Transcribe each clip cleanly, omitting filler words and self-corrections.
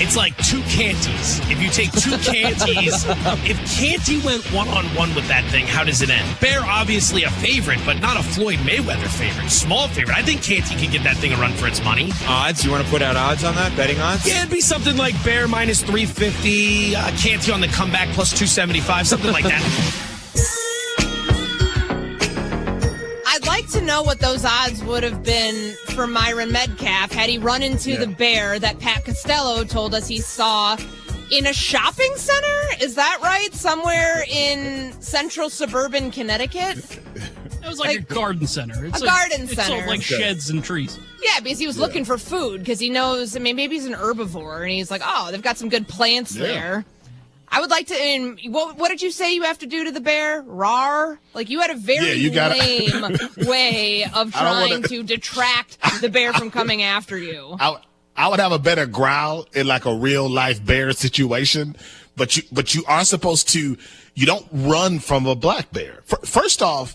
It's like two Canties. If you take two Canties, if Canty went one-on-one with that thing, how does it end? Bear, obviously a favorite, but not a Floyd Mayweather favorite. Small favorite. I think Canty can give that thing a run for its money. Odds? You want to put out odds on that? Betting odds? Yeah, it'd be something like Bear minus 350, Canty on the comeback plus 275, something like that. I'd like to know what those odds would have been for Myron Metcalf had he run into the bear that Pat Costello told us he saw in a shopping center. Is that right? Somewhere in central suburban Connecticut? It was like a garden center. It's garden center. It's all like sheds and trees. Yeah, because he was looking for food because he knows, maybe he's an herbivore and he's like, oh, they've got some good plants there. I would like to, what did you say you have to do to the bear? Rawr? Like, you had a very lame way of trying to detract the bear from coming after you. I would have a better growl in like a real life bear situation, but you are supposed to, you don't run from a black bear. First off,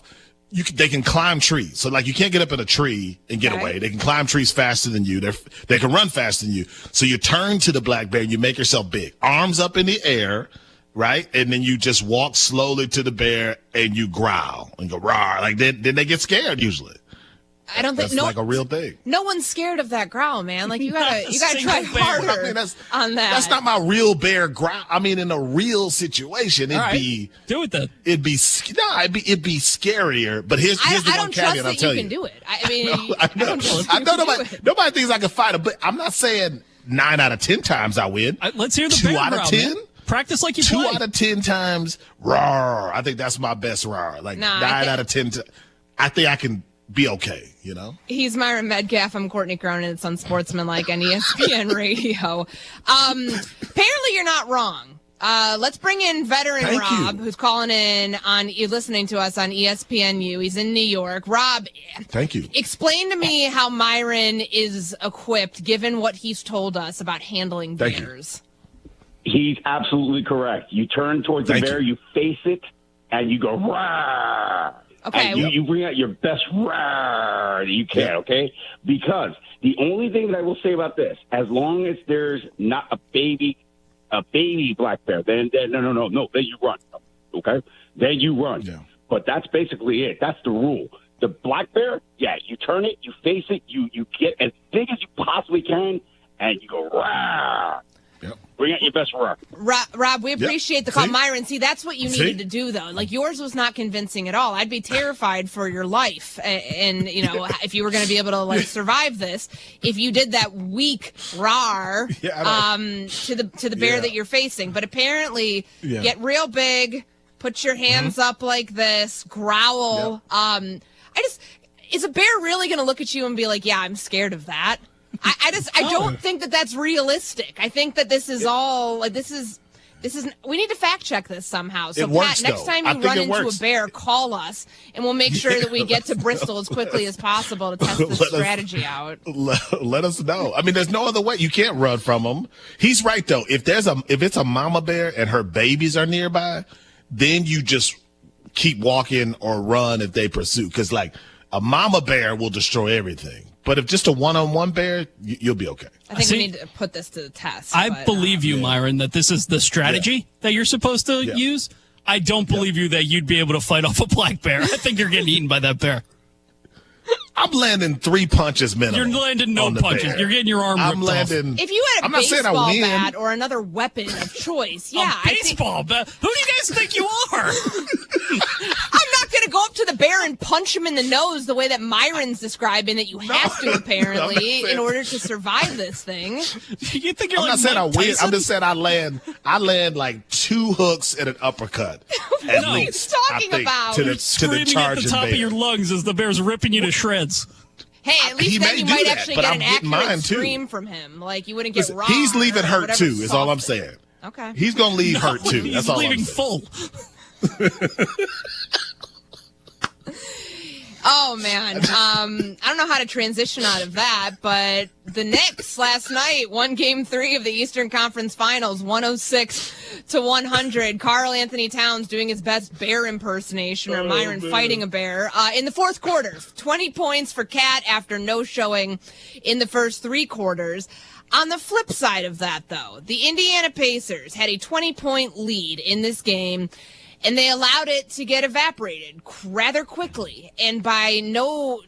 they can climb trees. So like you can't get up in a tree and get away. They can climb trees faster than you. They can run faster than you. So you turn to the black bear and you make yourself big. Arms up in the air, right? And then you just walk slowly to the bear and you growl and go rawr. Like then they get scared usually. I don't think that's like a real thing. No one's scared of that growl, man. Like you gotta try harder on that. That's not my real bear growl. I mean, in a real situation, it'd be do it then. It'd be scarier. But here's the one caveat I'll tell you. I don't trust that you can do it. I mean, I know nobody thinks I can fight it, but I'm not saying 9 out of 10 times I win. Let's hear the 2 bear out of 10. Man. Practice like you 2 play. out of 10 times, roar. I think that's my best roar. Like 9 out of 10. I think I can be okay, you know? He's Myron Metcalf. I'm Courtney Cronin. It's Unsportsmanlike on ESPN Radio. Apparently you're not wrong. Let's bring in veteran Rob, who's calling in listening to us on ESPNU. He's in New York. Rob, thank you. Explain to me how Myron is equipped, given what he's told us about handling bears. He's absolutely correct. You turn towards the bear, you face it, and you go, rah! Okay. And you bring out your best rah that you can, okay? Because the only thing that I will say about this, as long as there's not a baby black bear, then no, then you run, okay? Then you run. Yeah. But that's basically it. That's the rule. The black bear, you turn it, you face it, you get as big as you possibly can, and you go, rah! Yep. Bring out your best rock. Rob, we appreciate the call. Myron, see, that's what you needed to do, though. Like, yours was not convincing at all. I'd be terrified for your life. And you know, if you were going to be able to, like, survive this, if you did that weak rar to the bear that you're facing. But apparently, get real big, put your hands up like this, growl. Is a bear really going to look at you and be like, yeah, I'm scared of that? I don't think that that's realistic. I think that this is all like this is we need to fact check this somehow. So Pat, next time you run into a bear, call us and we'll make sure that we get to Bristol as quickly as possible to test this strategy out. Let us know. I mean, there's no other way. You can't run from him. He's right though. If it's a mama bear and her babies are nearby, then you just keep walking or run if they pursue. Because like a mama bear will destroy everything. But if just a one-on-one bear, you'll be okay. I think we need to put this to the test. I believe you, Myron, that this is the strategy that you're supposed to use. I don't believe you that you'd be able to fight off a black bear. I think you're getting eaten by that bear. I'm landing 3 punches minimum. You're landing no punches. You're getting your arm ripped off. If you had a baseball bat or another weapon of choice, a baseball bat? Who do you guys think you are? I'm not going to go up to the bear and punch him in the nose the way that Myron's describing that you have to, apparently, in order to survive this thing. You think you're I'm not saying I win. I'm just saying I land like 2 hooks and an uppercut. What are you talking about? You're screaming at the top of your lungs as the bear's ripping you to shreds. Hey, at least then you might actually get an accurate scream from him. Like, you wouldn't get raw. He's leaving hurt, too, is all I'm saying. Okay. He's going to leave hurt, too. That's all I'm saying. He's leaving full. Oh, man. I don't know how to transition out of that, but the Knicks last night won Game 3 of the Eastern Conference Finals, 106-100. Karl Anthony Towns doing his best bear impersonation, or Myron fighting a bear. In the fourth quarter, 20 points for Cat after no showing in the first 3 quarters. On the flip side of that, though, the Indiana Pacers had a 20-point lead in this game, and they allowed it to get evaporated rather quickly, and by no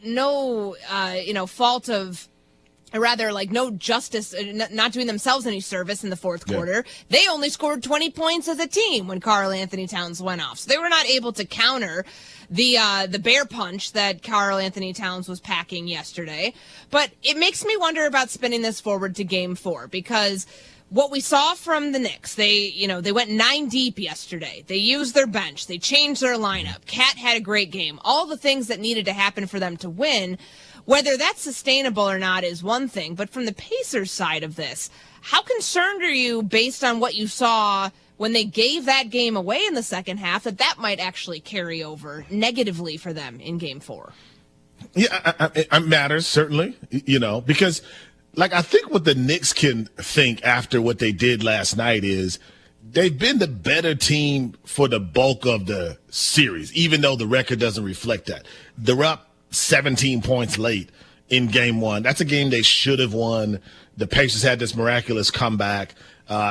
fault of, or rather, like, no justice, not doing themselves any service in the fourth quarter. They only scored 20 points as a team when Karl Anthony Towns went off. So they were not able to counter the bear punch that Karl Anthony Towns was packing yesterday. But it makes me wonder about spinning this forward to Game 4, because what we saw from the Knicks, they went 9 deep yesterday. They used their bench. They changed their lineup. Cat had a great game. All the things that needed to happen for them to win. Whether that's sustainable or not is one thing, but from the Pacers side of this, how concerned are you based on what you saw when they gave that game away in the second half that might actually carry over negatively for them in Game 4? Yeah, it matters, certainly, because I think what the Knicks can think after what they did last night is they've been the better team for the bulk of the series, even though the record doesn't reflect that. They're up 17 points late in Game 1. That's a game they should have won. The Pacers had this miraculous comeback.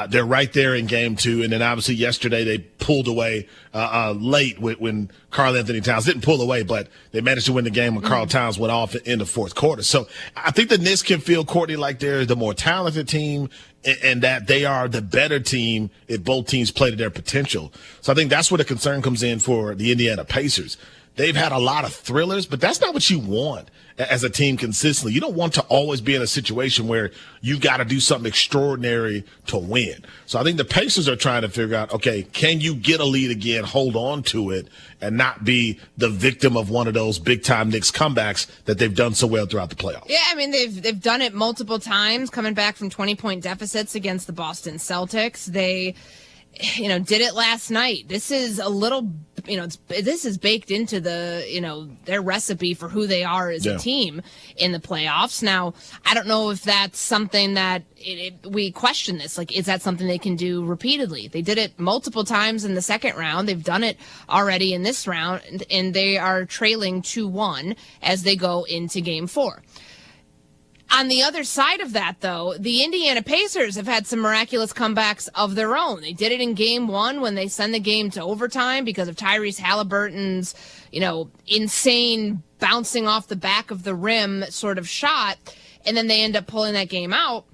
They're right there in Game 2. And then obviously yesterday they pulled away late when Karl Anthony Towns didn't pull away, but they managed to win the game when Karl Towns went off in the fourth quarter. So I think the Knicks can feel, Courtney, like they're the more talented team and that they are the better team if both teams play to their potential. So I think that's where the concern comes in for the Indiana Pacers. They've had a lot of thrillers, but that's not what you want as a team consistently. You don't want to always be in a situation where you've got to do something extraordinary to win. So I think the Pacers are trying to figure out, okay, can you get a lead again, hold on to it, and not be the victim of one of those big-time Knicks comebacks that they've done so well throughout the playoffs? Yeah, I mean, they've done it multiple times, coming back from 20-point deficits against the Boston Celtics. They did it last night. This is a little, this is baked into their recipe for who they are as a team in the playoffs. Now, I don't know if that's something that we question this. Like, is that something they can do repeatedly? They did it multiple times in the second round. They've done it already in this round, and they are trailing 2-1 as they go into Game 4. On the other side of that, though, the Indiana Pacers have had some miraculous comebacks of their own. They did it in Game 1 when they send the game to overtime because of Tyrese Halliburton's, insane bouncing off the back of the rim sort of shot, and then they end up pulling that game out.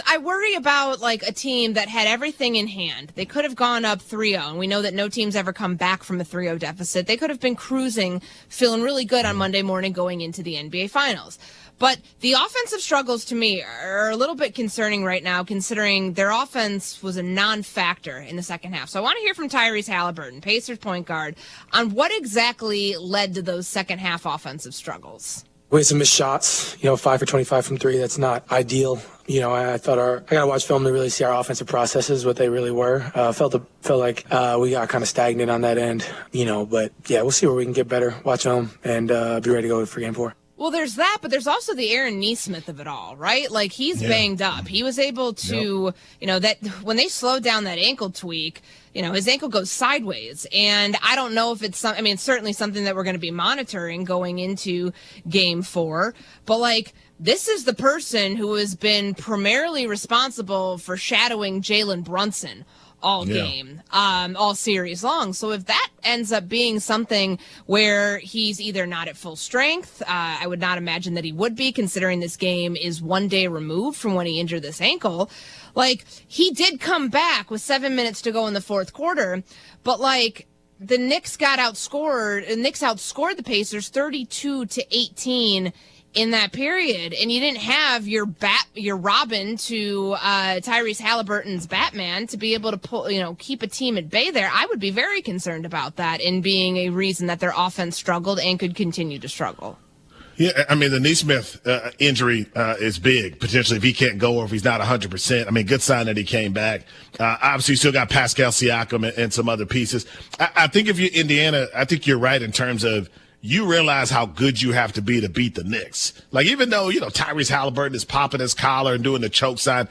I worry about a team that had everything in hand. They could have gone up 3-0, and we know that no team's ever come back from a 3-0 deficit. They could have been cruising, feeling really good on Monday morning going into the NBA Finals. But the offensive struggles to me are a little bit concerning right now, considering their offense was a non-factor in the second half. So I want to hear from Tyrese Halliburton, Pacers point guard, on what exactly led to those second half offensive struggles. We had some missed shots, 5 for 25 from 3. That's not ideal. I thought I got to watch film to really see our offensive processes, what they really were. Felt like we got kind of stagnant on that end, but yeah, we'll see where we can get better, watch film, and be ready to go for Game 4. Well, there's that, but there's also the Aaron Nesmith of it all, right? He's banged up. He was able to, that when they slowed down that ankle tweak, his ankle goes sideways. And I don't know if it's it's certainly something that we're going to be monitoring going into Game 4. But this is the person who has been primarily responsible for shadowing Jalen Brunson all game, all series long. So if that ends up being something where he's either not at full strength, I would not imagine that he would be, considering this game is 1 day removed from when he injured this ankle. He did come back with 7 minutes to go in the fourth quarter, but the Knicks outscored the Pacers 32-18 in that period, and you didn't have your Robin to Tyrese Halliburton's Batman to be able to keep a team at bay there. I would be very concerned about that in being a reason that their offense struggled and could continue to struggle. Yeah, the Nesmith injury is big, potentially, if he can't go or if he's not 100%. Good sign that he came back. Obviously, you still got Pascal Siakam and some other pieces. I think if you're Indiana, I think you're right in terms of you realize how good you have to be to beat the Knicks. Even though, Tyrese Halliburton is popping his collar and doing the choke sign,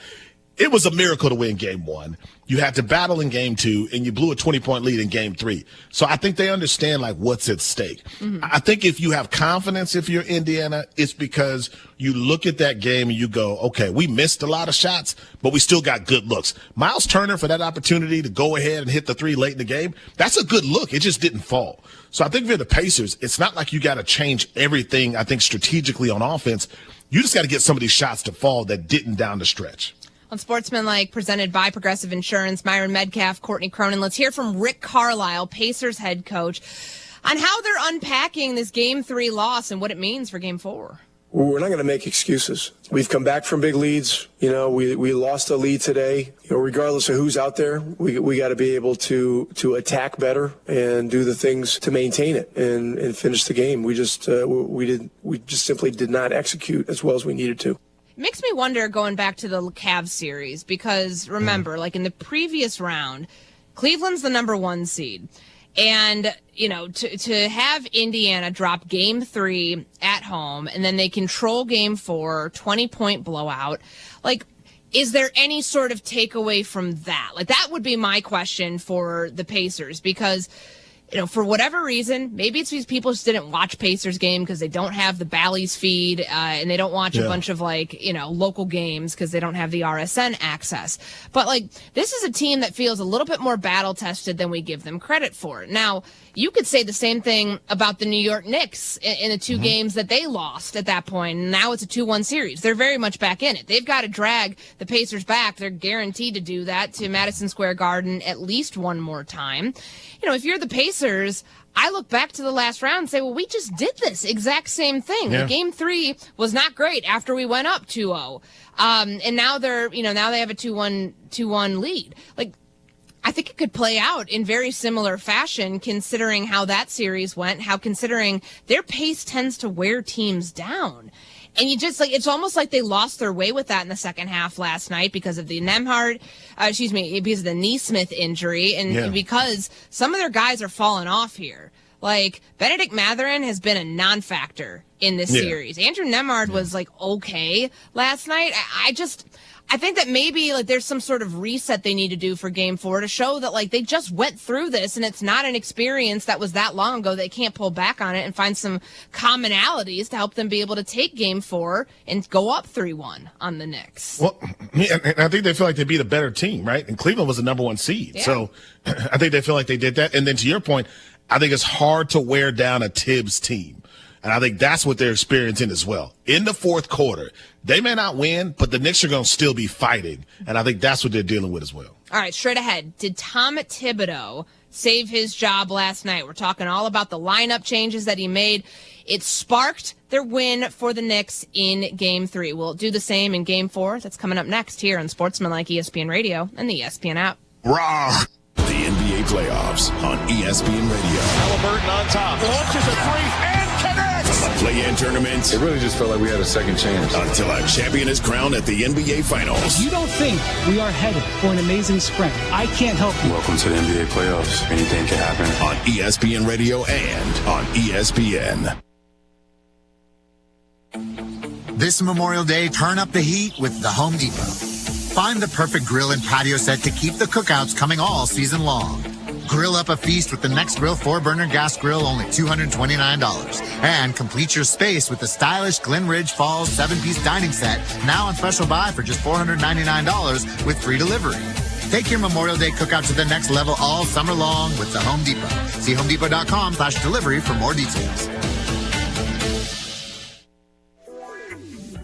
it was a miracle to win game 1. You had to battle in game 2, and you blew a 20-point lead in game 3. So I think they understand, like, what's at stake. Mm-hmm. I think if you have confidence, if you're Indiana, it's because you look at that game and you go, okay, we missed a lot of shots, but we still got good looks. Miles Turner, for that opportunity to go ahead and hit the 3 late in the game, that's a good look. It just didn't fall. So I think for the Pacers, it's not like you got to change everything, I think, strategically on offense. You just got to get some of these shots to fall that didn't down the stretch. On Sportsmanlike, presented by Progressive Insurance, Myron Medcalf, Courtney Cronin. Let's hear from Rick Carlisle, Pacers head coach, on how they're unpacking this Game 3 loss and what it means for Game 4. We're not going to make excuses. We've come back from big leads. You know, we lost a lead today. You know, regardless of who's out there, we got to be able to attack better and do the things to maintain it and finish the game. We just simply did not execute as well as we needed to. It makes me wonder, going back to the Cavs series, because remember, like in the previous round, Cleveland's the number 1 seed. And, you know, to have Indiana drop Game 3 at home and then they control Game 4, 20-point blowout, like, is there any sort of takeaway from that? Like, that would be my question for the Pacers, because, you know, for whatever reason, maybe it's because people just didn't watch Pacers game because they don't have the Bally's feed and they don't watch a bunch of, like, you know, local games because they don't have the RSN access. But, like, this is a team that feels a little bit more battle tested than we give them credit for. Now, you could say the same thing about the New York Knicks in the 2 games that they lost at that point. And now it's a 2-1 series. They're very much back in it. They've got to drag the Pacers back. They're guaranteed to do that to Madison Square Garden at least one more time. You know, if you're the Pacers, I look back to the last round and say, well, we just did this exact same thing. Yeah. Game 3 was not great after we went up 2-0. And now now they have a 2-1 lead. Like, I think it could play out in very similar fashion, considering how that series went, considering their pace tends to wear teams down. And you just, like, it's almost like they lost their way with that in the second half last night because of the because of the Neesmith injury and because some of their guys are falling off here. Like, Benedict Mathurin has been a non-factor in this series. Andrew Nemhard was, like, okay last night. I think that maybe, like, there's some sort of reset they need to do for Game 4 to show that, like, they just went through this and it's not an experience that was that long ago. They can't pull back on it and find some commonalities to help them be able to take Game 4 and go up 3-1 on the Knicks. Well, and I think they feel like they beat a better team, right? And Cleveland was the number 1 seed. Yeah. So I think they feel like they did that. And then to your point, I think it's hard to wear down a Tibbs team. And I think that's what they're experiencing as well. In the fourth quarter, they may not win, but the Knicks are going to still be fighting. And I think that's what they're dealing with as well. All right, straight ahead. Did Tom Thibodeau save his job last night? We're talking all about the lineup changes that he made. It sparked their win for the Knicks in Game 3. Will it do the same in Game 4? That's coming up next here on Sportsmanlike ESPN Radio and the ESPN app. Raw. The NBA playoffs on ESPN Radio. Halliburton on top. Launches a 3 and connects. From the play-in tournaments. It really just felt like we had a second chance. Until a champion is crowned at the NBA Finals. You don't think we are headed for an amazing spring. I can't help you. Welcome to the NBA playoffs. Anything can happen. On ESPN Radio and on ESPN. This Memorial Day, turn up the heat with the Home Depot. Find the perfect grill and patio set to keep the cookouts coming all season long. Grill up a feast with the Next Grill 4-burner gas grill, only $229. And complete your space with the stylish Glen Ridge Falls 7-piece dining set, now on special buy for just $499 with free delivery. Take your Memorial Day cookout to the next level all summer long with the Home Depot. See homedepot.com/delivery for more details.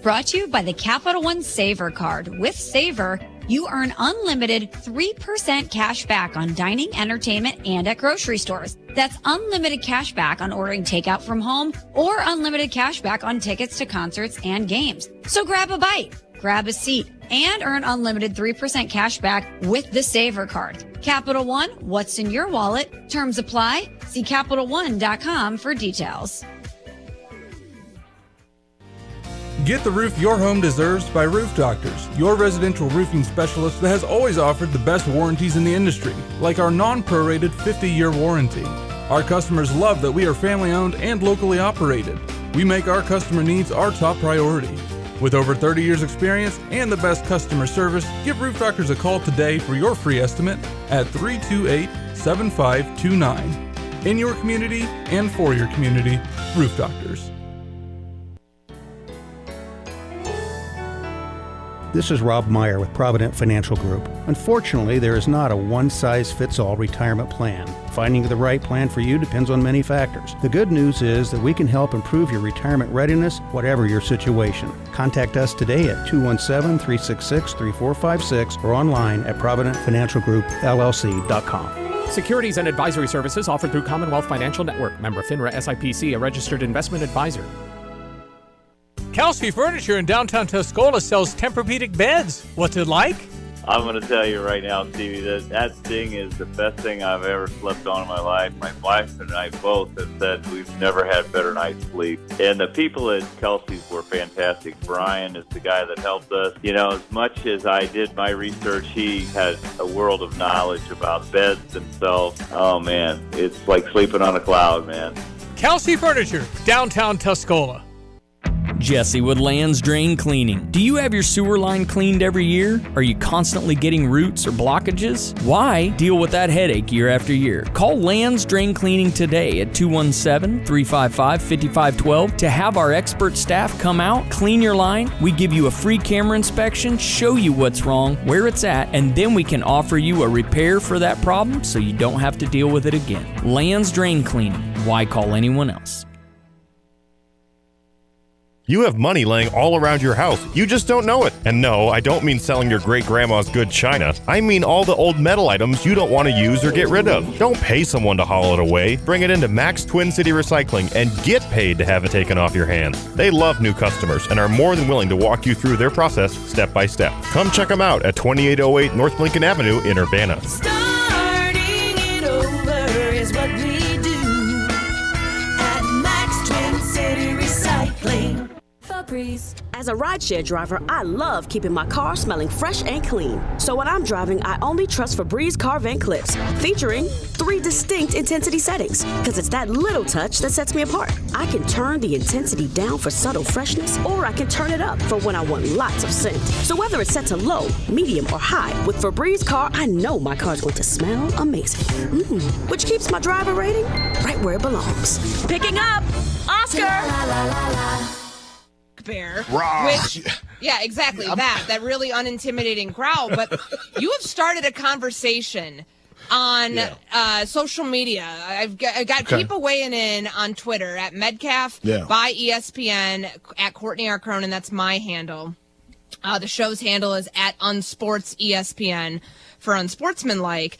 Brought to you by the Capital One Savor Card. With Savor, you earn unlimited 3% cash back on dining, entertainment, and at grocery stores. That's unlimited cash back on ordering takeout from home or unlimited cash back on tickets to concerts and games. So grab a bite, grab a seat, and earn unlimited 3% cash back with the Savor Card. Capital One, what's in your wallet? Terms apply. See CapitalOne.com for details. Get the roof your home deserves by Roof Doctors, your residential roofing specialist that has always offered the best warranties in the industry, like our non-prorated 50-year warranty. Our customers love that we are family-owned and locally operated. We make our customer needs our top priority. With over 30 years experience and the best customer service, give Roof Doctors a call today for your free estimate at 328-7529. In your community and for your community, Roof Doctors. This is Rob Meyer with Provident Financial Group. Unfortunately, there is not a one-size-fits-all retirement plan. Finding the right plan for you depends on many factors. The good news is that we can help improve your retirement readiness, whatever your situation. Contact us today at 217-366-3456 or online at providentfinancialgroupllc.com. Securities and advisory services offered through Commonwealth Financial Network. Member FINRA SIPC, a registered investment advisor. Kelsey Furniture in downtown Tuscola sells Tempur-Pedic beds. What's it like? I'm going to tell you right now, Stevie, that thing is the best thing I've ever slept on in my life. My wife and I both have said we've never had better night's sleep. And the people at Kelsey's were fantastic. Brian is the guy that helped us. You know, as much as I did my research, he had a world of knowledge about beds themselves. Oh, man, it's like sleeping on a cloud, man. Kelsey Furniture, downtown Tuscola. Jesse with Land's Drain Cleaning. Do you have your sewer line cleaned every year? Are you constantly getting roots or blockages? Why deal with that headache year after year? Call Land's Drain Cleaning today at 217-355-5512 to have our expert staff come out, clean your line. We give you a free camera inspection, show you what's wrong, where it's at, and then we can offer you a repair for that problem so you don't have to deal with it again. Land's Drain Cleaning. Why call anyone else? You have money laying all around your house. You just don't know it. And no, I don't mean selling your great-grandma's good china. I mean all the old metal items you don't want to use or get rid of. Don't pay someone to haul it away. Bring it into Max Twin City Recycling and get paid to have it taken off your hands. They love new customers and are more than willing to walk you through their process step by step. Come check them out at 2808 North Lincoln Avenue in Urbana. Starting it over is what we do at Max Twin City Recycling. As a rideshare driver, I love keeping my car smelling fresh and clean. So when I'm driving, I only trust Febreze car vent clips, featuring 3 distinct intensity settings, because it's that little touch that sets me apart. I can turn the intensity down for subtle freshness, or I can turn it up for when I want lots of scent. So whether it's set to low, medium, or high, with Febreze car, I know my car's going to smell amazing. Which keeps my driver rating right where it belongs. Picking up Oscar! Bear, Raw. which, yeah, exactly, that really unintimidating growl. But you have started a conversation on social media. I've got people weighing in on Twitter at Medcalf by ESPN, at Courtney R. Cronin. That's my handle. The show's handle is at UnsportsESPN for Unsportsmanlike.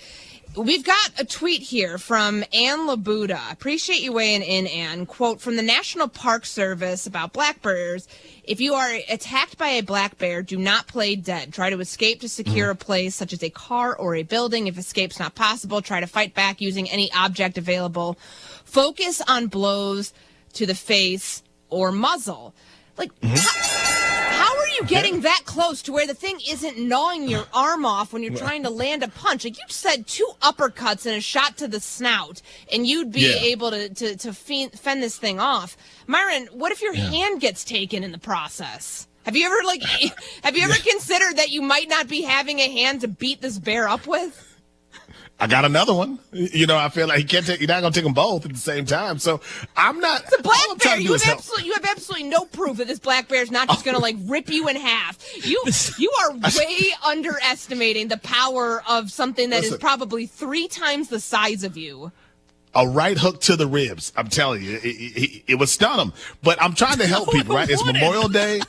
We've got a tweet here from Ann Labuda. Appreciate you weighing in, Ann. Quote, from the National Park Service about black bears. If you are attacked by a black bear, do not play dead. Try to escape to secure a place, such as a car or a building. If escape's not possible, try to fight back using any object available. Focus on blows to the face or muzzle. Like, how are you getting that close to where the thing isn't gnawing your arm off when you're trying to land a punch? Like, you said 2 uppercuts and a shot to the snout, and you'd be able to fend this thing off. Myron, what if your hand gets taken in the process? Have you ever considered that you might not be having a hand to beat this bear up with? I got another one. You know, I feel like you're not going to take them both at the same time. So I'm not. It's a black bear. You have absolutely no proof that this black bear is not just going to like rip you in half. You are way underestimating the power of something that is probably 3 times the size of you. A right hook to the ribs. I'm telling you, it would stun them. But I'm trying to help people, right? It's Memorial Day.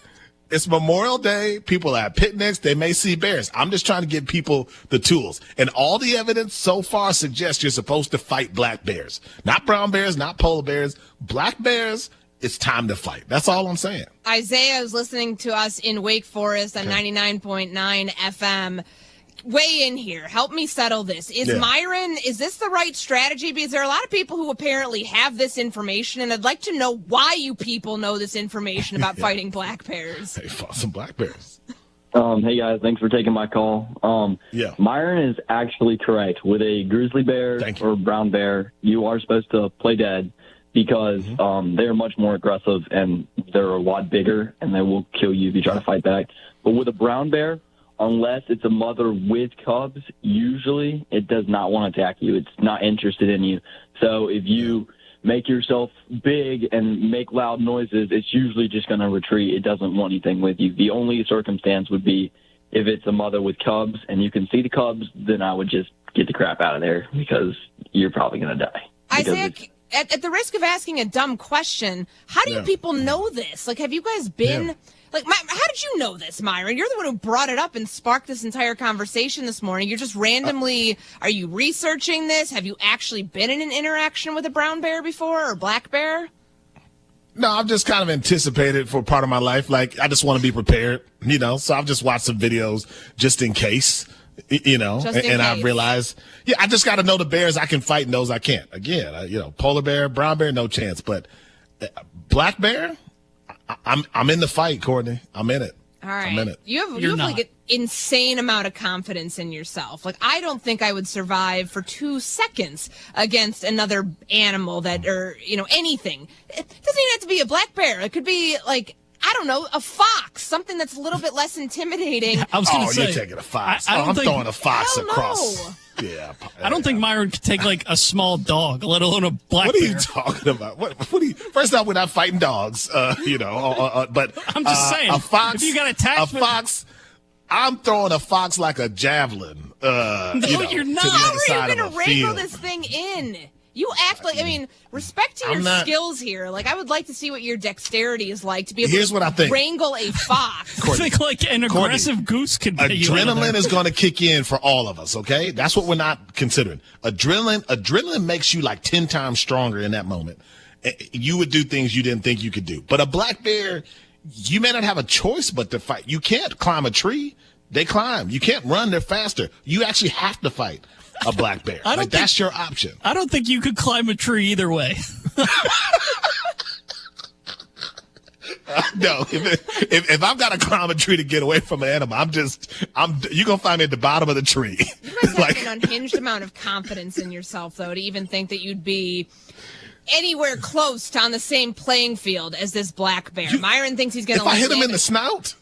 It's Memorial Day. People are at picnics. They may see bears. I'm just trying to give people the tools. And all the evidence so far suggests you're supposed to fight black bears. Not brown bears, not polar bears. Black bears, it's time to fight. That's all I'm saying. Isaiah is listening to us in Wake Forest on 99.9 FM. Weigh in here. Help me settle this. Myron, is this the right strategy? Because there are a lot of people who apparently have this information, and I'd like to know why you people know this information about fighting black bears. Hey, fought some black bears. Hey, guys. Thanks for taking my call. Myron is actually correct. With a grizzly bear or brown bear, you are supposed to play dead. because they're much more aggressive and they're a lot bigger and they will kill you if you try to fight back. But with a brown bear, unless it's a mother with cubs, usually it does not want to attack you. It's not interested in you. So if you make yourself big and make loud noises, it's usually just going to retreat. It doesn't want anything with you. The only circumstance would be if it's a mother with cubs and you can see the cubs, then I would just get the crap out of there because you're probably going to die. Isaiah, at the risk of asking a dumb question, how do you people know this? Like, have you guys been... Like, how did you know this, Myron? You're the one who brought it up and sparked this entire conversation this morning. You're just randomly, are you researching this? Have you actually been in an interaction with a brown bear before or black bear? No, I've just kind of anticipated for part of my life. Like, I just want to be prepared, so I've just watched some videos just in case, and I realized, I just got to know the bears I can fight and those I can't. Again, polar bear, brown bear, no chance. But black bear, I'm in the fight, Courtney. I'm in it. All right. I'm in it. You have like an insane amount of confidence in yourself. Like, I don't think I would survive for 2 seconds against another animal or anything. It doesn't even have to be a black bear. It could be like, I don't know, a fox, something that's a little bit less intimidating. I was going to say, you're taking a fox. I'm throwing a fox across. Yeah, I don't think Myron could take like a small dog, let alone a black What are bear. you talking about? What are you? First off, we're not fighting dogs, but I'm just saying, a fox. if you got attachment, a fox. I'm throwing a fox like a javelin. No, you're not. To the How other are side you of going a to wrangle field. this thing in? You act like, respect to your skills here. Like, I would like to see what your dexterity is like to be able Here's to what I think. wrangle a fox. I think like an aggressive goose could get you out of there. Adrenaline is going to kick in for all of us, okay? That's what we're not considering. Adrenaline makes you like 10 times stronger in that moment. You would do things you didn't think you could do. But a black bear, you may not have a choice but to fight. You can't climb a tree. They climb. You can't run. They're faster. You actually have to fight a black bear. That's your option. I don't think you could climb a tree either way. No, if I've got to climb a tree to get away from an animal, you're going to find me at the bottom of the tree. You guys have an unhinged amount of confidence in yourself, though, to even think that you'd be anywhere close to on the same playing field as this black bear. Myron thinks he's going to If I hit him in the snout?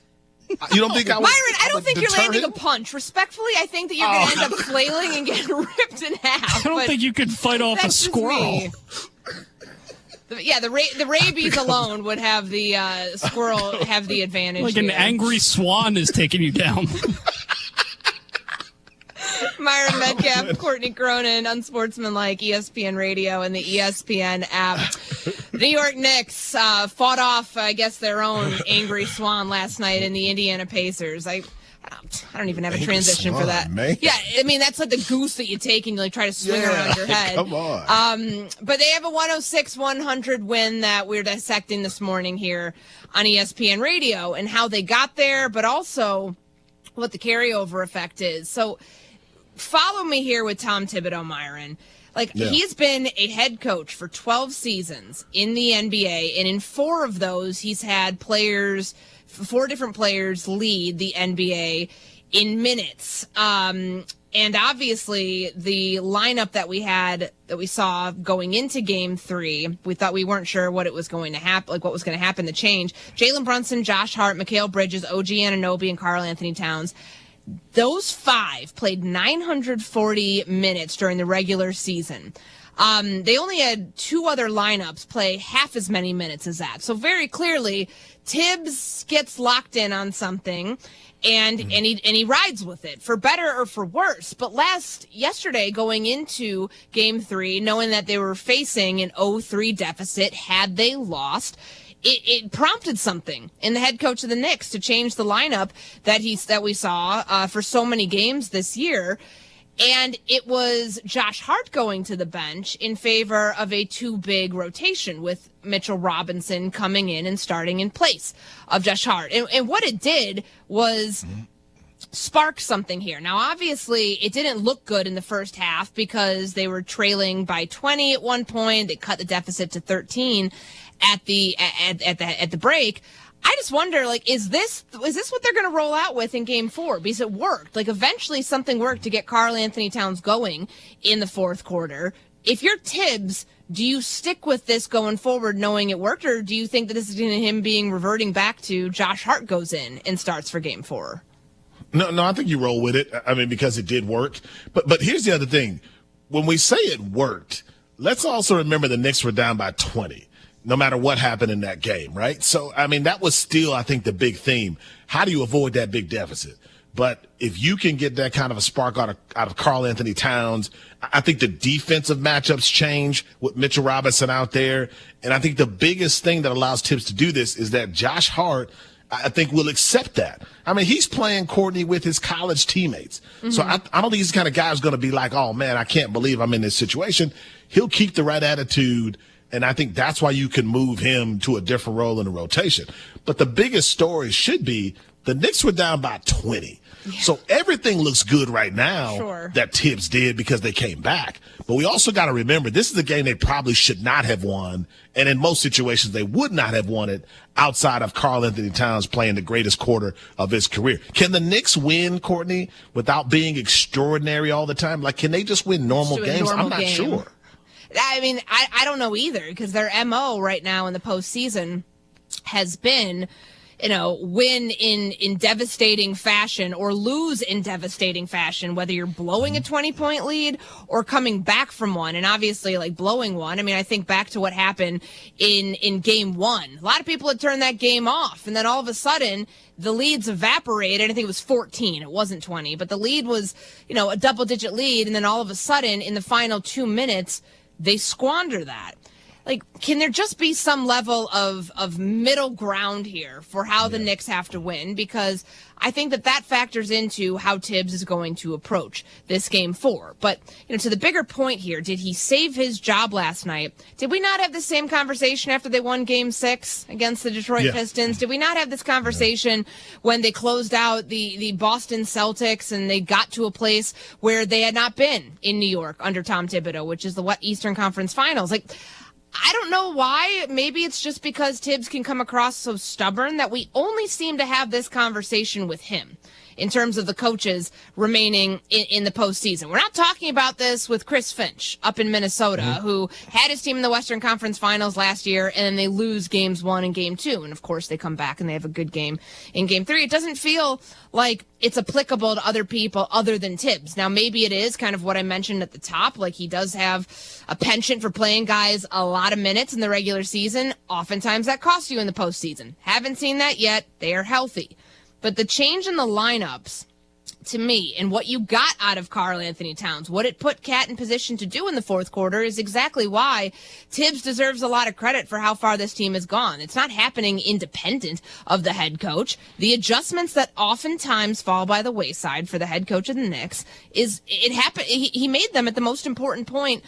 You don't think I would? Myron, I don't think you're deter landing him? a punch. Respectfully, I think that you're going to end up flailing and getting ripped in half. I don't think you could fight off a that's just squirrel. me. The rabies alone would have the squirrel have the advantage. Like an here. angry swan is taking you down. Myron Metcalf, Courtney Cronin, Unsportsmanlike, ESPN Radio, and the ESPN app. The New York Knicks fought off, I guess, their own angry swan last night in the Indiana Pacers. I don't even have a transition for that. Man. Yeah, that's like the goose that you take and you like try to swing around your head. Come on. But they have a 106-100 win that we're dissecting this morning here on ESPN Radio and how they got there, but also what the carryover effect is. So follow me here with Tom Thibodeau, Myron. He's been a head coach for 12 seasons in the NBA, and in 4 of those, he's had 4 different players lead the NBA in minutes. And obviously, the lineup that we saw going into Game 3, we weren't sure what it was going to happen, what was going to happen to change. Jalen Brunson, Josh Hart, Mikal Bridges, OG Anunoby, and Karl Anthony Towns. Those 5 played 940 minutes during the regular season. They only had 2 other lineups play half as many minutes as that. So very clearly, Tibbs gets locked in on something, and he rides with it for better or for worse. But yesterday, going into Game 3, knowing that they were facing an 0-3 deficit, had they lost, it prompted something in the head coach of the Knicks to change the lineup that we saw for so many games this year. And it was Josh Hart going to the bench in favor of a 2-big rotation with Mitchell Robinson coming in and starting in place of Josh Hart. And what it did was spark something here. Now, obviously, it didn't look good in the first half because they were trailing by 20 at one point. They cut the deficit to 13 at the break. I just wonder, is this what they're going to roll out with in Game 4? Because it worked. Eventually something worked to get Karl Anthony Towns going in the fourth quarter. if you're Tibbs, do you stick with this going forward knowing it worked, or do you think that this is him reverting back to Josh Hart goes in and starts for game 4? No, I think you roll with it. I mean, because it did work. But here's the other thing. When we say it worked, let's also remember the Knicks were down by 20, no matter what happened in that game, right? So, I mean, that was still, I think, the big theme. How do you avoid that big deficit? But if you can get that kind of a spark out of Karl Anthony Towns, I think the defensive matchups change with Mitchell Robinson out there. And I think the biggest thing that allows Tibbs to do this is that Josh Hart, I think, will accept that. I mean, he's playing, Courtney, with his college teammates. Mm-hmm. So I don't think he's the kind of guy who's going to be like, oh, man, I can't believe I'm in this situation. He'll keep the right attitude, and I think that's why you can move him to a different role in the rotation. But the biggest story should be the Knicks were down by 20. Yeah. So everything looks good right now that Tibbs did because they came back. But we also got to remember, this is a game they probably should not have won. And in most situations, they would not have won it outside of Karl Anthony Towns playing the greatest quarter of his career. Can the Knicks win, Courtney, without being extraordinary all the time? Like, can they just win normal games? I'm not sure. I mean, I don't know either, because their MO right now in the postseason has been, win in devastating fashion or lose in devastating fashion, whether you're blowing a 20-point lead or coming back from one. And obviously, like, blowing one. I mean, I think back to what happened in game 1. A lot of people had turned that game off, and then all of a sudden the leads evaporated. I think it was 14. It wasn't 20, but the lead was, a double-digit lead. And then all of a sudden in the final 2 minutes, they squander that. Like, can there just be some level of middle ground here for how the Knicks have to win? Because I think that factors into how Tibbs is going to approach this game 4. But, to the bigger point here, did he save his job last night? Did we not have the same conversation after they won game 6 against the Detroit Pistons? Did we not have this conversation when they closed out the Boston Celtics and they got to a place where they had not been in New York under Tom Thibodeau, which is the Eastern Conference Finals? Like, I don't know why. Maybe it's just because Tibbs can come across so stubborn that we only seem to have this conversation with him in terms of the coaches remaining in the postseason. We're not talking about this with Chris Finch up in Minnesota, who had his team in the Western Conference Finals last year, and then they lose games 1 and game 2. And, of course, they come back and they have a good game in game 3. It doesn't feel like it's applicable to other people other than Tibbs. Now, maybe it is kind of what I mentioned at the top. Like, he does have a penchant for playing guys a lot of minutes in the regular season. Oftentimes that costs you in the postseason. Haven't seen that yet. They are healthy. But the change in the lineups, to me, and what you got out of Karl Anthony Towns, what it put Cat in position to do in the fourth quarter, is exactly why Tibbs deserves a lot of credit for how far this team has gone. It's not happening independent of the head coach. The adjustments that oftentimes fall by the wayside for the head coach of the Knicks, he made them at the most important point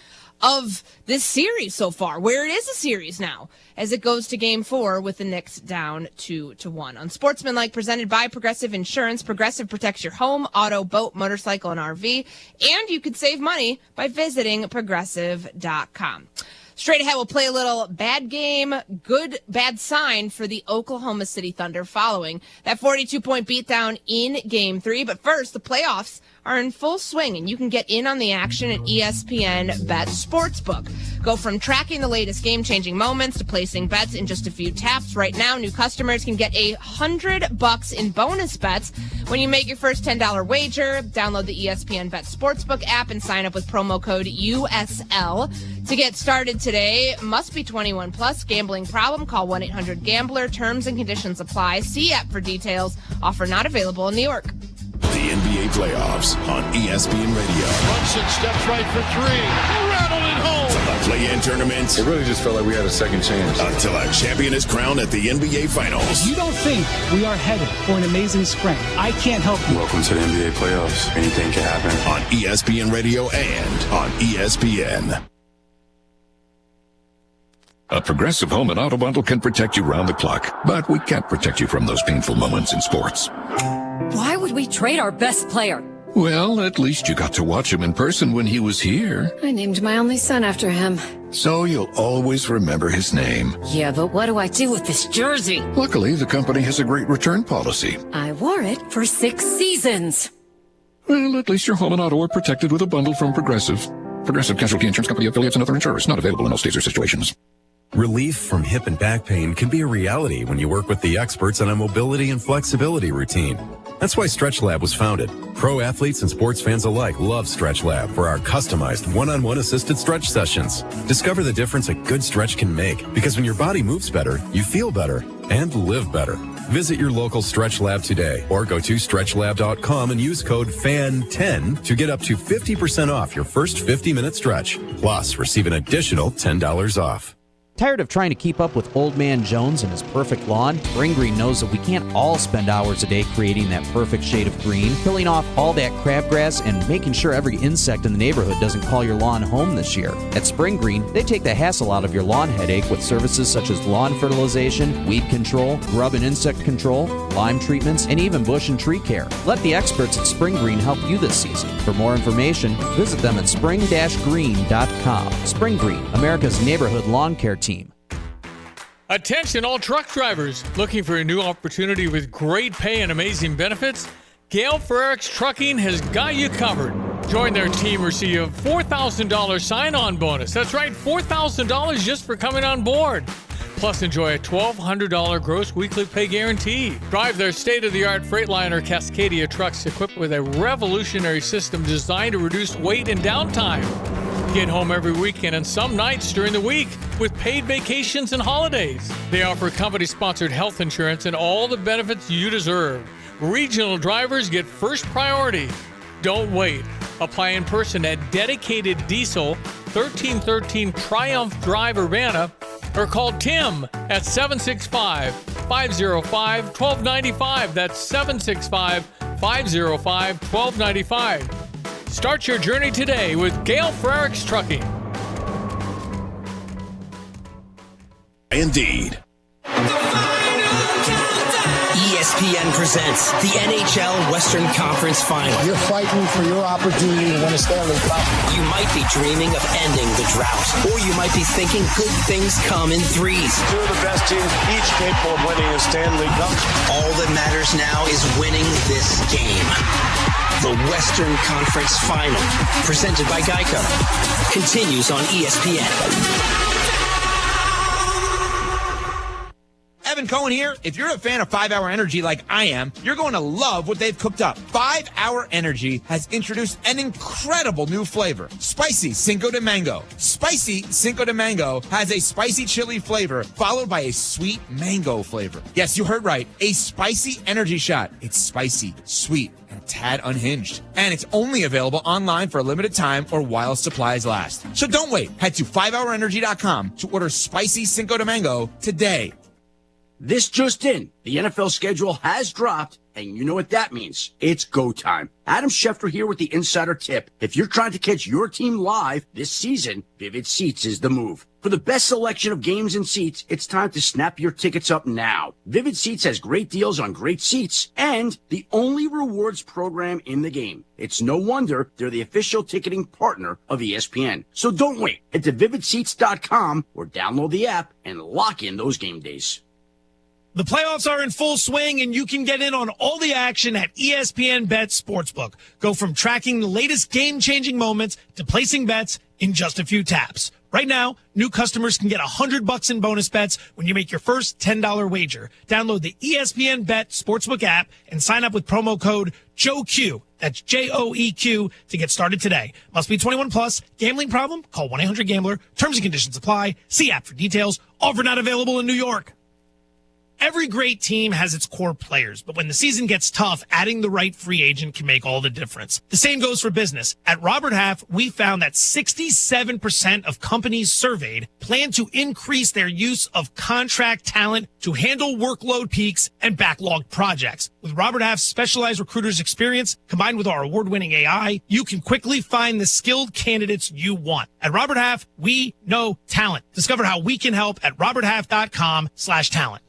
of this series so far, where it is a series now, as it goes to game 4 with the Knicks down 2-1. Unsportsmanlike, presented by Progressive Insurance. Progressive protects your home, auto, boat, motorcycle, and RV. And you could save money by visiting progressive.com. Straight ahead, we'll play a little bad game, good, bad sign for the Oklahoma City Thunder following that 42-point beatdown in Game 3. But first, the playoffs are in full swing, and you can get in on the action at ESPN Bet Sportsbook. Go from tracking the latest game-changing moments to placing bets in just a few taps. Right now, new customers can get $100 in bonus bets when you make your first $10 wager. Download the ESPN Bet Sportsbook app and sign up with promo code USL. To get started today, must be 21 plus. Gambling problem? Call 1-800-GAMBLER. Terms and conditions apply. See app for details. Offer not available in New York. The NBA playoffs on ESPN Radio. Brunson steps right for 3. Rattled it home. From the play-in tournaments. It really just felt like we had a second chance. Until a champion is crowned at the NBA Finals. You don't think we are headed for an amazing spring? I can't help you. Welcome to the NBA playoffs. Anything can happen. On ESPN Radio and on ESPN. A Progressive Home and Auto Bundle can protect you round the clock, but we can't protect you from those painful moments in sports. Why would we trade our best player? Well, at least you got to watch him in person when he was here. I named my only son after him. So you'll always remember his name. Yeah, but what do I do with this jersey? Luckily, the company has a great return policy. I wore it for 6 seasons. Well, at least your home and auto are protected with a bundle from Progressive. Progressive Casualty Insurance Company affiliates and other insurers. Not available in all states or situations. Relief from hip and back pain can be a reality when you work with the experts on a mobility and flexibility routine. That's why StretchLab was founded. Pro athletes and sports fans alike love StretchLab for our customized one-on-one assisted stretch sessions. Discover the difference a good stretch can make, because when your body moves better, you feel better and live better. Visit your local StretchLab today or go to stretchlab.com and use code FAN10 to get up to 50% off your first 50-minute stretch. Plus, receive an additional $10 off. Tired of trying to keep up with Old Man Jones and his perfect lawn? Spring Green knows that we can't all spend hours a day creating that perfect shade of green, killing off all that crabgrass, and making sure every insect in the neighborhood doesn't call your lawn home this year. At Spring Green, they take the hassle out of your lawn headache with services such as lawn fertilization, weed control, grub and insect control, lime treatments, and even bush and tree care. Let the experts at Spring Green help you this season. For more information, visit them at spring-green.com. Spring Green, America's neighborhood lawn care team. Attention all truck drivers looking for a new opportunity with great pay and amazing benefits. Gale Frericks Trucking has got you covered. Join their team, receive a $4,000 sign-on bonus. That's right, $4,000 just for coming on board. Plus, enjoy a $1,200 gross weekly pay guarantee. Drive their state-of-the-art Freightliner Cascadia trucks equipped with a revolutionary system designed to reduce weight and downtime. Get home every weekend and some nights during the week with paid vacations and holidays. They offer company-sponsored health insurance and all the benefits you deserve. Regional drivers get first priority. Don't wait. Apply in person at Dedicated Diesel, 1313 Triumph Drive, Urbana, or call Tim at 765-505-1295. That's 765-505-1295. Start your journey today with Gale Frericks Trucking. Indeed. ESPN presents the NHL Western Conference Final. You're fighting for your opportunity to win a Stanley Cup. You might be dreaming of ending the drought, or you might be thinking good things come in threes. Two of the best teams, each capable of winning a Stanley Cup. All that matters now is winning this game. The Western Conference Final, presented by Geico, continues on ESPN. Evan Cohen here. If you're a fan of 5-Hour Energy like I am, you're going to love what they've cooked up. 5-Hour Energy has introduced an incredible new flavor, Spicy Cinco de Mango. Spicy Cinco de Mango has a spicy chili flavor followed by a sweet mango flavor. Yes, you heard right. A spicy energy shot. It's spicy, sweet, and a tad unhinged. And it's only available online for a limited time or while supplies last. So don't wait. Head to 5hourenergy.com to order Spicy Cinco de Mango today. This just in, the NFL schedule has dropped, and you know what that means. It's go time. Adam Schefter here with the Insider Tip. If you're trying to catch your team live this season, Vivid Seats is the move. For the best selection of games and seats, it's time to snap your tickets up now. Vivid Seats has great deals on great seats and the only rewards program in the game. It's no wonder they're the official ticketing partner of ESPN. So don't wait. Head to vividseats.com or download the app and lock in those game days. The playoffs are in full swing, and you can get in on all the action at ESPN Bet Sportsbook. Go from tracking the latest game-changing moments to placing bets in just a few taps. Right now, new customers can get $100 in bonus bets when you make your first $10 wager. Download the ESPN Bet Sportsbook app and sign up with promo code JOEQ. That's JOEQ to get started today. Must be 21 plus. Gambling problem? Call 1-800-GAMBLER. Terms and conditions apply. See app for details. Offer not available in New York. Every great team has its core players, but when the season gets tough, adding the right free agent can make all the difference. The same goes for business. At Robert Half, we found that 67% of companies surveyed plan to increase their use of contract talent to handle workload peaks and backlog projects. With Robert Half's specialized recruiters experience, combined with our award-winning AI, you can quickly find the skilled candidates you want. At Robert Half, we know talent. Discover how we can help at roberthalf.com/talent.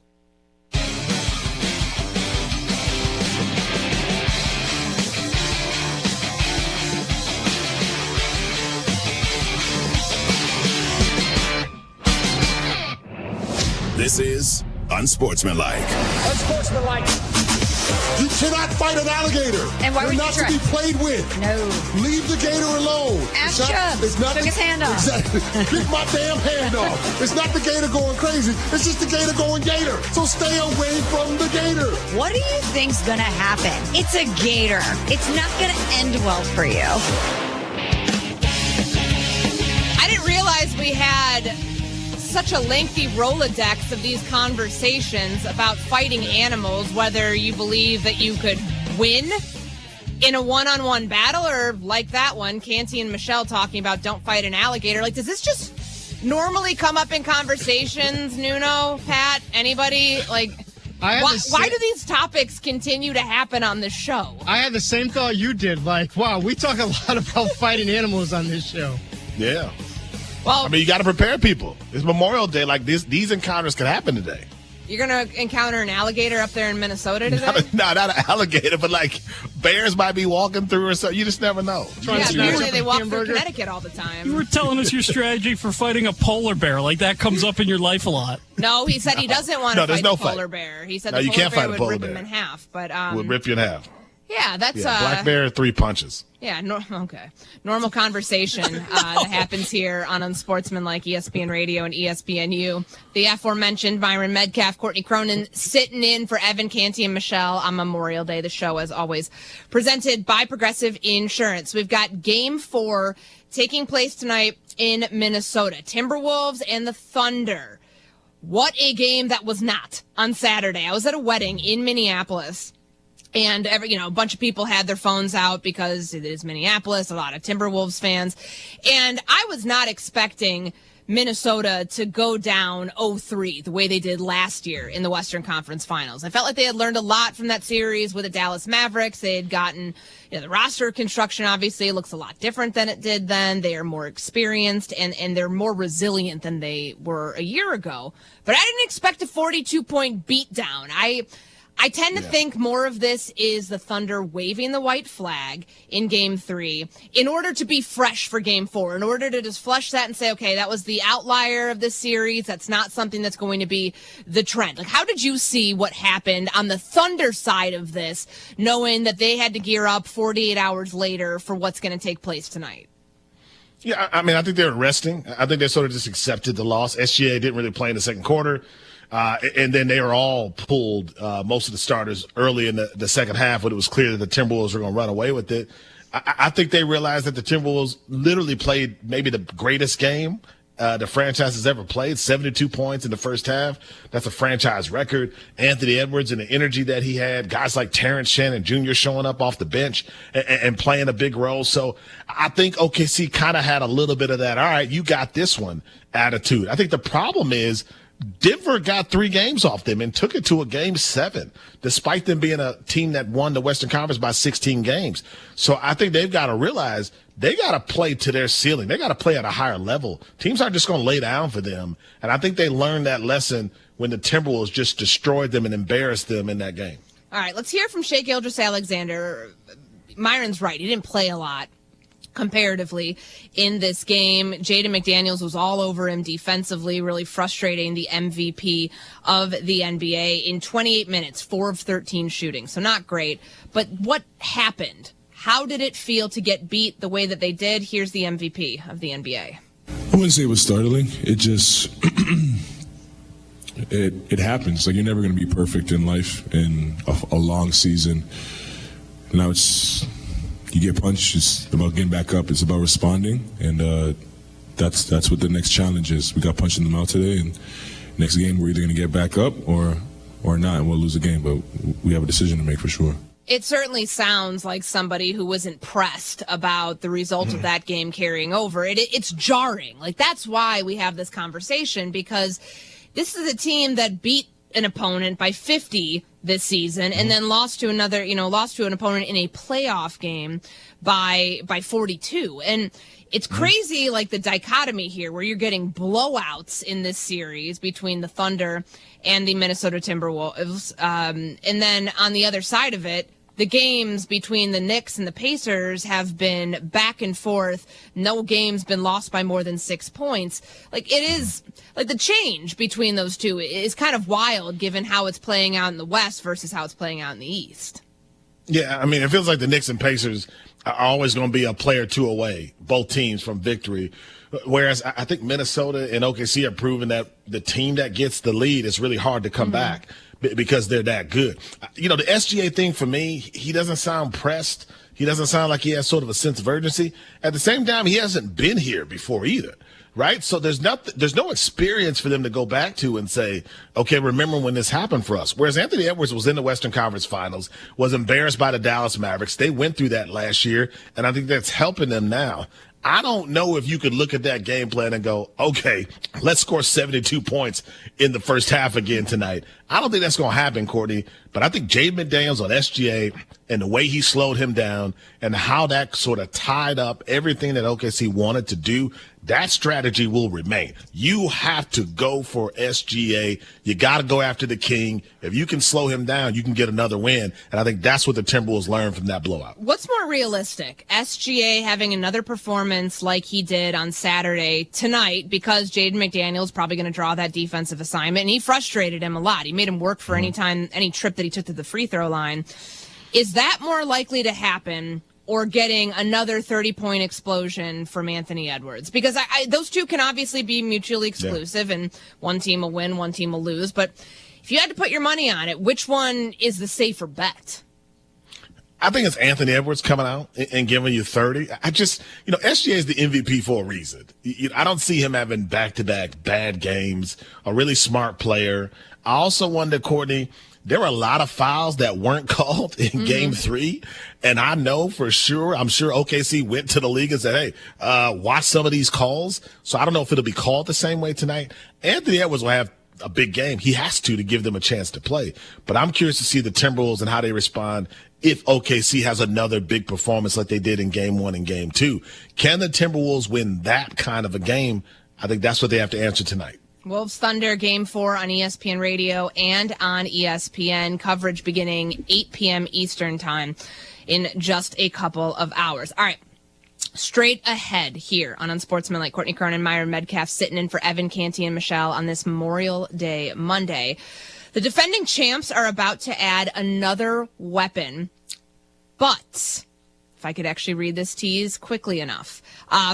This is Unsportsmanlike. Unsportsmanlike. You cannot fight an alligator. And why They're would not you try? to be played with. No. Leave the gator alone. Ask It's not- Chubbs. it's not Took the- his hand off. Exactly. Get my damn hand off. It's not the gator going crazy. It's just the gator going gator. So stay away from the gator. What do you think's gonna happen? It's a gator. It's not gonna end well for you. I didn't realize we had such a lengthy Rolodex of these conversations about fighting animals, whether you believe that you could win in a one-on-one battle or like that one, Canty and Michelle talking about don't fight an alligator. Like, does this just normally come up in conversations, Nuno, Pat, anybody? Like, why do these topics continue to happen on this show? I had the same thought you did. Like, wow, we talk a lot about fighting animals on this show. Yeah. Well, I mean, you got to prepare people. It's Memorial Day. Like, these encounters could happen today. You're going to encounter an alligator up there in Minnesota today? Not an alligator, but like bears might be walking through or something. You just never know. Yeah, usually they walk through Connecticut all the time. You were telling us your strategy for fighting a polar bear. Like, that comes up in your life a lot. No, he said he doesn't want to fight the polar bear. He said No, the you polar can't bear fight a would polar rip bear. him in half. But Would rip you in half. yeah, that's Yeah, black bear, 3 punches. Yeah, okay. Normal conversation that happens here on Unsportsmanlike ESPN Radio and ESPNU. The aforementioned Myron Medcalf, Courtney Cronin sitting in for Evan, Canty, and Michelle on Memorial Day. The show, as always, presented by Progressive Insurance. We've got Game 4 taking place tonight in Minnesota. Timberwolves and the Thunder. What a game that was not on Saturday. I was at a wedding in Minneapolis. And a bunch of people had their phones out because it is Minneapolis, a lot of Timberwolves fans. And I was not expecting Minnesota to go down 0-3 the way they did last year in the Western Conference Finals. I felt like they had learned a lot from that series with the Dallas Mavericks. They had gotten, the roster construction obviously looks a lot different than it did then. They are more experienced and they're more resilient than they were a year ago. But I didn't expect a 42-point beatdown. I tend to think more of this is the Thunder waving the white flag in Game 3 in order to be fresh for Game 4, in order to just flush that and say, okay, that was the outlier of this series. That's not something that's going to be the trend. Like, how did you see what happened on the Thunder side of this, knowing that they had to gear up 48 hours later for what's going to take place tonight? Yeah, I mean, I think they're resting. I think they sort of just accepted the loss. SGA didn't really play in the second quarter. And then they were all pulled, most of the starters, early in the second half when it was clear that the Timberwolves were going to run away with it. I think they realized that the Timberwolves literally played maybe the greatest game the franchise has ever played, 72 points in the first half. That's a franchise record. Anthony Edwards and the energy that he had, guys like Terrence Shannon Jr. showing up off the bench and playing a big role. So I think OKC kind of had a little bit of that, all right, you got this one attitude. I think the problem is Denver got 3 games off them and took it to a Game 7, despite them being a team that won the Western Conference by 16 games. So I think they've got to realize they got to play to their ceiling. They got to play at a higher level. Teams aren't just going to lay down for them. And I think they learned that lesson when the Timberwolves just destroyed them and embarrassed them in that game. All right, let's hear from Shai Gilgeous-Alexander. Myron's right. He didn't play a lot comparatively in this game. Jaden McDaniels was all over him defensively, really frustrating the MVP of the NBA in 28 minutes, 4 of 13 shooting. So not great. But what happened? How did it feel to get beat the way that they did? Here's the MVP of the NBA. I wouldn't say it was startling. It just, it happens. Like, you're never going to be perfect in life in a long season. Now you get punched, it's about getting back up. It's about responding, and that's what the next challenge is. We got punched in the mouth today, and next game we're either going to get back up or not, and we'll lose the game. But we have a decision to make for sure. It certainly sounds like somebody who was impressed about the result of that game carrying over. It's jarring. Like, that's why we have this conversation, because this is a team that beat an opponent by 50 this season and then lost to an opponent in a playoff game by 42. And it's crazy, like, the dichotomy here where you're getting blowouts in this series between the Thunder and the Minnesota Timberwolves. And then on the other side of it, the games between the Knicks and the Pacers have been back and forth. No game's been lost by more than 6 points. Like, it is, like, the change between those two is kind of wild given how it's playing out in the West versus how it's playing out in the East. Yeah, I mean, it feels like the Knicks and Pacers are always going to be a player 2 away, both teams from victory. Whereas I think Minnesota and OKC are proving that the team that gets the lead is really hard to come back because they're that good. You know, the SGA thing for me, he doesn't sound pressed. He doesn't sound like he has sort of a sense of urgency. At the same time, he hasn't been here before either, right? So there's no experience for them to go back to and say, okay, remember when this happened for us. Whereas Anthony Edwards was in the Western Conference Finals, was embarrassed by the Dallas Mavericks. They went through that last year, and I think that's helping them now. I don't know if you could look at that game plan and go, okay, let's score 72 points in the first half again tonight. I don't think that's going to happen, Courtney, but I think Jaden McDaniels on SGA and the way he slowed him down and how that sort of tied up everything that OKC wanted to do, that strategy will remain. You have to go for SGA. You got to go after the king. If you can slow him down, you can get another win. And I think that's what the Timberwolves learned from that blowout. What's more realistic? SGA having another performance like he did on Saturday tonight because Jaden McDaniels probably going to draw that defensive assignment, and he frustrated him a lot. He made him work for any trip that he took to the free throw line. Is that more likely to happen, or getting another 30-point explosion from Anthony Edwards? Because those two can obviously be mutually exclusive, and one team will win, one team will lose. But if you had to put your money on it, which one is the safer bet? I think it's Anthony Edwards coming out and giving you 30. SGA is the MVP for a reason. I don't see him having back-to-back bad games, a really smart player. I also wonder, Courtney, there were a lot of fouls that weren't called in Game 3, and I know for sure, I'm sure OKC went to the league and said, hey, watch some of these calls. So I don't know if it'll be called the same way tonight. Anthony Edwards will have a big game. He has to give them a chance to play. But I'm curious to see the Timberwolves and how they respond if OKC has another big performance like they did in Game 1 and Game 2. Can the Timberwolves win that kind of a game? I think that's what they have to answer tonight. Wolves Thunder Game 4 on ESPN Radio and on ESPN. Coverage beginning 8 p.m. Eastern Time in just a couple of hours. All right. Straight ahead here on Unsportsmanlike, Courtney Cronin, Myron Medcalf sitting in for Evan Canty and Michelle on this Memorial Day Monday. The defending champs are about to add another weapon, but if I could actually read this tease quickly enough.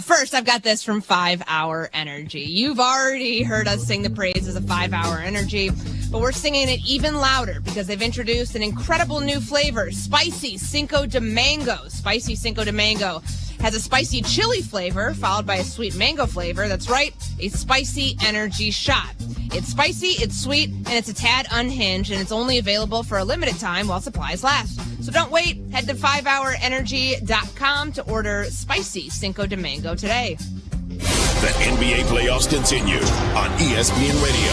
First, I've got this from 5 Hour Energy. You've already heard us sing the praises of 5 Hour Energy, but we're singing it even louder because they've introduced an incredible new flavor, Spicy Cinco de Mango. Spicy Cinco de Mango has a spicy chili flavor followed by a sweet mango flavor. That's right, a spicy energy shot. It's spicy, it's sweet, and it's a tad unhinged, and it's only available for a limited time while supplies last. So don't wait. Head to 5hourenergy.com to order Spicy Cinco de Mango today. The NBA playoffs continue on ESPN Radio.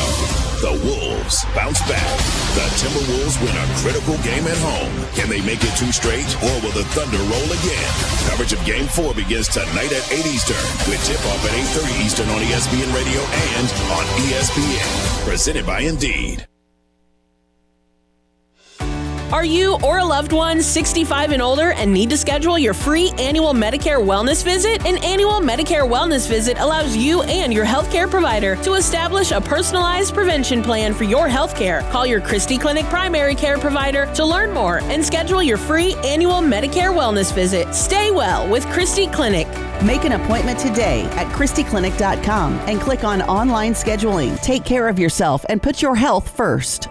The Wolves bounce back. The Timberwolves win a critical game at home. Can they make it 2 straight, or will the Thunder roll again? Coverage of Game 4 begins tonight at 8 Eastern, with tip-off at 8:30 Eastern on ESPN Radio and on ESPN. Presented by Indeed. Are you or a loved one 65 and older and need to schedule your free annual Medicare wellness visit? An annual Medicare wellness visit allows you and your healthcare provider to establish a personalized prevention plan for your healthcare. Call your Christie Clinic primary care provider to learn more and schedule your free annual Medicare wellness visit. Stay well with Christie Clinic. Make an appointment today at ChristieClinic.com and click on online scheduling. Take care of yourself and put your health first.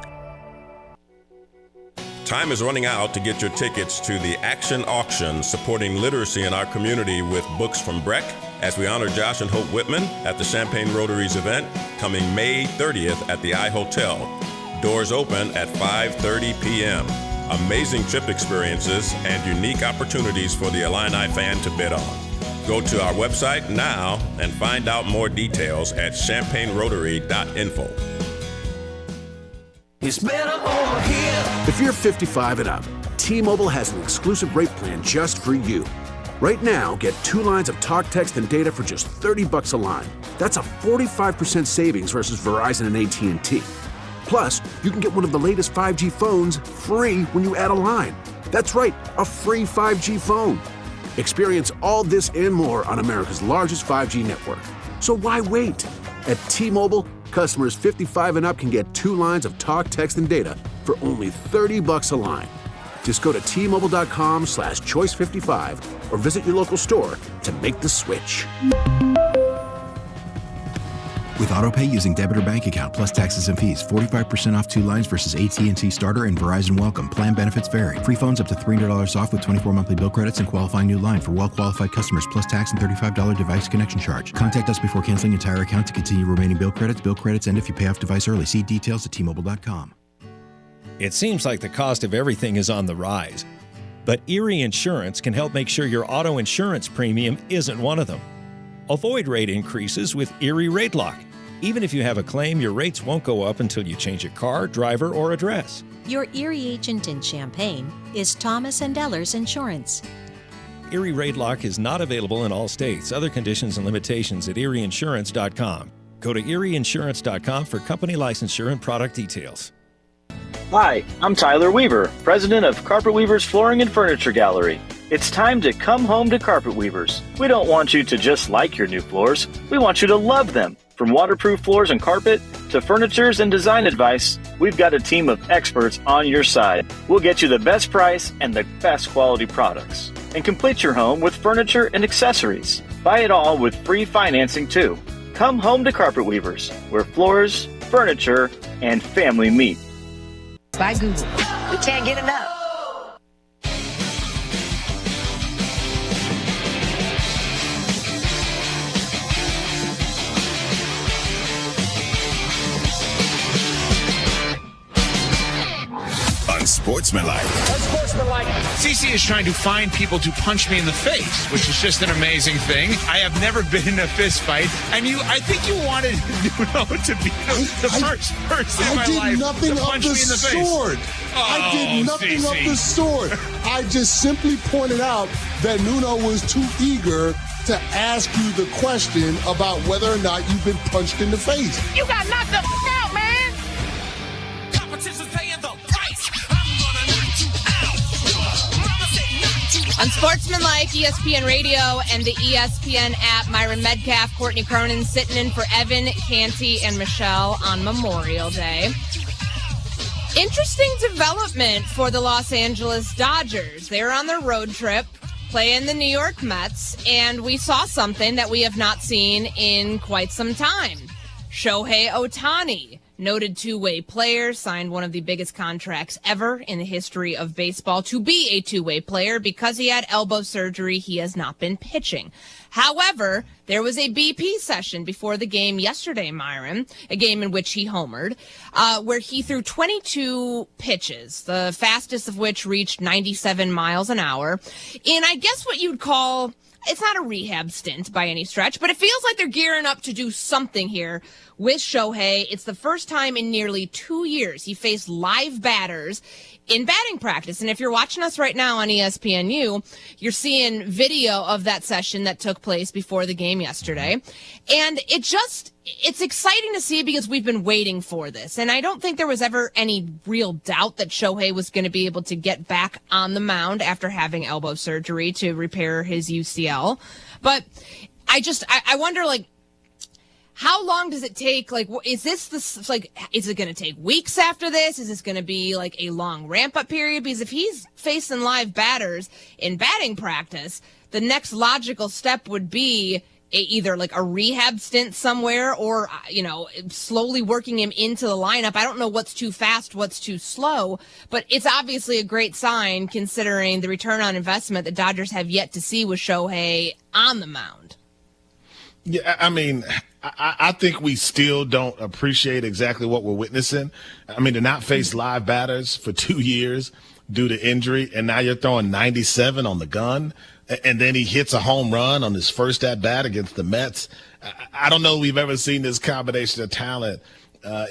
Time is running out to get your tickets to the Action Auction supporting literacy in our community with books from Breck as we honor Josh and Hope Whitman at the Champaign Rotaries event coming May 30th at the iHotel. Doors open at 5:30 p.m. Amazing trip experiences and unique opportunities for the Illini fan to bid on. Go to our website now and find out more details at champaignrotary.info. It's better over here. If you're 55 and up, T-Mobile has an exclusive rate plan just for you. Right now, get 2 lines of talk, text, and data for just $30 a line. That's a 45% savings versus Verizon and AT&T. Plus, you can get one of the latest 5G phones free when you add a line. That's right, a free 5G phone. Experience all this and more on America's largest 5G network. So why wait? At T-Mobile, customers 55 and up can get 2 lines of talk, text, and data for only $30 a line. Just go to T-Mobile.com/choice55 or visit your local store to make the switch. With AutoPay using debit or bank account plus taxes and fees, 45% off 2 lines versus AT&T Starter and Verizon Welcome. Plan benefits vary. Free phones up to $300 off with 24 monthly bill credits and qualifying new line for well-qualified customers plus tax and $35 device connection charge. Contact us before canceling entire account to continue remaining bill credits. Bill credits end if you pay off device early. See details at T-Mobile.com. It seems like the cost of everything is on the rise. But Erie Insurance can help make sure your auto insurance premium isn't one of them. Avoid rate increases with Erie Rate Lock. Even if you have a claim, your rates won't go up until you change a car, driver, or address. Your Erie agent in Champaign is Thomas & Ellers Insurance. Erie Rate Lock is not available in all states. Other conditions and limitations at erieinsurance.com. Go to erieinsurance.com for company licensure and product details. Hi, I'm Tyler Weaver, president of Carpet Weavers Flooring and Furniture Gallery. It's time to come home to Carpet Weavers. We don't want you to just like your new floors. We want you to love them. From waterproof floors and carpet to furnitures and design advice, we've got a team of experts on your side. We'll get you the best price and the best quality products. And complete your home with furniture and accessories. Buy it all with free financing too. Come home to Carpet Weavers, where floors, furniture, and family meet. By Google. We can't get enough. Unsportsmanlike. CC is trying to find people to punch me in the face, which is just an amazing thing. I have never been in a fist fight, and I think you wanted Nuno to be the first person in my life to punch me in the face. I did nothing of the sort. I just simply pointed out that Nuno was too eager to ask you the question about whether or not you've been punched in the face. You got knocked the out, man. Competition's paying the price. Unsportsmanlike, ESPN Radio and the ESPN app. Myron Medcalf, Courtney Cronin sitting in for Evan, Canty, and Michelle on Memorial Day. Interesting development for the Los Angeles Dodgers. They're on their road trip playing the New York Mets, and we saw something that we have not seen in quite some time. Shohei Ohtani, noted two-way player, signed one of the biggest contracts ever in the history of baseball to be a two-way player. Because he had elbow surgery, he has not been pitching. However, there was a BP session before the game yesterday, Myron, a game in which he homered, where he threw 22 pitches, the fastest of which reached 97 miles an hour. And I guess what you'd call, it's not a rehab stint by any stretch, but it feels like they're gearing up to do something here with Shohei. It's the first time in nearly 2 years he faced live batters in batting practice. And if you're watching us right now on ESPNU, you're seeing video of that session that took place before the game yesterday. And it's exciting to see because we've been waiting for this. And I don't think there was ever any real doubt that Shohei was going to be able to get back on the mound after having elbow surgery to repair his UCL. But I wonder, like, how long does it take? Like, is it going to take weeks after this? Is this going to be like a long ramp up period? Because if he's facing live batters in batting practice, the next logical step would be either like a rehab stint somewhere or, slowly working him into the lineup. I don't know what's too fast, what's too slow, but it's obviously a great sign considering the return on investment the Dodgers have yet to see with Shohei on the mound. Yeah, I mean, I think we still don't appreciate exactly what we're witnessing. I mean, to not face live batters for 2 years due to injury, and now you're throwing 97 on the gun, and then he hits a home run on his first at-bat against the Mets. I don't know if we've ever seen this combination of talent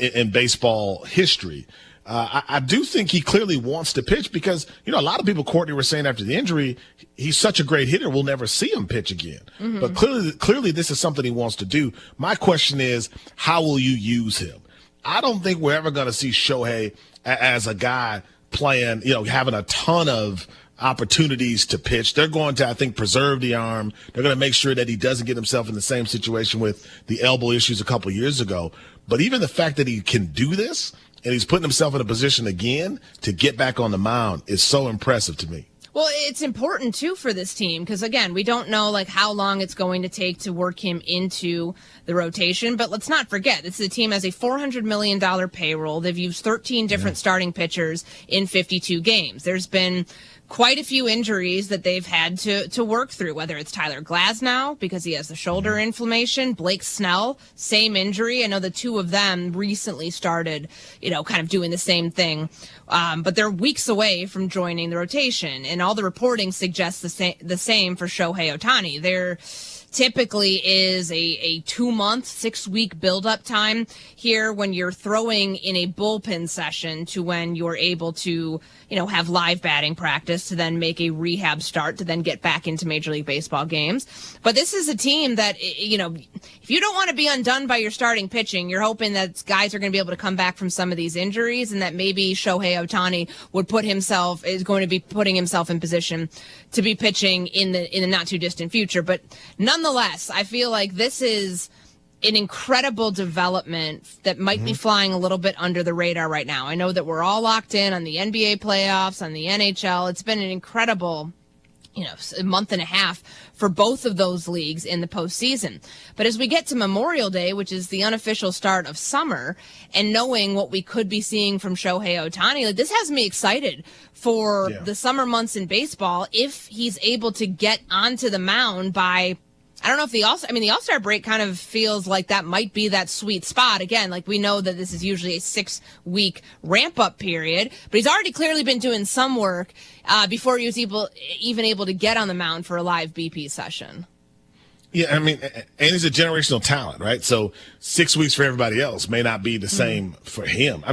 in baseball history. I do think he clearly wants to pitch because, a lot of people, Courtney, were saying after the injury, he's such a great hitter, we'll never see him pitch again. Mm-hmm. But clearly this is something he wants to do. My question is, how will you use him? I don't think we're ever going to see Shohei as a guy playing, having a ton of opportunities to pitch. They're going to, I think, preserve the arm. They're going to make sure that he doesn't get himself in the same situation with the elbow issues a couple years ago. But even the fact that he can do this and he's putting himself in a position again to get back on the mound is so impressive to me. Well, it's important, too, for this team because, again, we don't know, how long it's going to take to work him into the rotation. But let's not forget, this is a team has a $400 million payroll. They've used 13 different starting pitchers in 52 games. There's been quite a few injuries that they've had to work through, whether it's Tyler Glasnow because he has the shoulder inflammation, Blake Snell, same injury. I know the two of them recently started, kind of doing the same thing. But they're weeks away from joining the rotation, and all the reporting suggests the same for Shohei Ohtani. There typically is a 2-month, 6-week build-up time here when you're throwing in a bullpen session to when you're able to, have live batting practice to then make a rehab start to then get back into Major League Baseball games. But this is a team that, if you don't want to be undone by your starting pitching, you're hoping that guys are going to be able to come back from some of these injuries and that maybe Shohei Ohtani is going to be putting himself in position to be pitching in the not too distant future. But nonetheless, I feel like this is an incredible development that might be flying a little bit under the radar right now. I know that we're all locked in on the NBA playoffs, on the NHL. It's been an incredible, a month and a half for both of those leagues in the postseason. But as we get to Memorial Day, which is the unofficial start of summer, and knowing what we could be seeing from Shohei Ohtani, this has me excited for the summer months in baseball if he's able to get onto the mound by, I don't know if the All-Star break kind of feels like that might be that sweet spot. Again, we know that this is usually a 6-week ramp-up period, but he's already clearly been doing some work before he was even able to get on the mound for a live BP session. Yeah, and he's a generational talent, right? So 6 weeks for everybody else may not be the same for him.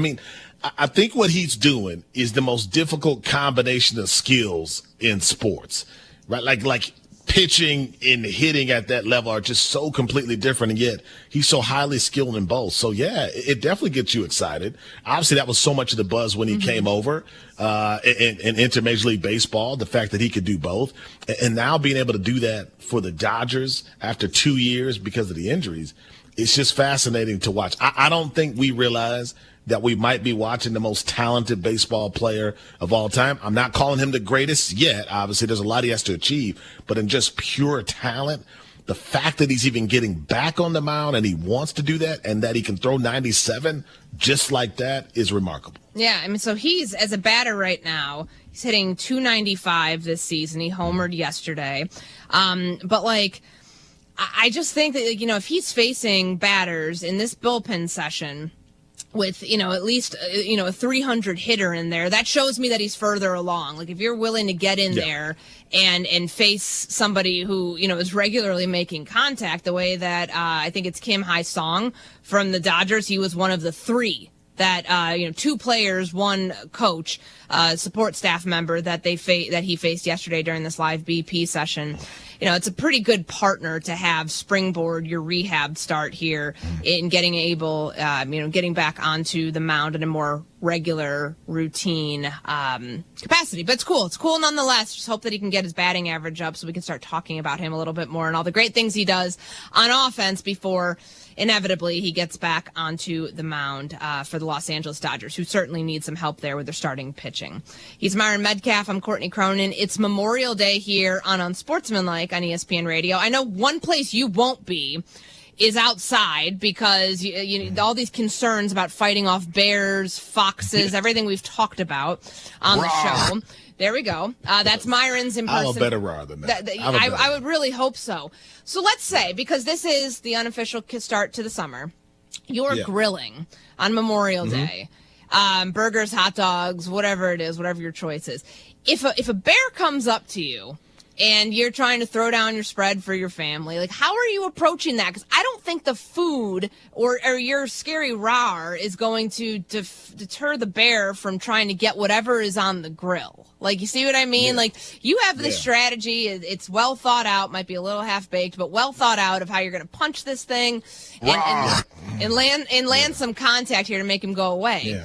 I think what he's doing is the most difficult combination of skills in sports, right? Like pitching and hitting at that level are just so completely different, and yet he's so highly skilled in both. So, yeah, it definitely gets you excited. Obviously, that was so much of the buzz when he came over and entered Major League Baseball, the fact that he could do both. And now being able to do that for the Dodgers after 2 years because of the injuries, it's just fascinating to watch. I don't think we realize that we might be watching the most talented baseball player of all time. I'm not calling him the greatest yet. Obviously, there's a lot he has to achieve. But in just pure talent, the fact that he's even getting back on the mound and he wants to do that and that he can throw 97 just like that is remarkable. Yeah, so he's, as a batter right now, he's hitting .295 this season. He homered yesterday. But I just think that, if he's facing batters in this bullpen session with, at least, a 300 hitter in there, that shows me that he's further along. If you're willing to get in there and face somebody who, is regularly making contact the way that I think it's Kim Hai-song from the Dodgers. He was one of the three that, 2 players, 1 coach, support staff member that he faced yesterday during this live BP session. It's a pretty good partner to have springboard your rehab start here in getting back onto the mound in a more regular routine capacity. But it's cool. It's cool nonetheless. Just hope that he can get his batting average up so we can start talking about him a little bit more and all the great things he does on offense before inevitably he gets back onto the mound for the Los Angeles Dodgers, who certainly need some help there with their starting pitching. He's Myron Medcalf. I'm Courtney Cronin. It's Memorial Day here on Unsportsmanlike on ESPN Radio. I know one place you won't be is outside because all these concerns about fighting off bears, foxes, everything we've talked about on the show. There we go. That's Myron's impression. I'm a better raw than that. I would really hope so. So let's say, because this is the unofficial start to the summer, you're grilling on Memorial Day. Burgers, hot dogs, whatever it is, whatever your choice is. If a bear comes up to you and you're trying to throw down your spread for your family, how are you approaching that? Because I don't think the food or your scary roar is going to deter the bear from trying to get whatever is on the grill. You see what I mean? Yeah. You have this strategy. It's well thought out, might be a little half-baked, but well thought out of how you're going to punch this thing and land some contact here to make him go away. Yeah.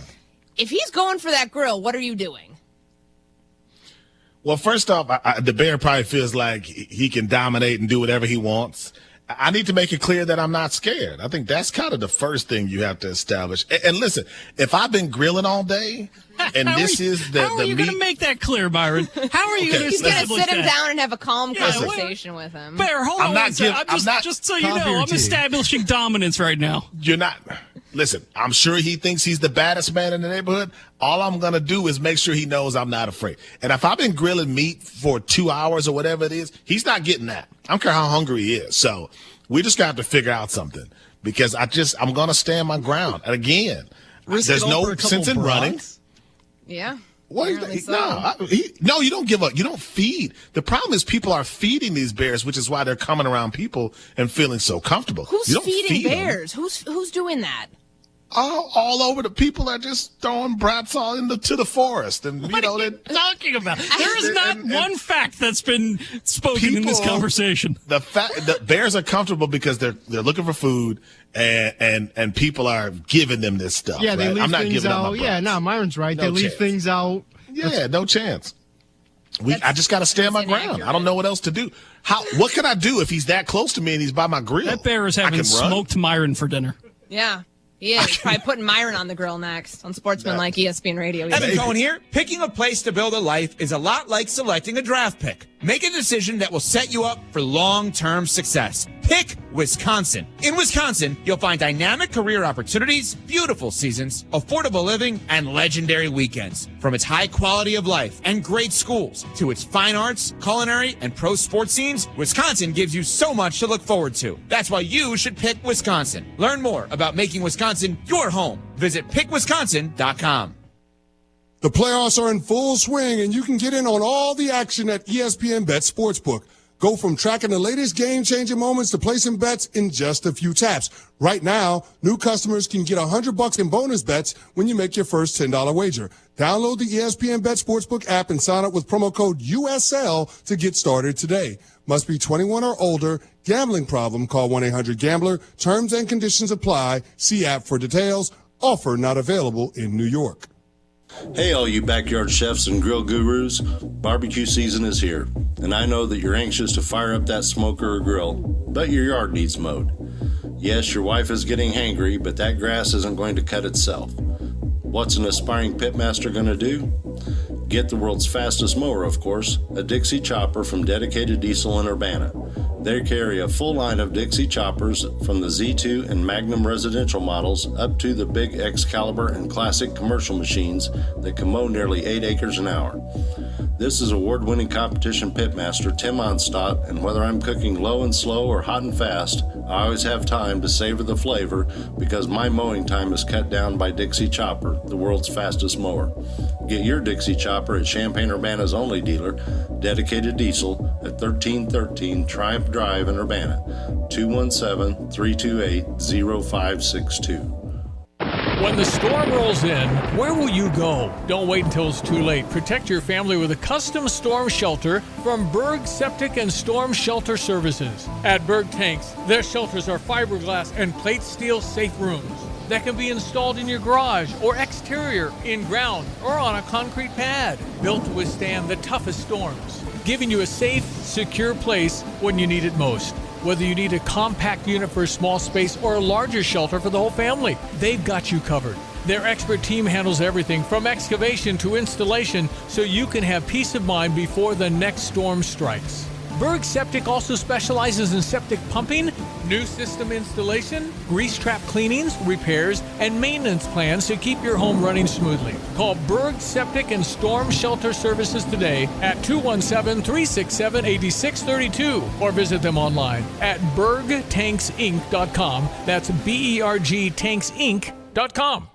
If he's going for that grill, what are you doing? Well, first off, the bear probably feels like he can dominate and do whatever he wants. I need to make it clear that I'm not scared. I think that's kind of the first thing you have to establish. And listen, if I've been grilling all day, and this is the how are you going to make that clear, Byron? How are you going to He's going to sit him down and have a calm conversation with him. Bear, hold on. Just so you know, I'm establishing dominance right now. You're not. Listen, I'm sure he thinks he's the baddest man in the neighborhood. All I'm going to do is make sure he knows I'm not afraid. And if I've been grilling meat for 2 hours or whatever it is, he's not getting that. I don't care how hungry he is. So we just got to figure out something because I'm going to stand my ground. And again, there's no sense in running. Yeah. What? No, you don't give up. You don't feed. The problem is people are feeding these bears, which is why they're coming around people and feeling so comfortable. Who's feeding bears? Who's doing that? All over. The people are just throwing brats all to the forest, and what are you talking about? There is not one fact that's been spoken in this conversation. The fact that bears are comfortable because they're looking for food, and people are giving them this stuff. Yeah, they right? leave I'm not things giving out. up my Yeah, no, Myron's right. They leave things out. Yeah, no chance. I just got to stand my ground. I don't know what else to do. What can I do if he's that close to me and he's by my grill? That bear is having smoked Myron for dinner. Yeah. He is. Probably putting Myron on the grill next on Sportsman like ESPN Radio. Evan Cohen here. Picking a place to build a life is a lot like selecting a draft pick. Make a decision that will set you up for long-term success. Pick Wisconsin. In Wisconsin, you'll find dynamic career opportunities, beautiful seasons, affordable living, and legendary weekends. From its high quality of life and great schools to its fine arts, culinary, and pro sports scenes, Wisconsin gives you so much to look forward to. That's why you should pick Wisconsin. Learn more about making Wisconsin your home. Visit pickwisconsin.com. The playoffs are in full swing, and you can get in on all the action at ESPN Bet Sportsbook. Go from tracking the latest game-changing moments to placing bets in just a few taps. Right now, new customers can get $100 in bonus bets when you make your first $10 wager. Download the ESPN Bet Sportsbook app and sign up with promo code USL to get started today. Must be 21 or older. Gambling problem? Call 1-800-GAMBLER. Terms and conditions apply. See app for details. Offer not available in New York. Hey, all you backyard chefs and grill gurus. Barbecue season is here, and I know that you're anxious to fire up that smoker or grill, but your yard needs mowed. Yes, your wife is getting hangry, but that grass isn't going to cut itself. What's an aspiring pitmaster going to do? Get the world's fastest mower, of course, a Dixie chopper from Dedicated Diesel in Urbana. They carry a full line of Dixie choppers from the Z2 and Magnum residential models up to the big Excalibur and classic commercial machines that can mow nearly 8 acres an hour. This is award-winning competition pitmaster Tim Onstott, and whether I'm cooking low and slow or hot and fast, I always have time to savor the flavor because my mowing time is cut down by Dixie Chopper, the world's fastest mower. Get your Dixie Chopper at Champaign-Urbana's only dealer, Dedicated Diesel, at 1313 Triumph Drive in Urbana, 217-328-0562. When the storm rolls in, where will you go? Don't wait until it's too late. Protect your family with a custom storm shelter from Berg Septic and Storm Shelter Services. At Berg Tanks, their shelters are fiberglass and plate steel safe rooms that can be installed in your garage or exterior, in ground, or on a concrete pad. Built to withstand the toughest storms, giving you a safe, secure place when you need it most. Whether you need a compact unit for a small space or a larger shelter for the whole family, they've got you covered. Their expert team handles everything from excavation to installation so you can have peace of mind before the next storm strikes. Berg Septic also specializes in septic pumping, new system installation, grease trap cleanings, repairs, and maintenance plans to keep your home running smoothly. Call Berg Septic and Storm Shelter Services today at 217-367-8632 or visit them online at bergtanksinc.com. That's BERGtanksinc.com.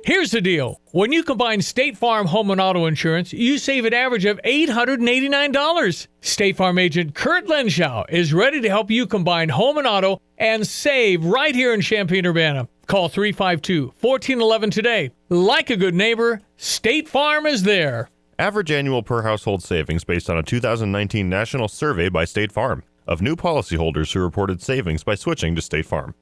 Here's the deal. When you combine State Farm home and auto insurance, you save an average of $889. State Farm agent Kurt Lenschow is ready to help you combine home and auto and save right here in Champaign-Urbana. Call 352-1411 today. Like a good neighbor, State Farm is there. Average annual per household savings based on a 2019 national survey by State Farm of new policyholders who reported savings by switching to State Farm.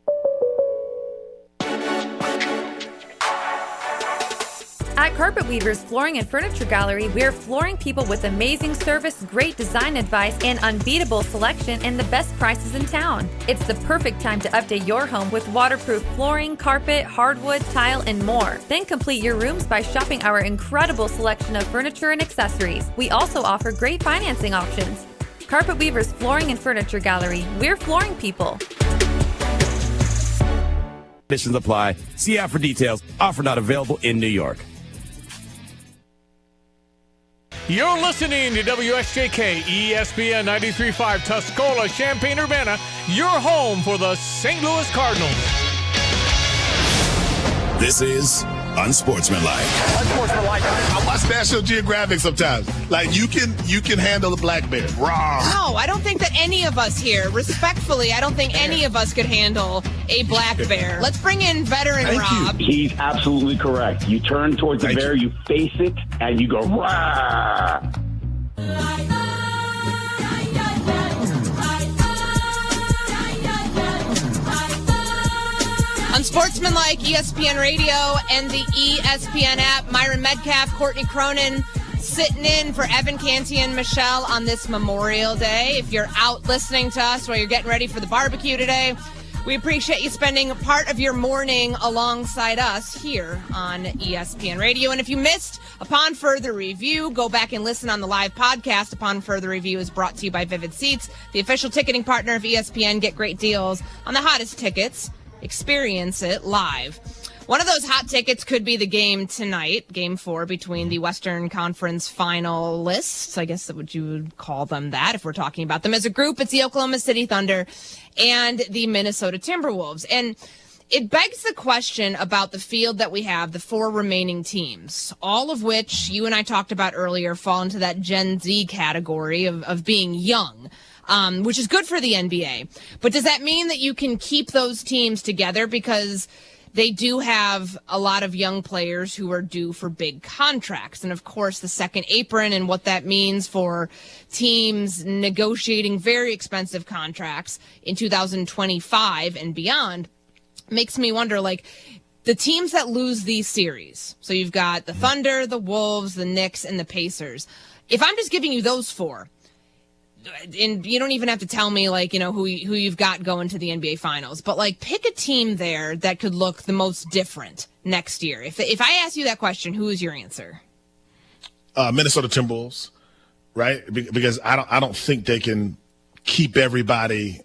At Carpet Weavers Flooring and Furniture Gallery, we're flooring people with amazing service, great design advice, and unbeatable selection and the best prices in town. It's the perfect time to update your home with waterproof flooring, carpet, hardwood, tile, and more. Then complete your rooms by shopping our incredible selection of furniture and accessories. We also offer great financing options. Carpet Weavers Flooring and Furniture Gallery, we're flooring people. Conditions apply. See app for details. Offer not available in New York. You're listening to WSJK ESPN 93.5 Tuscola, Champaign-Urbana, your home for the St. Louis Cardinals. This is Unsportsmanlike. Unsportsmanlike. I watch National Geographic sometimes. Like, you can handle a black bear. Raw. No, I don't think that any of us here, respectfully, I don't think any of us could handle a black bear. Let's bring in veteran Rob. He's absolutely correct. You turn towards the bear, you face it, and you go, rah! Unsportsmanlike, ESPN Radio, and the ESPN app. Myron Metcalf, Courtney Cronin sitting in for Evan Canty and Michelle on this Memorial Day. If you're out listening to us while you're getting ready for the barbecue today, we appreciate you spending part of your morning alongside us here on ESPN Radio. And if you missed Upon Further Review, go back and listen on the live podcast. Upon Further Review is brought to you by Vivid Seats, the official ticketing partner of ESPN. Get great deals on the hottest tickets. Experience it live. One of those hot tickets could be the game tonight, Game 4 between the Western Conference finalists. I guess that what you would call them that if we're talking about them as a group. It's the Oklahoma City Thunder and the Minnesota Timberwolves. And it begs the question about the field that we have, the 4 remaining teams, all of which you and I talked about earlier fall into that Gen Z category of being young. Which is good for the NBA. But does that mean that you can keep those teams together? Because they do have a lot of young players who are due for big contracts. And, of course, the second apron and what that means for teams negotiating very expensive contracts in 2025 and beyond makes me wonder, like, the teams that lose these series. So you've got the Thunder, the Wolves, the Knicks, and the Pacers. If I'm just giving you those 4, and you don't even have to tell me, like, you know, who you've got going to the NBA Finals, but, like, pick a team there that could look the most different next year. If I ask you that question, who is your answer? Minnesota Timberwolves, right? Because I don't think they can keep everybody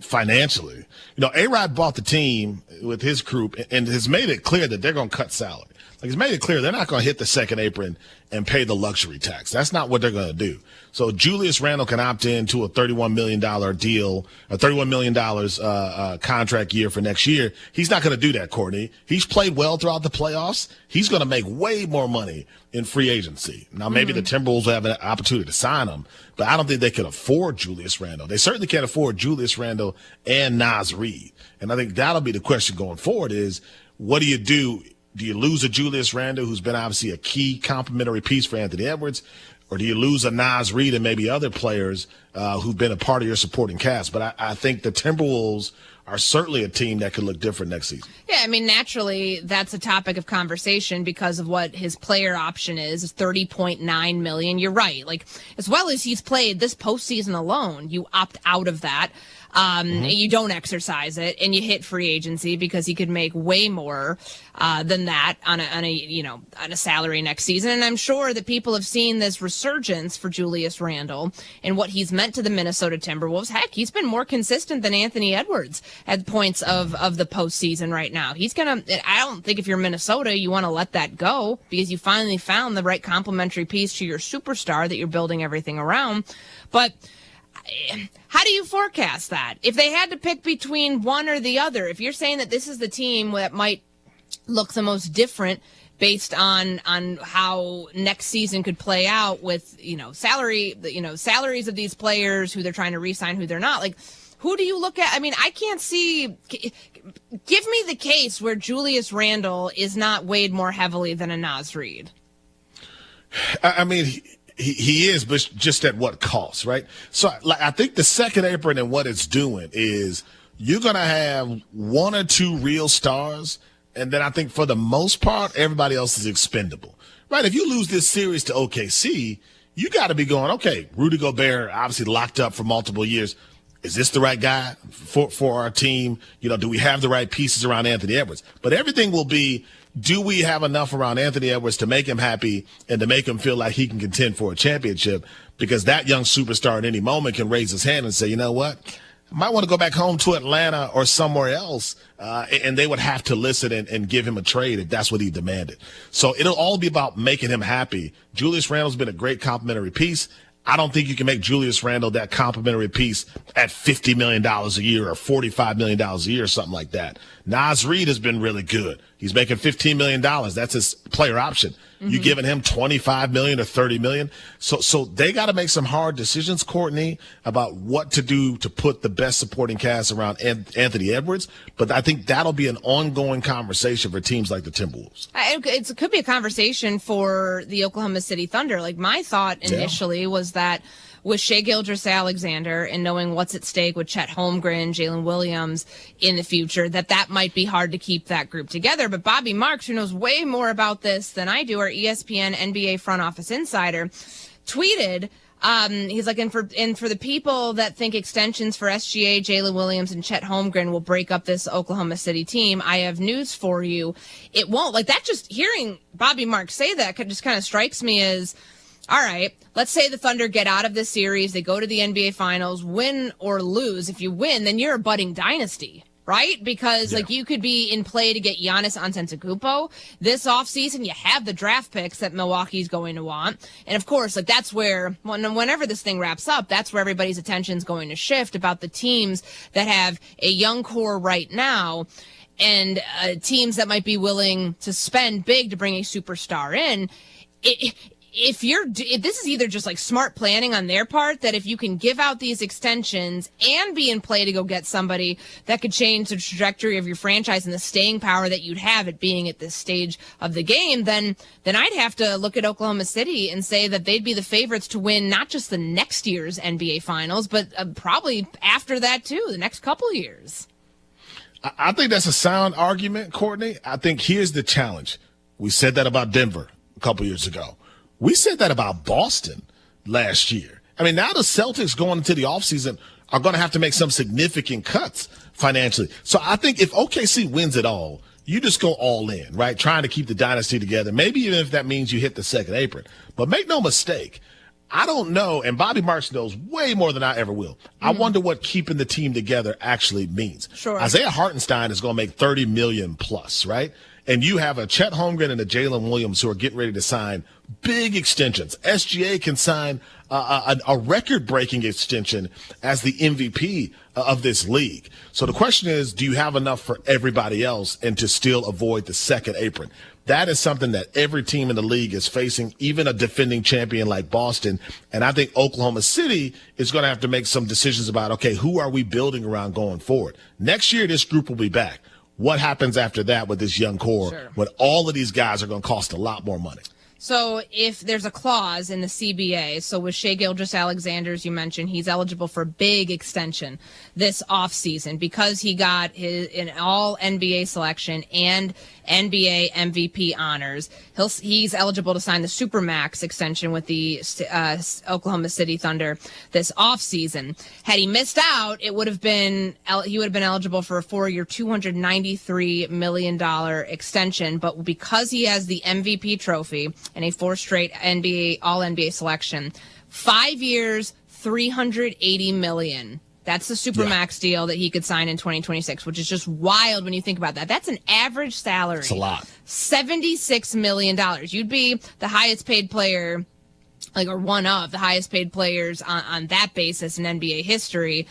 financially. You know, A-Rod bought the team with his group and has made it clear that they're going to cut salary. Like, he's made it clear they're not going to hit the second apron and pay the luxury tax. That's not what they're going to do. So Julius Randle can opt into a $31 million deal, a $31 million contract year for next year. He's not going to do that, Courtney. He's played well throughout the playoffs. He's going to make way more money in free agency. Now, maybe the Timberwolves will have an opportunity to sign him, but I don't think they can afford Julius Randle. They certainly can't afford Julius Randle and Naz Reid. And I think that'll be the question going forward is, what do you do? Do you lose a Julius Randle, who's been obviously a key complementary piece for Anthony Edwards, or do you lose a Naz Reid and maybe other players who've been a part of your supporting cast? But I think the Timberwolves are certainly a team that could look different next season. Yeah, I mean, naturally, that's a topic of conversation because of what his player option is $30.9 million. You're right. Like, as well as he's played this postseason alone, you opt out of that. You don't exercise it, and you hit free agency because he could make way more than that on a salary next season. And I'm sure that people have seen this resurgence for Julius Randle and what he's meant to the Minnesota Timberwolves. Heck, he's been more consistent than Anthony Edwards at points of the postseason right now. I don't think if you're Minnesota, you want to let that go because you finally found the right complementary piece to your superstar that you're building everything around. But how do you forecast that? If they had to pick between one or the other, if you're saying that this is the team that might look the most different based on how next season could play out with, salaries of these players, who they're trying to re-sign, who they're not, like, who do you look at? I mean, I can't see. Give me the case where Julius Randle is not weighed more heavily than a Naz Reid. I mean, he is, but just at what cost, right? So I think the second apron and what it's doing is you're going to have one or two real stars And then I think for the most part, everybody else is expendable, right? If you lose this series to OKC, you got to be going, okay, Rudy Gobert obviously locked up for multiple years. Is this the right guy for our team? You know, do we have the right pieces around Anthony Edwards? But everything will be, do we have enough around Anthony Edwards to make him happy and to make him feel like he can contend for a championship? Because that young superstar at any moment can raise his hand and say, you know what? I might want to go back home to Atlanta or somewhere else, and they would have to listen and give him a trade if that's what he demanded. So it'll all be about making him happy. Julius Randle's been a great complimentary piece. I don't think you can make Julius Randle that complimentary piece at $50 million a year or $45 million a year or something like that. Naz Reid has been really good. He's making $15 million. That's his player option. Mm-hmm. You giving him $25 million or $30 million. So they got to make some hard decisions, Courtney, about what to do to put the best supporting cast around Anthony Edwards. But I think that'll be an ongoing conversation for teams like the Timberwolves. It could be a conversation for the Oklahoma City Thunder. Like, my thought initially was that with Shai Gilgeous-Alexander and knowing what's at stake with Chet Holmgren, Jalen Williams in the future, that might be hard to keep that group together. But Bobby Marks, who knows way more about this than I do, our ESPN NBA front office insider, tweeted, he's like, and for the people that think extensions for SGA, Jalen Williams, and Chet Holmgren will break up this Oklahoma City team, I have news for you. It won't. Like, that, just hearing Bobby Marks say that just kind of strikes me as, all right, let's say the Thunder get out of this series, they go to the NBA Finals, win or lose. If you win, then you're a budding dynasty, right? Because like, you could be in play to get Giannis Antetokounmpo this offseason. You have the draft picks that Milwaukee's going to want. And of course, like, that's where, whenever this thing wraps up, that's where everybody's attention's going to shift about the teams that have a young core right now and teams that might be willing to spend big to bring a superstar in. If this is either just like smart planning on their part, that if you can give out these extensions and be in play to go get somebody that could change the trajectory of your franchise and the staying power that you'd have it being at this stage of the game, then I'd have to look at Oklahoma City and say that they'd be the favorites to win not just the next year's NBA Finals, but probably after that too, the next couple years. I think that's a sound argument, Courtney. I think here's the challenge. We said that about Denver a couple years ago. We said that about Boston last year. I mean, now the Celtics going into the offseason are going to have to make some significant cuts financially. So I think if OKC wins it all, you just go all in, right? Trying to keep the dynasty together, maybe even if that means you hit the second apron. But make no mistake, I don't know, and Bobby Marks knows way more than I ever will. I wonder what keeping the team together actually means. Sure. Isaiah Hartenstein is going to make $30 million plus, right? And you have a Chet Holmgren and a Jalen Williams who are getting ready to sign big extensions. SGA can sign a record-breaking extension as the MVP of this league. So the question is, do you have enough for everybody else and to still avoid the second apron? That is something that every team in the league is facing, even a defending champion like Boston. And I think Oklahoma City is going to have to make some decisions about, okay, who are we building around going forward? Next year, this group will be back. What happens after that with this young core when all of these guys are going to cost a lot more money? So if there's a clause in the CBA, so with Shai Gilgeous-Alexander, as you mentioned, he's eligible for a big extension this offseason because he got an all-NBA selection and NBA MVP honors. He's eligible to sign the Supermax extension with the Oklahoma City Thunder this offseason. Had he missed out, he would have been eligible for a 4-year, $293 million extension. But because he has the MVP trophy and a 4 straight all-NBA selection, 5 years, $380 million. That's the Supermax deal that he could sign in 2026, which is just wild when you think about that. That's an average salary. It's a lot. $76 million. You'd be the highest paid player, or one of the highest paid players on that basis in NBA history.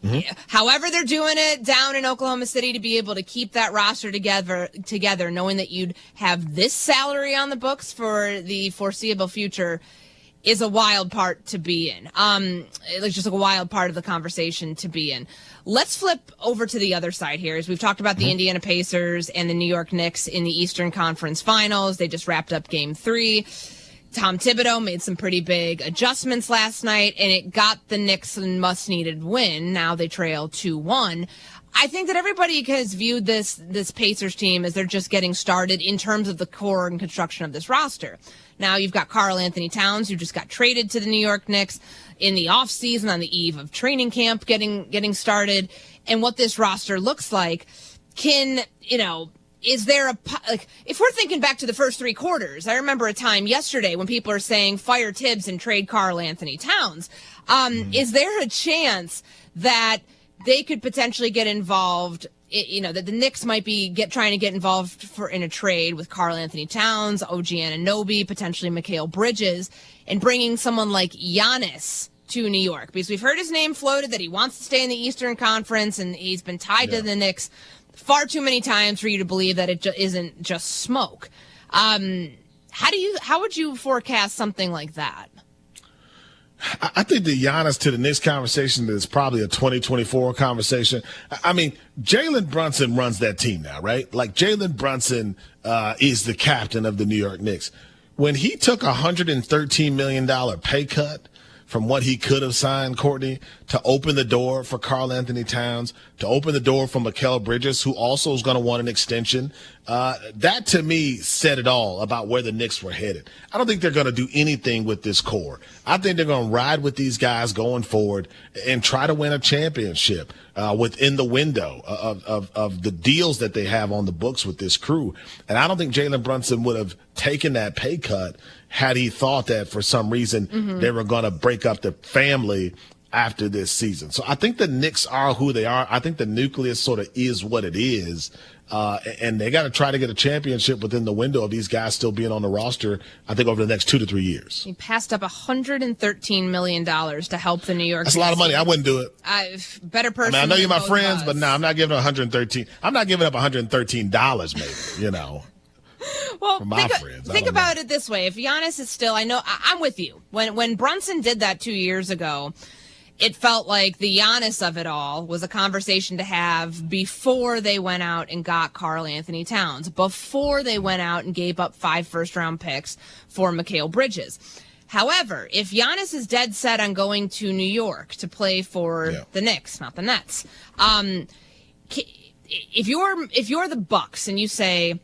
Mm-hmm. However they're doing it down in Oklahoma City to be able to keep that roster together, knowing that you'd have this salary on the books for the foreseeable future, is a wild part to be in. It's just like a wild part of the conversation to be in. Let's flip over to the other side here. As we've talked about the Indiana Pacers and the New York Knicks in the Eastern Conference Finals. They just wrapped up Game 3. Tom Thibodeau made some pretty big adjustments last night, and it got the Knicks a must-needed win. Now they trail 2-1. I think that everybody has viewed this Pacers team as they're just getting started in terms of the core and construction of this roster. Now you've got Karl Anthony Towns, who just got traded to the New York Knicks in the offseason on the eve of training camp getting started. And what this roster looks like is there if we're thinking back to the first three quarters, I remember a time yesterday when people are saying fire Tibbs and trade Karl Anthony Towns. Is there a chance that they could potentially get involved, that the Knicks might be trying to get involved in a trade with Karl Anthony Towns, OG Anunoby, potentially Mikal Bridges, and bringing someone like Giannis to New York? Because we've heard his name floated that he wants to stay in the Eastern Conference, and he's been tied to the Knicks far too many times for you to believe that it isn't just smoke. How would you forecast something like that? I think the Giannis to the Knicks conversation is probably a 2024 conversation. I mean, Jalen Brunson runs that team now, right? Like, Jalen Brunson is the captain of the New York Knicks. When he took a $113 million pay cut from what he could have signed, Courtney, to open the door for Karl Anthony Towns, to open the door for Mikal Bridges, who also is going to want an extension, that to me said it all about where the Knicks were headed. I don't think they're going to do anything with this core. I think they're going to ride with these guys going forward and try to win a championship within the window of the deals that they have on the books with this crew. And I don't think Jalen Brunson would have taken that pay cut had he thought that for some reason they were going to break up the family after this season. So I think the Knicks are who they are. I think the nucleus sort of is what it is. And they got to try to get a championship within the window of these guys still being on the roster, I think, over the next 2 to 3 years. He passed up $113 million to help the New York. That's a lot of money. I wouldn't do it. Better person. I know you're my friends, but no, I'm not giving up $113. I'm not giving up $113, maybe, Well, for my friends. Think about it this way. If Giannis is still, I'm with you. When Brunson did that 2 years ago, it felt like the Giannis of it all was a conversation to have before they went out and got Karl Anthony Towns, before they went out and gave up 5 first-round picks for Mikal Bridges. However, if Giannis is dead set on going to New York to play for the Knicks, not the Nets, if you're the Bucks and you say,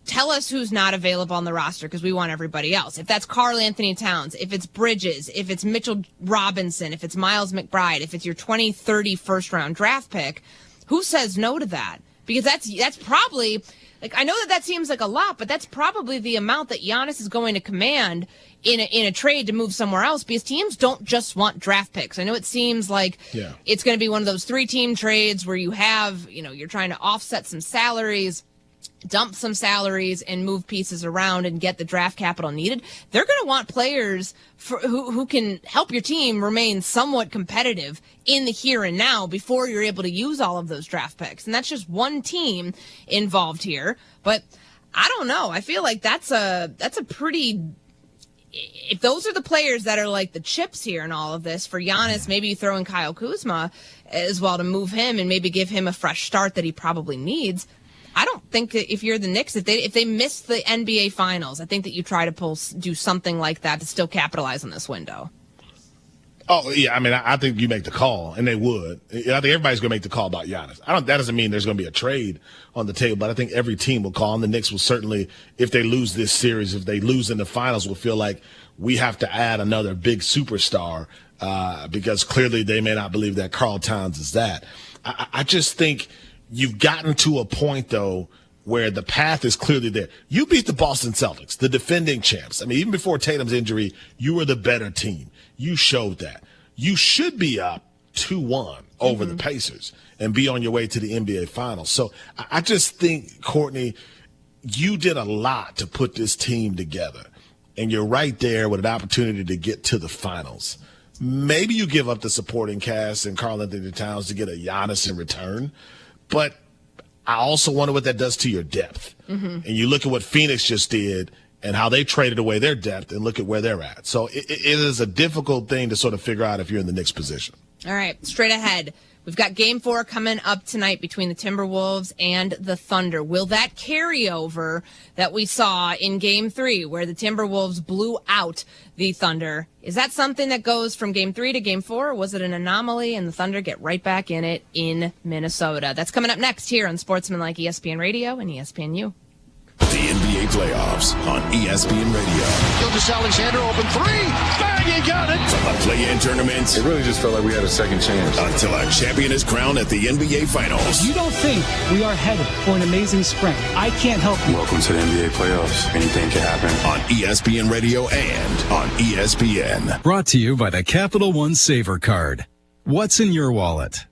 tell us who's not available on the roster because we want everybody else. If that's Karl Anthony Towns, if it's Bridges, if it's Mitchell Robinson, if it's Miles McBride, if it's your 2030 first-round draft pick, who says no to that? Because that's probably, I know that seems like a lot, but that's probably the amount that Giannis is going to command in a trade to move somewhere else, because teams don't just want draft picks. I know it seems like it's going to be one of those 3-team trades where you have, you're trying to offset some salaries, dump some salaries, and move pieces around and get the draft capital needed. They're going to want players who can help your team remain somewhat competitive in the here and now before you're able to use all of those draft picks. And that's just one team involved here. But I don't know. I feel like that's a pretty... If those are the players that are like the chips here in all of this, for Giannis, maybe you throw in Kyle Kuzma as well to move him and maybe give him a fresh start that he probably needs. I don't think that if you're the Knicks, if they miss the NBA Finals, I think that you try to do something like that to still capitalize on this window. Oh, yeah. I think you make the call, and they would. I think everybody's going to make the call about Giannis. That doesn't mean there's going to be a trade on the table, but I think every team will call, and the Knicks will certainly, if they lose this series, if they lose in the finals, will feel like we have to add another big superstar because clearly they may not believe that Karl Towns is that. I just think you've gotten to a point, though, where the path is clearly there. You beat the Boston Celtics, the defending champs. Even before Tatum's injury, you were the better team. You showed that. You should be up 2-1 over the Pacers and be on your way to the NBA Finals. So I just think, Courtney, you did a lot to put this team together, and you're right there with an opportunity to get to the Finals. Maybe you give up the supporting cast and Karl Anthony Towns to get a Giannis in return, but I also wonder what that does to your depth. And you look at what Phoenix just did and how they traded away their depth, and look at where they're at. So it is a difficult thing to sort of figure out if you're in the Knicks position. All right, straight ahead. We've got Game 4 coming up tonight between the Timberwolves and the Thunder. Will that carryover that we saw in Game 3, where the Timberwolves blew out the Thunder, is that something that goes from Game 3 to Game 4? Or was it an anomaly and the Thunder get right back in it in Minnesota? That's coming up next here on Sportsmanlike ESPN Radio and ESPNU. The NBA playoffs on ESPN Radio. Gilgeous Alexander, open three. Bang, you got it. From the play-in tournaments. It really just felt like we had a second chance. Until a champion is crowned at the NBA Finals. You don't think we are headed for an amazing spring? I can't help you. Welcome to the NBA playoffs. Anything can happen. On ESPN Radio and on ESPN. Brought to you by the Capital One Saver Card. What's in your wallet?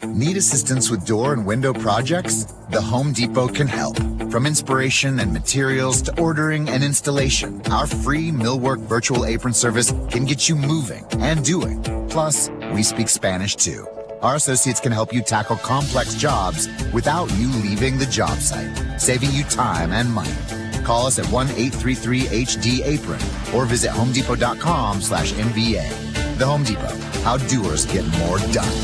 Need assistance with door and window projects? The Home Depot can help. From inspiration and materials to ordering and installation, our free millwork virtual apron service can get you moving and doing. Plus, we speak Spanish too. Our associates can help you tackle complex jobs without you leaving the job site, saving you time and money. Call us at 1-833-HD-APRON or visit homedepot.com/MBA. The Home Depot, how doers get more done.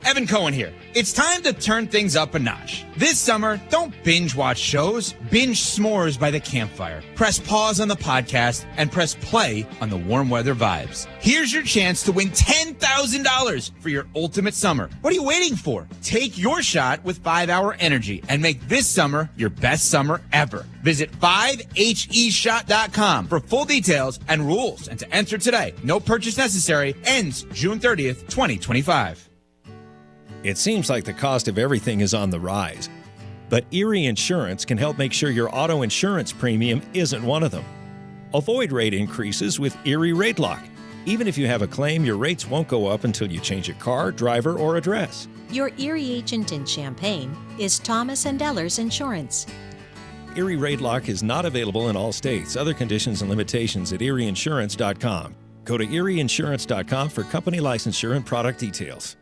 Evan Cohen here. It's time to turn things up a notch. This summer, don't binge watch shows. Binge s'mores by the campfire. Press pause on the podcast and press play on the warm weather vibes. Here's your chance to win $10,000 for your ultimate summer. What are you waiting for? Take your shot with 5 Hour Energy and make this summer your best summer ever. Visit 5heshot.com for full details and rules and to enter today. No purchase necessary. Ends June 30th, 2025. It seems like the cost of everything is on the rise. But Erie Insurance can help make sure your auto insurance premium isn't one of them. Avoid rate increases with Erie Rate Lock. Even if you have a claim, your rates won't go up until you change a car, driver, or address. Your Erie agent in Champaign is Thomas & Ellers Insurance. Erie Rate Lock is not available in all states. Other conditions and limitations at erieinsurance.com. Go to erieinsurance.com for company licensure and product details.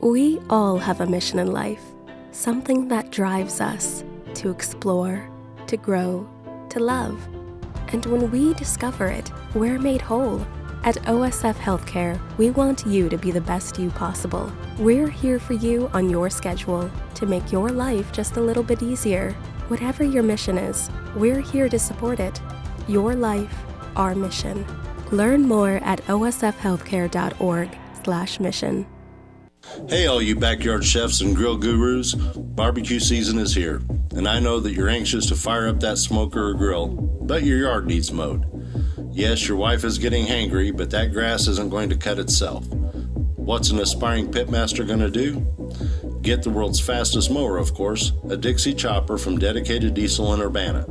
We all have a mission in life, something that drives us to explore, to grow, to love. And when we discover it, we're made whole. At OSF Healthcare, we want you to be the best you possible. We're here for you on your schedule to make your life just a little bit easier. Whatever your mission is, we're here to support it. Your life, our mission. Learn more at osfhealthcare.org/mission. Hey, all you backyard chefs and grill gurus, barbecue season is here, and I know that you're anxious to fire up that smoker or grill, but your yard needs mowed. Yes, your wife is getting hangry, but that grass isn't going to cut itself. What's an aspiring pitmaster going to do? Get the world's fastest mower, of course, a Dixie chopper from Dedicated Diesel in Urbana.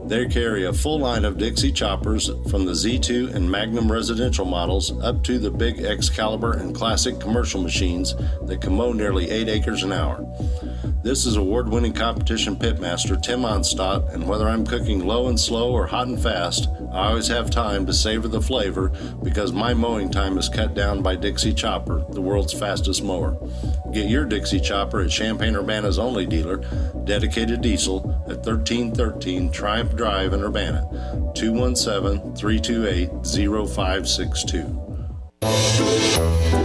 They carry a full line of Dixie choppers from the Z2 and Magnum residential models up to the big Excalibur and classic commercial machines that can mow nearly 8 acres an hour. This is award-winning competition pitmaster Tim Onstott, and whether I'm cooking low and slow or hot and fast, I always have time to savor the flavor because my mowing time is cut down by Dixie Chopper, the world's fastest mower. Get your Dixie Chopper at Champaign-Urbana's only dealer, Dedicated Diesel, at 1313 Triumph Drive in Urbana, 217-328-0562.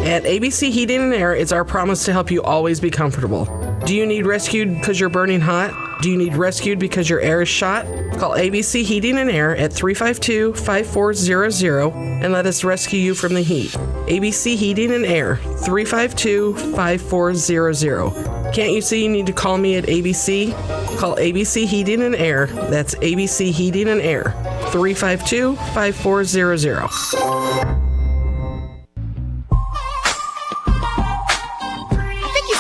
At ABC Heating and Air, it's our promise to help you always be comfortable. Do you need rescued because you're burning hot? Do you need rescued because your air is shot? Call ABC Heating and Air at 352-5400 and let us rescue you from the heat. ABC Heating and Air, 352-5400. Can't you see you need to call me at ABC? Call ABC Heating and Air. That's ABC Heating and Air, 352-5400.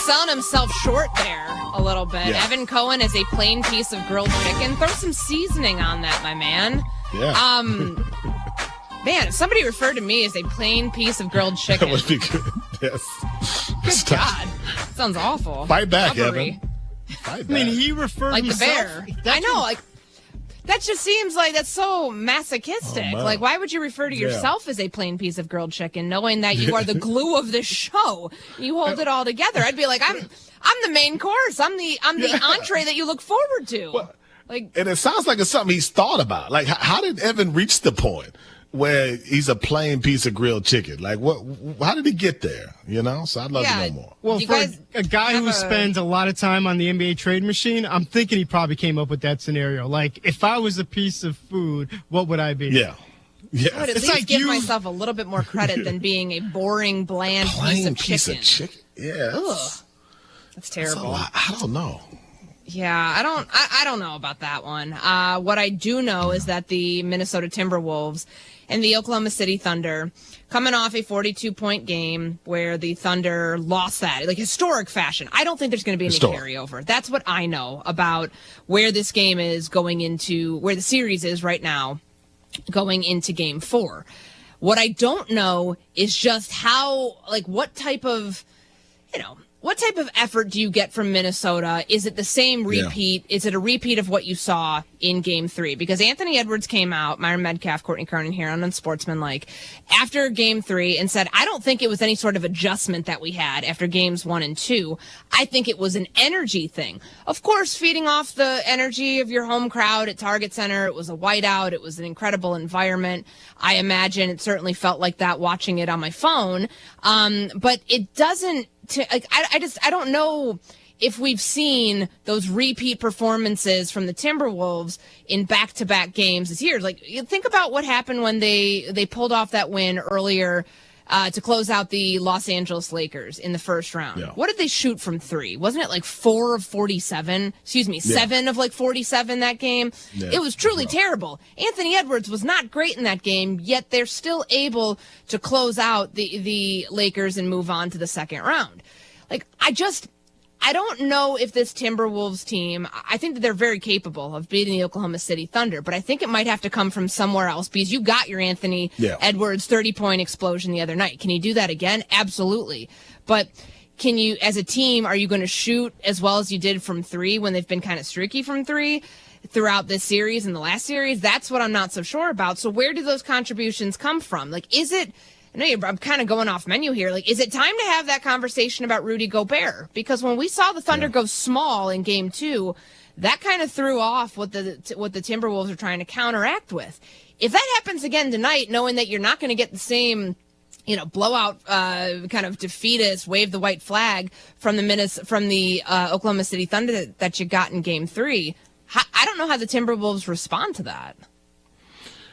Selling himself short there a little bit. Yeah. Evan Cohen is a plain piece of grilled chicken. Throw some seasoning on that, my man. Yeah. Man, if somebody referred to me as a plain piece of grilled chicken. That would be good. Yes. Good God. Sounds awful. Fight back, Robbery. Evan. Fight back. I mean, he referred like himself. The bear. I know, like that just seems like that's so masochistic. Oh, like, why would you refer to yourself as a plain piece of grilled chicken, knowing that you are the glue of this show? You hold it all together. I'd be like, I'm the main course. I'm the entree that you look forward to. Well, and it sounds like it's something he's thought about. Like, how did Evan reach the point where he's a plain piece of grilled chicken. Like, what? How did he get there? You know? So I'd love to know more. Well, for a guy who spends a lot of time on the NBA trade machine, I'm thinking he probably came up with that scenario. Like, if I was a piece of food, what would I be? Yeah. Yeah. I would at least give myself a little bit more credit than being a boring, bland piece of chicken. Yeah. Ugh. That's terrible. I don't know. Yeah, I don't know about that one. What I do know is that the Minnesota Timberwolves and the Oklahoma City Thunder, coming off a 42-point game where the Thunder lost that, like historic fashion. I don't think there's going to be any carryover. That's what I know about where this game is going into, where the series is right now, going into Game 4. What I don't know is just how, like, what type of effort do you get from Minnesota? Is it the same repeat? Yeah. Is it a repeat of what you saw in Game 3? Because Anthony Edwards came out, Myron Metcalf, Courtney Cronin here on Unsportsmanlike, after Game 3 and said, I don't think it was any sort of adjustment that we had after Games 1 and 2. I think it was an energy thing. Of course, feeding off the energy of your home crowd at Target Center. It was a whiteout. It was an incredible environment. I imagine it certainly felt like that watching it on my phone. But it doesn't, I don't know if we've seen those repeat performances from the Timberwolves in back-to-back games this year. Like, you think about what happened when they pulled off that win earlier to close out the Los Angeles Lakers in the first round. Yeah. What did they shoot from three? Wasn't it like 4 of 47? Excuse me, 7 of like 47 that game? Yeah. It was truly terrible. Anthony Edwards was not great in that game, yet they're still able to close out the Lakers and move on to the second round. Like, I don't know if this Timberwolves team, I think that they're very capable of beating the Oklahoma City Thunder, but I think it might have to come from somewhere else because you got your Anthony Edwards 30-point explosion the other night. Can you do that again? Absolutely. But can you, as a team, are you going to shoot as well as you did from three when they've been kind of streaky from three throughout this series and the last series? That's what I'm not so sure about. So where do those contributions come from? Like, is it... I know I'm kind of going off menu here. Like, is it time to have that conversation about Rudy Gobert? Because when we saw the Thunder go small in Game 2, that kind of threw off what the Timberwolves are trying to counteract with. If that happens again tonight, knowing that you're not going to get the same, blowout kind of defeatist, wave the white flag from the Oklahoma City Thunder that you got in Game 3, I don't know how the Timberwolves respond to that.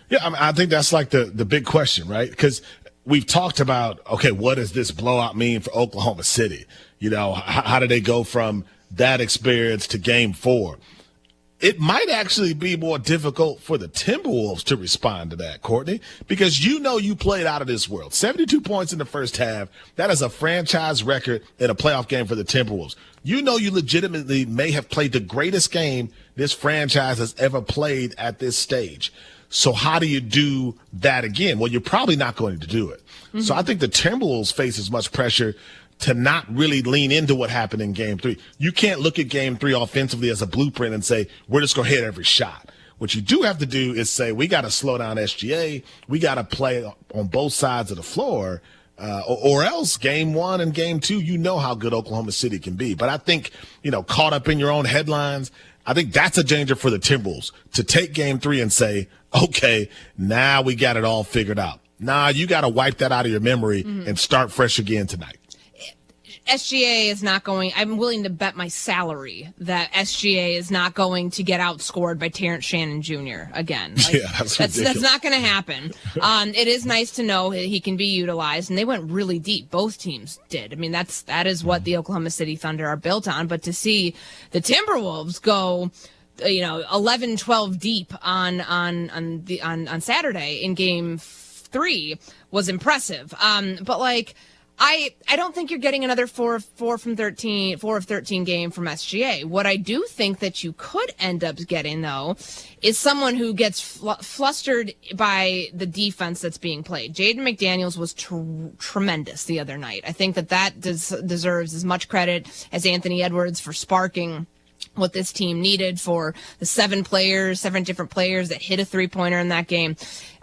Yeah, I think that's like the big question, right? Because we've talked about, okay, what does this blowout mean for Oklahoma City? How do they go from that experience to Game 4? It might actually be more difficult for the Timberwolves to respond to that, Courtney, because you played out of this world. 72 points in the first half. That is a franchise record in a playoff game for the Timberwolves. You legitimately may have played the greatest game this franchise has ever played at this stage. So how do you do that again? Well, you're probably not going to do it. Mm-hmm. So I think the Timberwolves face as much pressure to not really lean into what happened in Game 3. You can't look at Game 3 offensively as a blueprint and say, we're just going to hit every shot. What you do have to do is say, we got to slow down SGA. We got to play on both sides of the floor. Or else Game 1 and Game 2, how good Oklahoma City can be. But I think, caught up in your own headlines, I think that's a danger for the Timberwolves to take Game 3 and say, okay, now we got it all figured out. Nah, you got to wipe that out of your memory and start fresh again tonight. SGA is not going, I'm willing to bet my salary that SGA is not going to get outscored by Terrence Shannon Jr. again. That's not going to happen. It is nice to know he can be utilized, and they went really deep. Both teams did. I mean, that is what the Oklahoma City Thunder are built on. But to see the Timberwolves go 11-12 deep on Saturday in Game 3 was impressive. But I don't think you're getting another 4 of 13 game from SGA. What I do think that you could end up getting, though, is someone who gets flustered by the defense that's being played. Jaden McDaniels was tremendous the other night. I think that deserves as much credit as Anthony Edwards for sparking what this team needed for the 7 different players that hit a three-pointer in that game.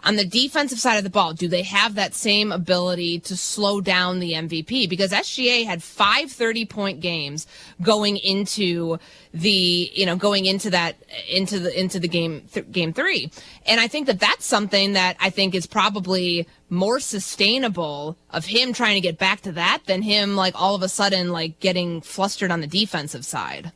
On the defensive side of the ball, do they have that same ability to slow down the MVP? Because SGA had 5 30-point games going into the game 3. And I think that's something that I think is probably more sustainable of him trying to get back to that than him like all of a sudden like getting flustered on the defensive side.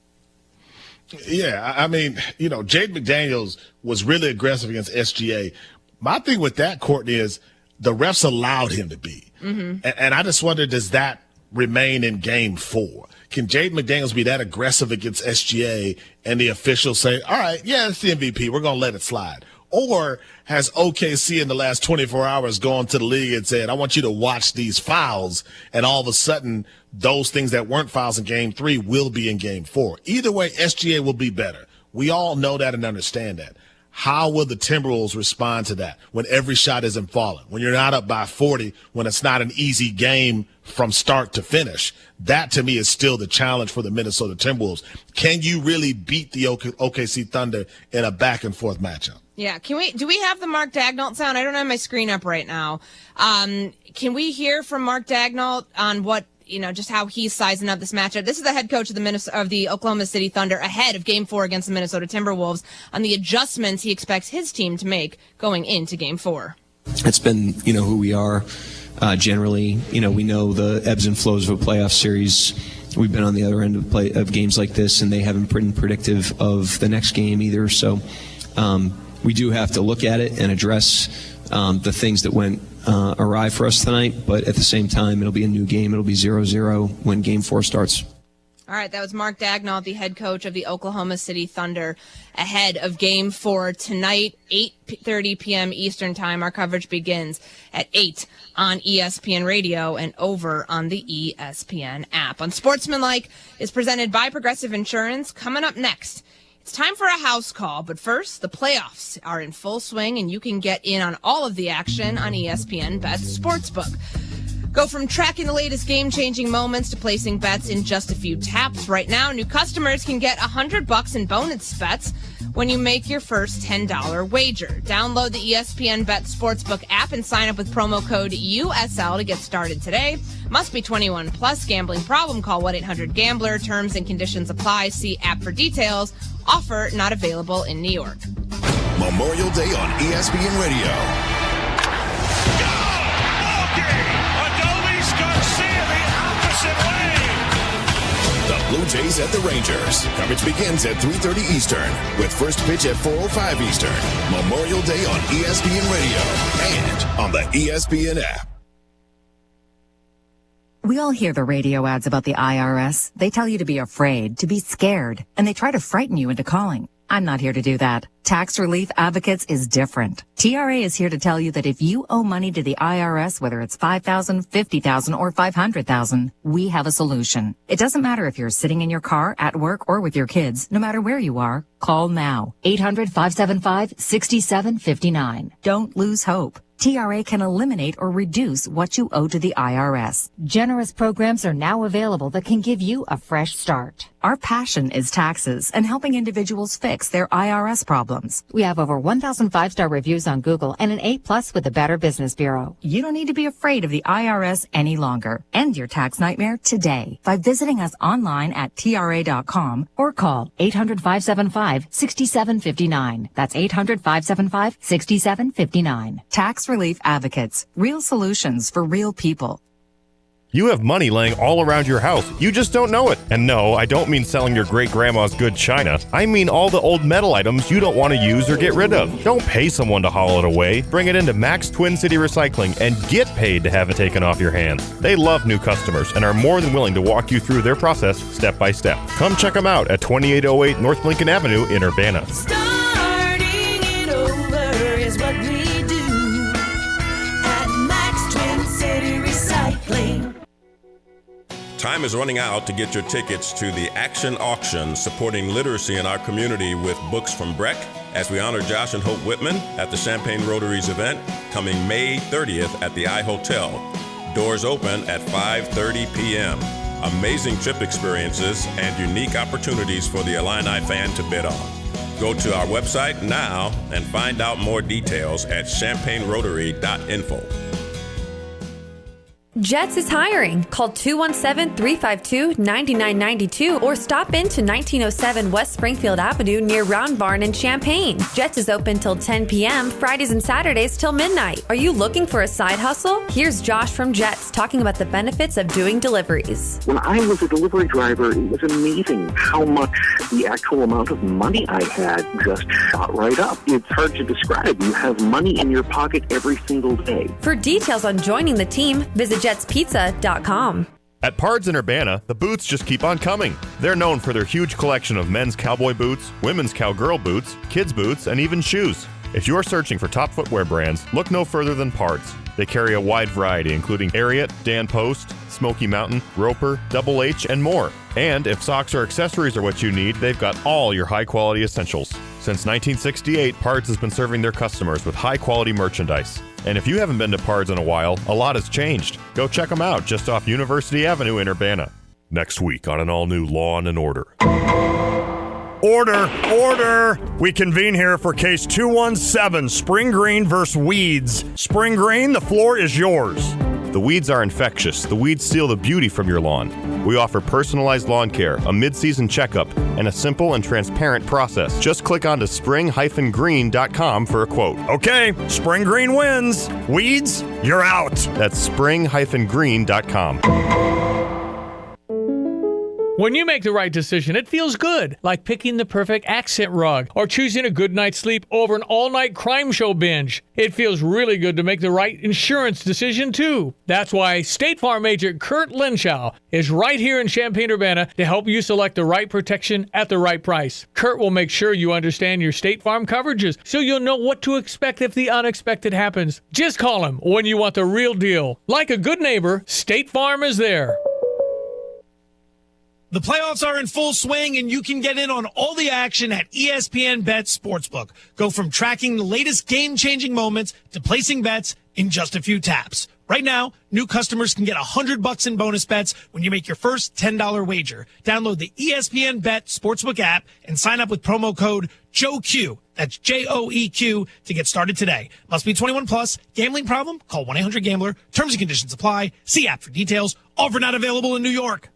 Yeah, I mean, Jaden McDaniels was really aggressive against SGA. My thing with that, Courtney, is the refs allowed him to be. Mm-hmm. And I just wonder, does that remain in game 4? Can Jaden McDaniels be that aggressive against SGA and the officials say, all right, yeah, it's the MVP, we're going to let it slide? Or has OKC in the last 24 hours gone to the league and said, I want you to watch these fouls, and all of a sudden those things that weren't fouls in game 3 will be in game 4? Either way, SGA will be better. We all know that and understand that. How will the Timberwolves respond to that when every shot isn't falling, when you're not up by 40, when it's not an easy game from start to finish? That, to me, is still the challenge for the Minnesota Timberwolves. Can you really beat the OKC Thunder in a back-and-forth matchup? Yeah, do we have the Mark Daigneault sound? I don't have my screen up right now. Can we hear from Mark Daigneault on what, just how he's sizing up this matchup? This is the head coach of the Oklahoma City Thunder ahead of Game 4 against the Minnesota Timberwolves on the adjustments he expects his team to make going into Game 4. It's been, who we are generally. We know the ebbs and flows of a playoff series. We've been on the other end of games like this, and they haven't been predictive of the next game either. So we do have to look at it and address the things that went awry for us tonight, but at the same time, it'll be a new game. It'll be 0-0 when Game 4 starts. All right, that was Mark Daigneault, the head coach of the Oklahoma City Thunder, ahead of Game 4 tonight, 8:30 p.m. Eastern Time. Our coverage begins at 8 on ESPN Radio and over on the ESPN app. Unsportsmanlike is presented by Progressive Insurance. Coming up next, it's time for a house call, but first, the playoffs are in full swing, and you can get in on all of the action on ESPN Bet Sportsbook. Go from tracking the latest game-changing moments to placing bets in just a few taps. Right now, new customers can get $100 in bonus bets when you make your first $10 wager. Download the ESPN Bet Sportsbook app and sign up with promo code USL to get started today. Must be 21 plus. Gambling problem? Call 1-800-GAMBLER. Terms and conditions apply. See app for details. Offer not available in New York. Memorial Day on ESPN Radio. The Blue Jays at the Rangers. Coverage begins at 3:30 Eastern with first pitch at 4:05 Eastern. Memorial Day on ESPN Radio and on the ESPN app. We all hear the radio ads about the IRS. They tell you to be afraid, to be scared, and they try to frighten you into calling. I'm not here to do that. Tax Relief Advocates is different. TRA is here to tell you that if you owe money to the IRS, whether it's $5,000, $50,000, or $500,000, we have a solution. It doesn't matter if you're sitting in your car, at work, or with your kids. No matter where you are, call now. 800-575-6759. Don't lose hope. TRA can eliminate or reduce what you owe to the IRS. Generous programs are now available that can give you a fresh start. Our passion is taxes and helping individuals fix their IRS problems. We have over 1,000 5-star reviews on Google and an A+ with the Better Business Bureau. You don't need to be afraid of the IRS any longer. End your tax nightmare today by visiting us online at TRA.com or call 800-575-6759. That's 800-575-6759. Tax Relief Advocates. Real solutions for real people. You have money laying all around your house. You just don't know it. And no, I don't mean selling your great-grandma's good china. I mean all the old metal items you don't want to use or get rid of. Don't pay someone to haul it away. Bring it into Max Twin City Recycling and get paid to have it taken off your hands. They love new customers and are more than willing to walk you through their process step by step. Come check them out at 2808 North Lincoln Avenue in Urbana. Starting it over is what we do at Max Twin City Recycling. Time is running out to get your tickets to the Action Auction, supporting literacy in our community with books from Breck, as we honor Josh and Hope Whitman at the Champaign Rotaries event coming May 30th at the I Hotel. Doors open at 5:30 p.m. amazing trip experiences, and unique opportunities for the Illini fan to bid on. Go to our website now and find out more details at champagnerotary.info. Jets is hiring. Call 217-352-9992 or stop into 1907 West Springfield Avenue near Round Barn in Champaign. Jets is open till 10 p.m., Fridays and Saturdays till midnight. Are you looking for a side hustle? Here's Josh from Jets talking about the benefits of doing deliveries. When I was a delivery driver, it was amazing how much the actual amount of money I had just shot right up. It's hard to describe. You have money in your pocket every single day. For details on joining the team, visit jetspizza.com. At Pards in Urbana, the boots just keep on coming. They're known for their huge collection of men's cowboy boots, women's cowgirl boots, kids' boots, and even shoes. If you're searching for top footwear brands, look no further than Pards. They carry a wide variety, including Ariat, Dan Post, Smoky Mountain, Roper, Double H, and more. And if socks or accessories are what you need, they've got all your high-quality essentials. Since 1968, Pards has been serving their customers with high-quality merchandise. And if you haven't been to Pards in a while, a lot has changed. Go check them out just off University Avenue in Urbana. Next week on an all-new Law and Order. Order! Order! We convene here for case 217, Spring Green versus Weeds. Spring Green, the floor is yours. The weeds are infectious. The weeds steal the beauty from your lawn. We offer personalized lawn care, a mid-season checkup, and a simple and transparent process. Just click onto spring-green.com for a quote. Okay, Spring Green wins. Weeds, you're out. That's spring-green.com. When you make the right decision, it feels good, like picking the perfect accent rug or choosing a good night's sleep over an all-night crime show binge. It feels really good to make the right insurance decision, too. That's why State Farm agent Kurt Lenschow is right here in Champaign-Urbana to help you select the right protection at the right price. Kurt will make sure you understand your State Farm coverages so you'll know what to expect if the unexpected happens. Just call him when you want the real deal. Like a good neighbor, State Farm is there. The playoffs are in full swing, and you can get in on all the action at ESPN Bet Sportsbook. Go from tracking the latest game-changing moments to placing bets in just a few taps. Right now, new customers can get $100 in bonus bets when you make your first $10 wager. Download the ESPN Bet Sportsbook app and sign up with promo code JOEQ. That's JOEQ to get started today. Must be 21 plus. Gambling problem? Call 1-800-GAMBLER. Terms and conditions apply. See app for details. Offer not available in New York.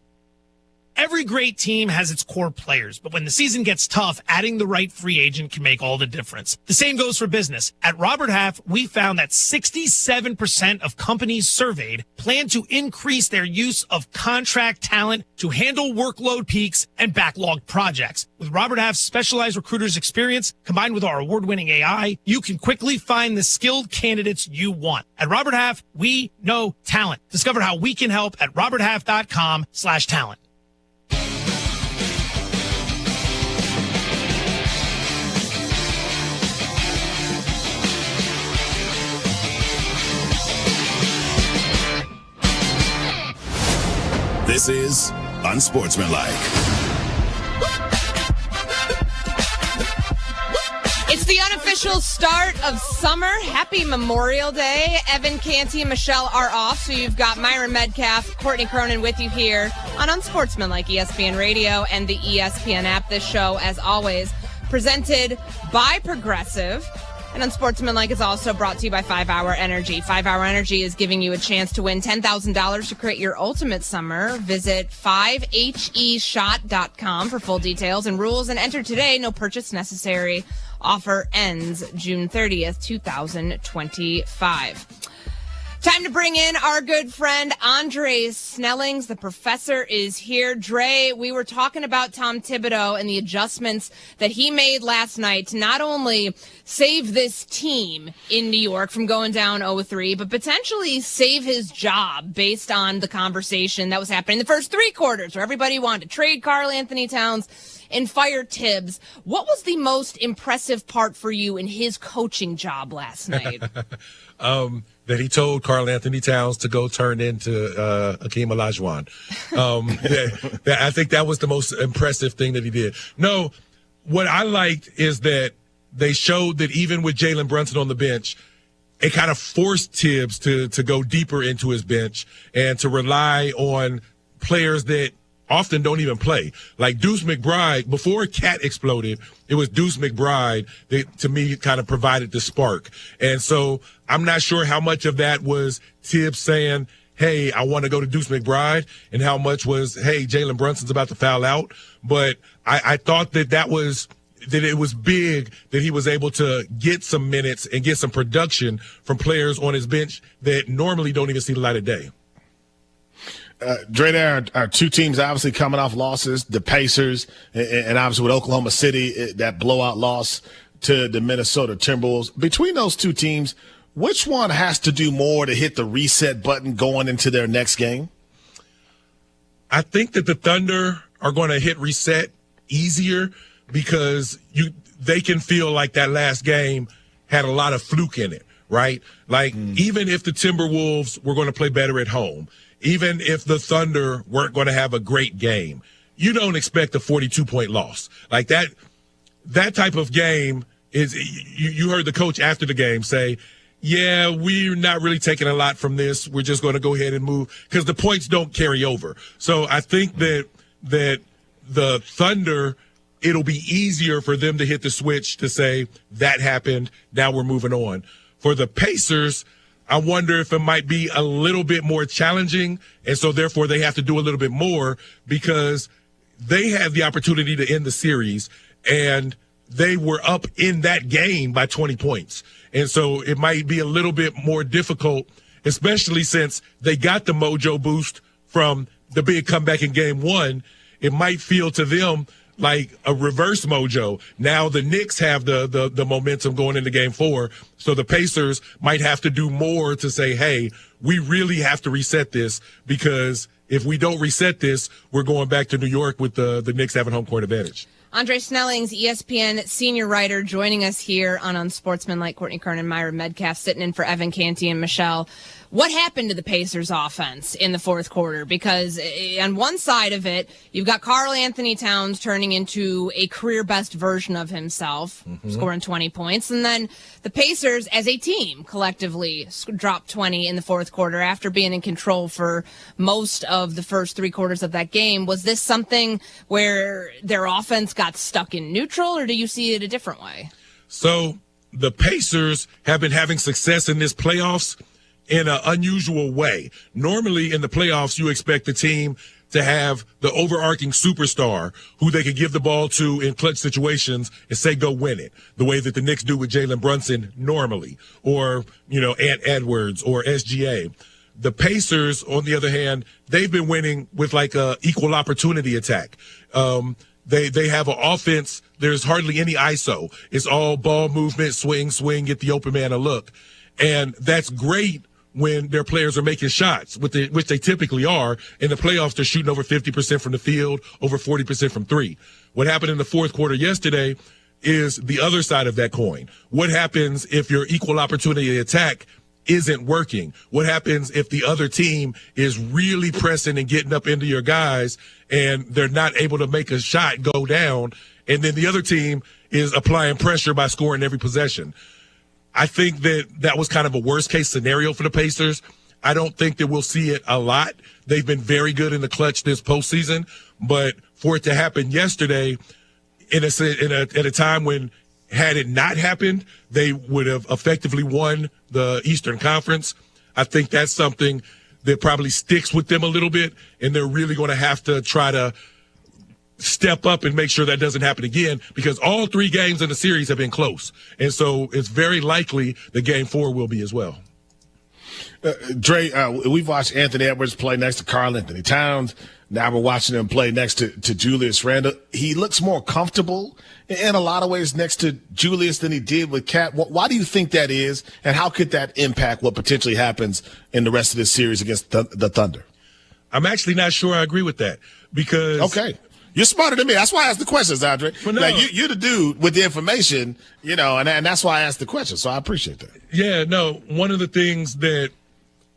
Every great team has its core players, but when the season gets tough, adding the right free agent can make all the difference. The same goes for business. At Robert Half, we found that 67% of companies surveyed plan to increase their use of contract talent to handle workload peaks and backlogged projects. With Robert Half's specialized recruiters' experience, combined with our award-winning AI, you can quickly find the skilled candidates you want. At Robert Half, we know talent. Discover how we can help at roberthalf.com/talent. This is Unsportsmanlike. It's the unofficial start of summer. Happy Memorial Day. Evan Canty and Michelle are off, so you've got Myron Medcalf, Courtney Cronin with you here on Unsportsmanlike ESPN Radio and the ESPN app. This show, as always, presented by Progressive. And Unsportsmanlike is also brought to you by 5 Hour Energy. 5 Hour Energy is giving you a chance to win $10,000 to create your ultimate summer. Visit 5heshot.com for full details and rules, and enter today. No purchase necessary. Offer ends June 30th, 2025. Time to bring in our good friend Andre Snellings. The professor is here. Dre, we were talking about Tom Thibodeau and the adjustments that he made last night to not only save this team in New York from going down 0-3, but potentially save his job based on the conversation that was happening in the first three quarters where everybody wanted to trade Karl Anthony Towns and fire Tibbs. What was the most impressive part for you in his coaching job last night? That he told Karl Anthony Towns to go turn into Hakeem Olajuwon. I think that was the most impressive thing that he did. No, what I liked is that they showed that even with Jalen Brunson on the bench, it kind of forced Tibbs to go deeper into his bench and to rely on players that often don't even play. Like Deuce McBride, before Cat exploded, it was Deuce McBride that, to me, kind of provided the spark. And so I'm not sure how much of that was Tibbs saying, hey, I want to go to Deuce McBride, and how much was, hey, Jalen Brunson's about to foul out. But I thought that it was big that he was able to get some minutes and get some production from players on his bench that normally don't even see the light of day. Dre, there are two teams obviously coming off losses, the Pacers, and obviously with Oklahoma City, that blowout loss to the Minnesota Timberwolves. Between those two teams, which one has to do more to hit the reset button going into their next game? I think that the Thunder are going to hit reset easier because they can feel like that last game had a lot of fluke in it, right? Like, even if the Timberwolves were going to play better at home, even if the Thunder weren't going to have a great game, you don't expect a 42-point loss. Like that type of game is, you heard the coach after the game say, yeah, we're not really taking a lot from this. We're just going to go ahead and move because the points don't carry over. So I think that the Thunder, it'll be easier for them to hit the switch to say that happened. Now we're moving on. For the Pacers, I wonder if it might be a little bit more challenging, and so therefore they have to do a little bit more because they had the opportunity to end the series, and they were up in that game by 20 points. And so it might be a little bit more difficult, especially since they got the mojo boost from the big comeback in game one. It might feel to them like a reverse mojo. Now the Knicks have the momentum going into game four. So the Pacers might have to do more to say, hey, we really have to reset this, because if we don't reset this, we're going back to New York with the Knicks having home court advantage. Andre Snelling's ESPN senior writer joining us here on Unsportsmanlike. Courtney Kern and Myra Medcalf sitting in for Evan Canty and Michelle. What happened to the Pacers offense in the fourth quarter? Because on one side of it, you've got Karl Anthony Towns turning into a career best version of himself, scoring 20 points. And then the Pacers as a team collectively dropped 20 in the fourth quarter after being in control for most of the first three quarters of that game. Was this something where their offense got stuck in neutral, or do you see it a different way? So the Pacers have been having success in this playoffs in an unusual way. Normally in the playoffs, you expect the team to have the overarching superstar who they could give the ball to in clutch situations and say, go win it, the way that the Knicks do with Jalen Brunson normally, or, Ant Edwards or SGA. The Pacers, on the other hand, they've been winning with like a equal opportunity attack. They have an offense. There's hardly any ISO. It's all ball movement, swing, get the open man a look. And that's great when their players are making shots, which they typically are. In the playoffs, they're shooting over 50% from the field, over 40% from three. What happened in the fourth quarter yesterday is the other side of that coin. What happens if your equal opportunity attack isn't working? What happens if the other team is really pressing and getting up into your guys and they're not able to make a shot go down, and then the other team is applying pressure by scoring every possession? I think that was kind of a worst-case scenario for the Pacers. I don't think that we'll see it a lot. They've been very good in the clutch this postseason, but for it to happen yesterday at a time when, had it not happened, they would have effectively won the Eastern Conference, I think that's something that probably sticks with them a little bit, and they're really going to have to try to step up and make sure that doesn't happen again, because all three games in the series have been close. And so it's very likely that game four will be as well. Dre, we've watched Anthony Edwards play next to Karl Anthony Towns. Now we're watching him play next to Julius Randle. He looks more comfortable in a lot of ways next to Julius than he did with Cat. Why do you think that is, and how could that impact what potentially happens in the rest of this series against the Thunder? I'm actually not sure I agree with that, because... Okay. You're smarter than me. That's why I asked the questions, Andre. Well, no. Like, you're the dude with the information, and that's why I asked the question. So I appreciate that. Yeah, no. One of the things that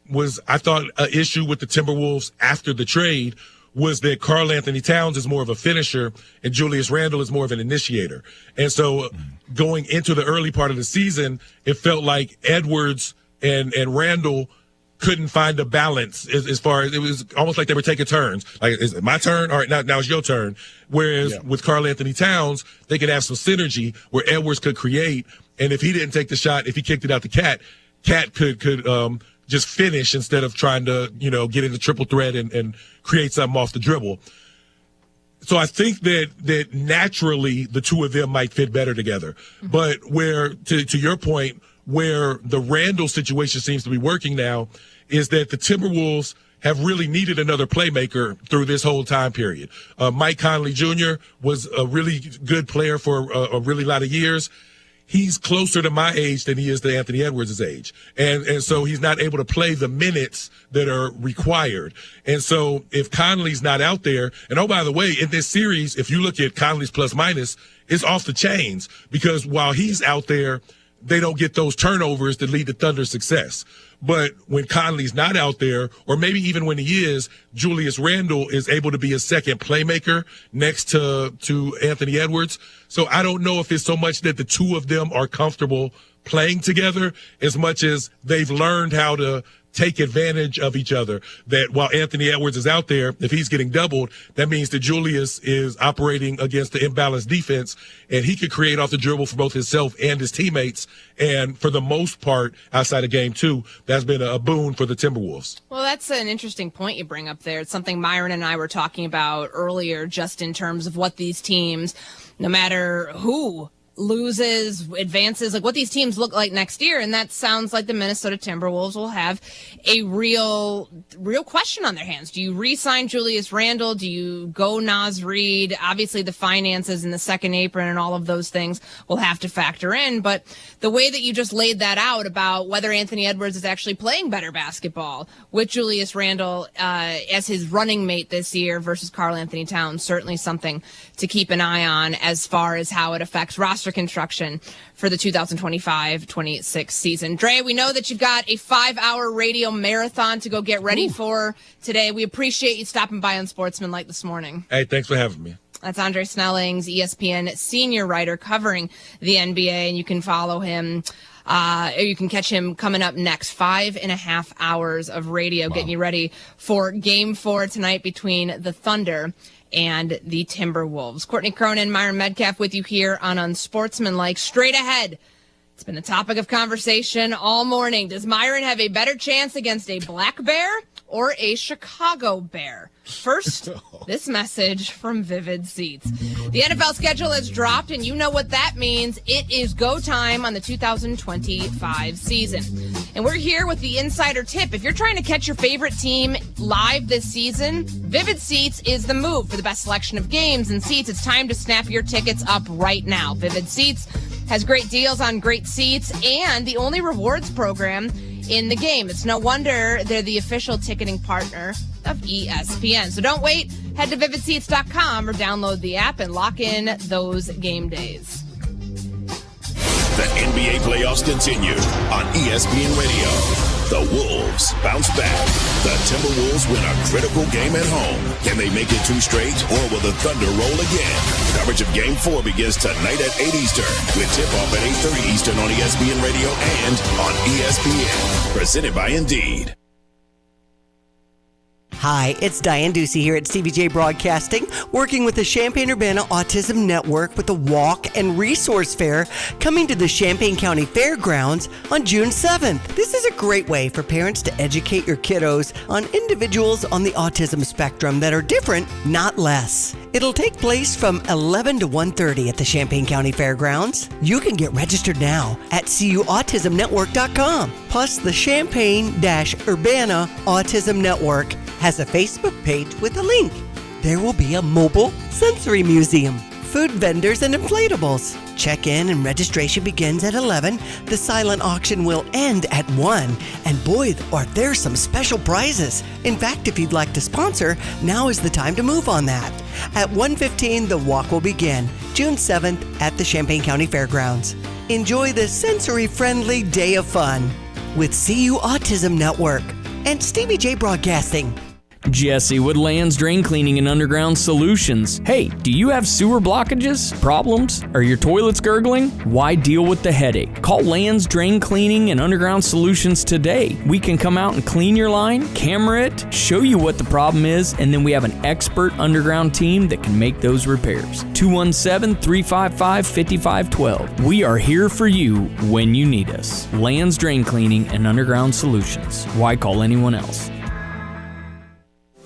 was, I thought, an issue with the Timberwolves after the trade was that Karl Anthony Towns is more of a finisher and Julius Randle is more of an initiator. And so going into the early part of the season, it felt like Edwards and Randle couldn't find a balance as far as it was almost like they were taking turns. Like, is it my turn? All right, now it's your turn. Whereas with Karl Anthony Towns, they could have some synergy where Edwards could create. And if he didn't take the shot, if he kicked it out to Cat could just finish instead of trying to, get into triple threat and create something off the dribble. So I think that naturally the two of them might fit better together. Mm-hmm. But where, to your point, where the Randall situation seems to be working now is that the Timberwolves have really needed another playmaker through this whole time period. Mike Conley Jr. was a really good player for a really lot of years. He's closer to my age than he is to Anthony Edwards' age. And so he's not able to play the minutes that are required. And so if Conley's not out there, and oh, by the way, in this series, if you look at Conley's plus minus, it's off the chains because while he's out there, they don't get those turnovers that lead to Thunder's success. But when Conley's not out there, or maybe even when he is, Julius Randle is able to be a second playmaker next to Anthony Edwards. So I don't know if it's so much that the two of them are comfortable playing together as much as they've learned how to take advantage of each other. That while Anthony Edwards is out there, if he's getting doubled, that means that Julius is operating against the imbalanced defense, and he could create off the dribble for both himself and his teammates. And for the most part, outside of game 2, that's been a boon for the Timberwolves. Well, that's an interesting point you bring up there. It's something Myron and I were talking about earlier, just in terms of what these teams, no matter who loses, advances, like what these teams look like next year. And that sounds like the Minnesota Timberwolves will have a real question on their hands. Do you re-sign Julius Randle? Do you go Naz Reid? Obviously the finances and the second apron and all of those things will have to factor in. But the way that you just laid that out about whether Anthony Edwards is actually playing better basketball with Julius Randle as his running mate this year versus Karl Anthony Towns, certainly something to keep an eye on as far as how it affects roster construction for the 2025-26 season. Dre, we know that you've got a 5-hour radio marathon to go get ready for today. We appreciate you stopping by on Sportsmanlike this morning. Hey, thanks for having me. That's Andre Snellings, ESPN senior writer covering the NBA, and you can follow him. You can catch him coming up next. 5.5 hours of radio getting you ready for Game 4 tonight between the Thunder and the Timberwolves. Courtney Cronin, Myron Medcalf with you here on Unsportsmanlike. Straight ahead, it's been a topic of conversation all morning. Does Myron have a better chance against a black bear or a Chicago Bear? First, this message from Vivid Seats. The NFL schedule has dropped, and you know what that means. It is go time on the 2025 season. And we're here with the insider tip. If you're trying to catch your favorite team live this season, Vivid Seats is the move for the best selection of games and seats. It's time to snap your tickets up right now. Vivid Seats has great deals on great seats and the only rewards program in the game. It's no wonder they're the official ticketing partner of ESPN. So don't wait. Head to vividseats.com or download the app and lock in those game days. The NBA playoffs continue on ESPN Radio. The Wolves bounce back. The Timberwolves win a critical game at home. Can they make it 2 straight, or will the Thunder roll again? Coverage of Game 4 begins tonight at 8 Eastern, with tip-off at 8:30 Eastern on ESPN Radio and on ESPN. Presented by Indeed. Hi, it's Diane Ducey here at CBJ Broadcasting, working with the Champaign-Urbana Autism Network with the Walk and Resource Fair coming to the Champaign County Fairgrounds on June 7th. This is a great way for parents to educate your kiddos on individuals on the autism spectrum that are different, not less. It'll take place from 11 to 1:30 at the Champaign County Fairgrounds. You can get registered now at cuautismnetwork.com. Plus, the Champaign-Urbana Autism Network has a Facebook page with a link. There will be a mobile sensory museum, food vendors, and inflatables. Check-in and registration begins at 11. The silent auction will end at 1. And boy, are there some special prizes. In fact, if you'd like to sponsor, now is the time to move on that. At 1:15, the walk will begin, June 7th at the Champaign County Fairgrounds. Enjoy this sensory-friendly day of fun with CU Autism Network and Stevie J Broadcasting. Jesse with Land's Drain Cleaning and Underground Solutions. Hey, do you have sewer blockages, problems? Are your toilets gurgling? Why deal with the headache? Call Land's Drain Cleaning and Underground Solutions today. We can come out and clean your line, camera it, show you what the problem is, and then we have an expert underground team that can make those repairs. 217-355-5512. We are here for you when you need us. Land's Drain Cleaning and Underground Solutions. Why call anyone else?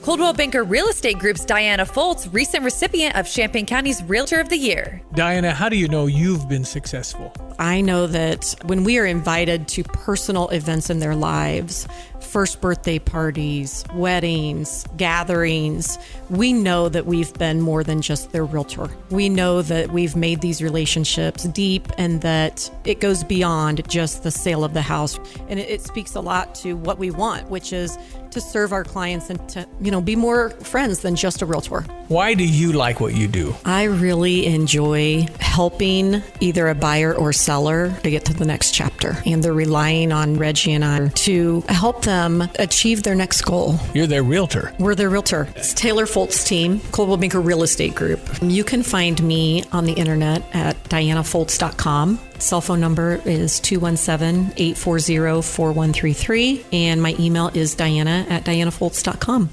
Coldwell Banker Real Estate Group's Diana Foltz, recent recipient of Champaign County's Realtor of the Year. Diana, how do you know you've been successful? I know that when we are invited to personal events in their lives, first birthday parties, weddings, gatherings, we know that we've been more than just their realtor. We know that we've made these relationships deep and that it goes beyond just the sale of the house. And it speaks a lot to what we want, which is to serve our clients and to, be more friends than just a realtor. Why do you like what you do? I really enjoy helping either a buyer or seller to get to the next chapter. And they're relying on Reggie and I to help them achieve their next goal. You're their realtor. We're their realtor. It's Taylor Foltz team, Coldwell Banker Real Estate Group. You can find me on the internet at dianafoltz.com. Cell phone number is 217-840-4133. And my email is diana@dianafoltz.com.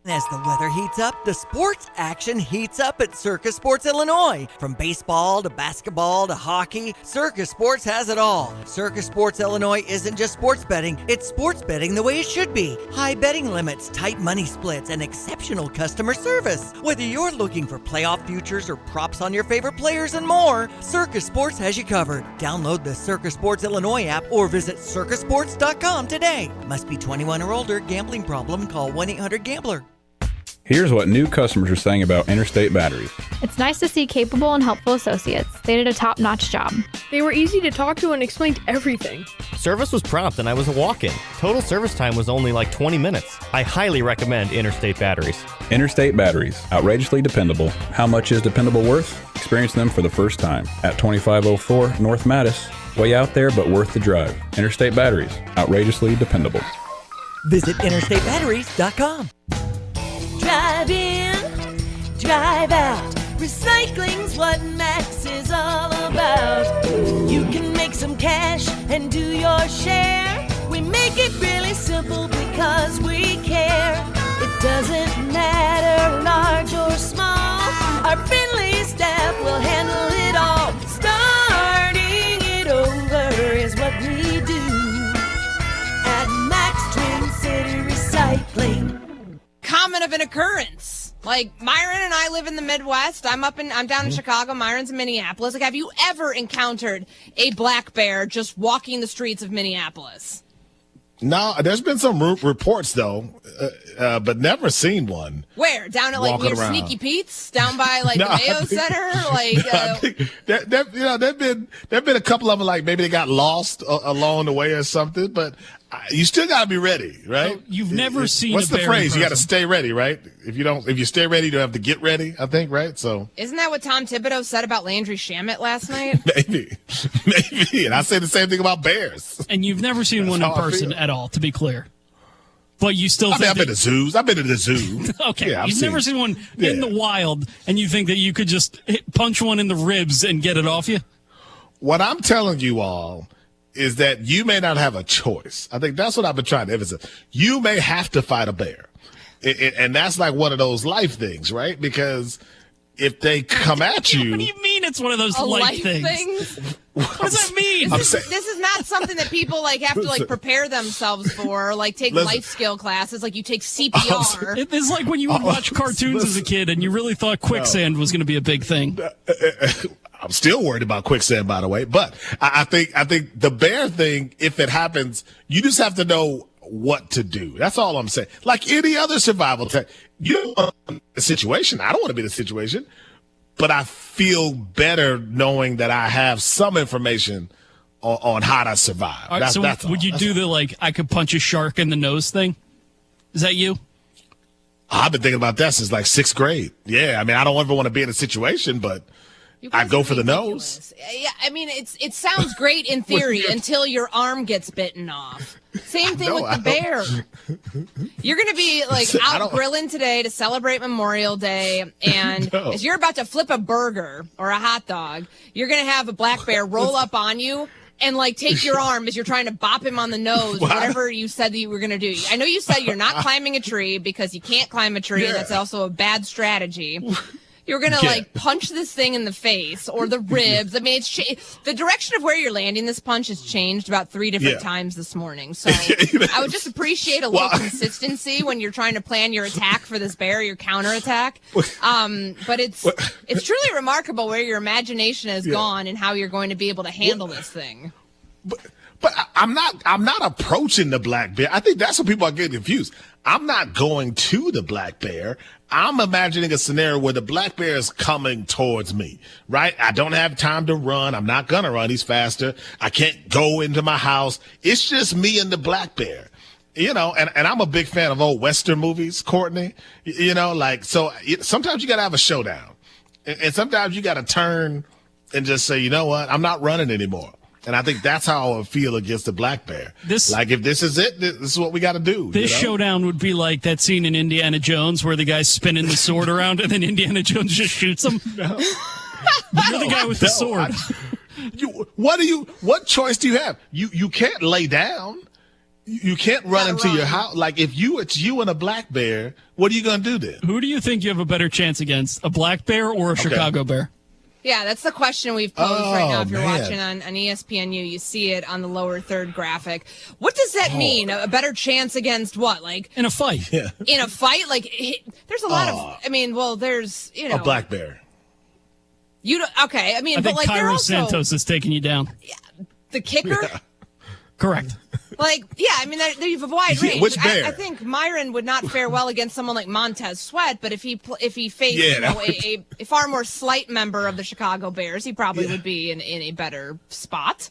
As the weather heats up, the sports action heats up at Circus Sports Illinois. From baseball to basketball to hockey, Circus Sports has it all. Circus Sports Illinois isn't just sports betting, it's sports betting the way it should be. High betting limits, tight money splits, and exceptional customer service. Whether you're looking for playoff futures or props on your favorite players and more, Circus Sports has you covered. Download the Circus Sports Illinois app or visit circusports.com today. Must be 21 or older. Gambling problem? Call 1-800-GAMBLER. Here's what new customers are saying about Interstate Batteries. It's nice to see capable and helpful associates. They did a top-notch job. They were easy to talk to and explained everything. Service was prompt and I was a walk-in. Total service time was only like 20 minutes. I highly recommend Interstate Batteries. Interstate Batteries, outrageously dependable. How much is dependable worth? Experience them for the first time at 2504 North Mattis. Way out there, but worth the drive. Interstate Batteries, outrageously dependable. Visit interstatebatteries.com. Drive in, drive out. Recycling's what Max is all about. You can make some cash and do your share. We make it really simple because we care. It doesn't matter large or small. Our friendly staff will handle it all. Starting it over is what we do at Max Twin City Recycling. Common of an occurrence. Like Myron and I live in the Midwest. I'm down in Chicago. Myron's in Minneapolis. Like, have you ever encountered a black bear just walking the streets of Minneapolis? No, there's been some reports though, but never seen one. Where? Down at like near around. Sneaky Pete's? Down by like the Mayo Center? There've been a couple of them, like maybe they got lost along the way or something, but you still got to be ready, right? So you've never seen what's a the bear phrase? in You got to person. stay ready, right? If you stay ready, you don't have to get ready, I think, right? So Isn't that what Tom Thibodeau said about Landry Shamet last night? maybe. And I say the same thing about bears. And you've never seen one in how I person feel. at all, to be clear. But you still I've think been to zoos. I've been to the zoo. Okay, Yeah, you've never seen one in the wild, and you think that you could just punch one in the ribs and get it off you? What I'm telling you all is that you may not have a choice. I think that's what I've been trying to emphasize. You may have to fight a bear. And that's like one of those life things, right? Because if they come at you. What do you mean it's one of those life things? What does that mean? This is not something that people like have to like prepare themselves for, or like take life skill classes, like you take CPR. It's like when you would watch cartoons as a kid and you really thought quicksand was going to be a big thing. I'm still worried about quicksand, by the way. But I think the bear thing, if it happens, you just have to know what to do. That's all I'm saying. Like any other survival tech, you don't want a situation. I don't want to be in a situation, but I feel better knowing that I have some information on how to survive. All right, so would you do the like I could punch a shark in the nose thing? Is that you? I've been thinking about that since like 6th grade. Yeah, I mean, I don't ever want to be in a situation, but I go for the nose. Yeah, I mean, it sounds great in theory until your arm gets bitten off. Same thing with the bear. You're going to be like out grilling today to celebrate Memorial Day, and as you're about to flip a burger or a hot dog, you're going to have a black bear roll up on you and like take your arm as you're trying to bop him on the nose, whatever you said that you were going to do. I know you said you're not climbing a tree because you can't climb a tree. Yeah. That's also a bad strategy. You're going to like punch this thing in the face or the ribs. I mean, the direction of where you're landing this punch has changed about 3 different times this morning. So I would just appreciate a little consistency when you're trying to plan your attack for this bear, your counterattack. But it's truly remarkable where your imagination has gone and how you're going to be able to handle this thing. But I'm not approaching the black bear. I think that's what people are getting confused. I'm not going to the black bear. I'm imagining a scenario where the black bear is coming towards me, right? I don't have time to run. I'm not going to run. He's faster. I can't go into my house. It's just me and the black bear, you know, and I'm a big fan of old Western movies, Courtney, you know, like, so sometimes you got to have a showdown and sometimes you got to turn and just say, you know what? I'm not running anymore. And I think that's how I would feel against the black bear. Like, if this is it, this is what we got to do. This showdown would be like that scene in Indiana Jones where the guy's spinning the sword around and then Indiana Jones just shoots him. But you're the guy with the sword. What choice do you have? You can't lay down. You can't run into your house. Like, it's you and a black bear, what are you going to do then? Who do you think you have a better chance against, a black bear or a Chicago bear? Yeah, that's the question we've posed right now. If you're watching on ESPNU, you see it on the lower third graphic. What does that mean? A better chance against what? Like in a fight? Yeah. In a fight? Like there's a lot of. I mean, well, there's a black bear. You don't, okay? I mean, I think but like Cairo Santos is taking you down. The kicker. Yeah. Correct. Like, yeah, I mean, you have a wide range. Which bear? I think Myron would not fare well against someone like Montez Sweat, but if he faced a far more slight member of the Chicago Bears, he probably would be in a better spot.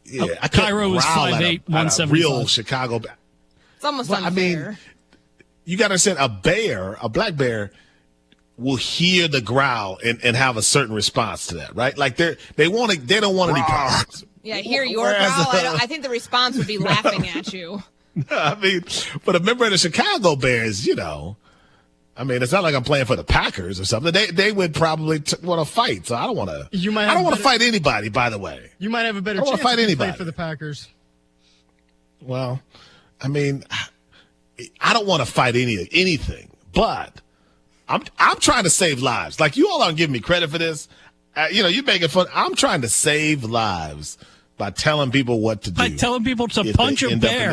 Yeah, Cairo is 5'8", 175. Real Chicago bear. It's almost unfair. I mean, you got to understand, a black bear will hear the growl and have a certain response to that, right? Like they don't want any problems. Yeah, hear your growl. I think the response would be laughing at you. I mean, but a member of the Chicago Bears, you know, I mean, it's not like I'm playing for the Packers or something. They would probably want to fight, so I don't want to. I don't want to fight anybody. By the way, you might have a better chance to fight anybody for the Packers. Well, I mean, I don't want to fight anything, but I'm trying to save lives. Like, you all aren't giving me credit for this. You're making fun. I'm trying to save lives by telling people what to do. By telling people to punch a bear.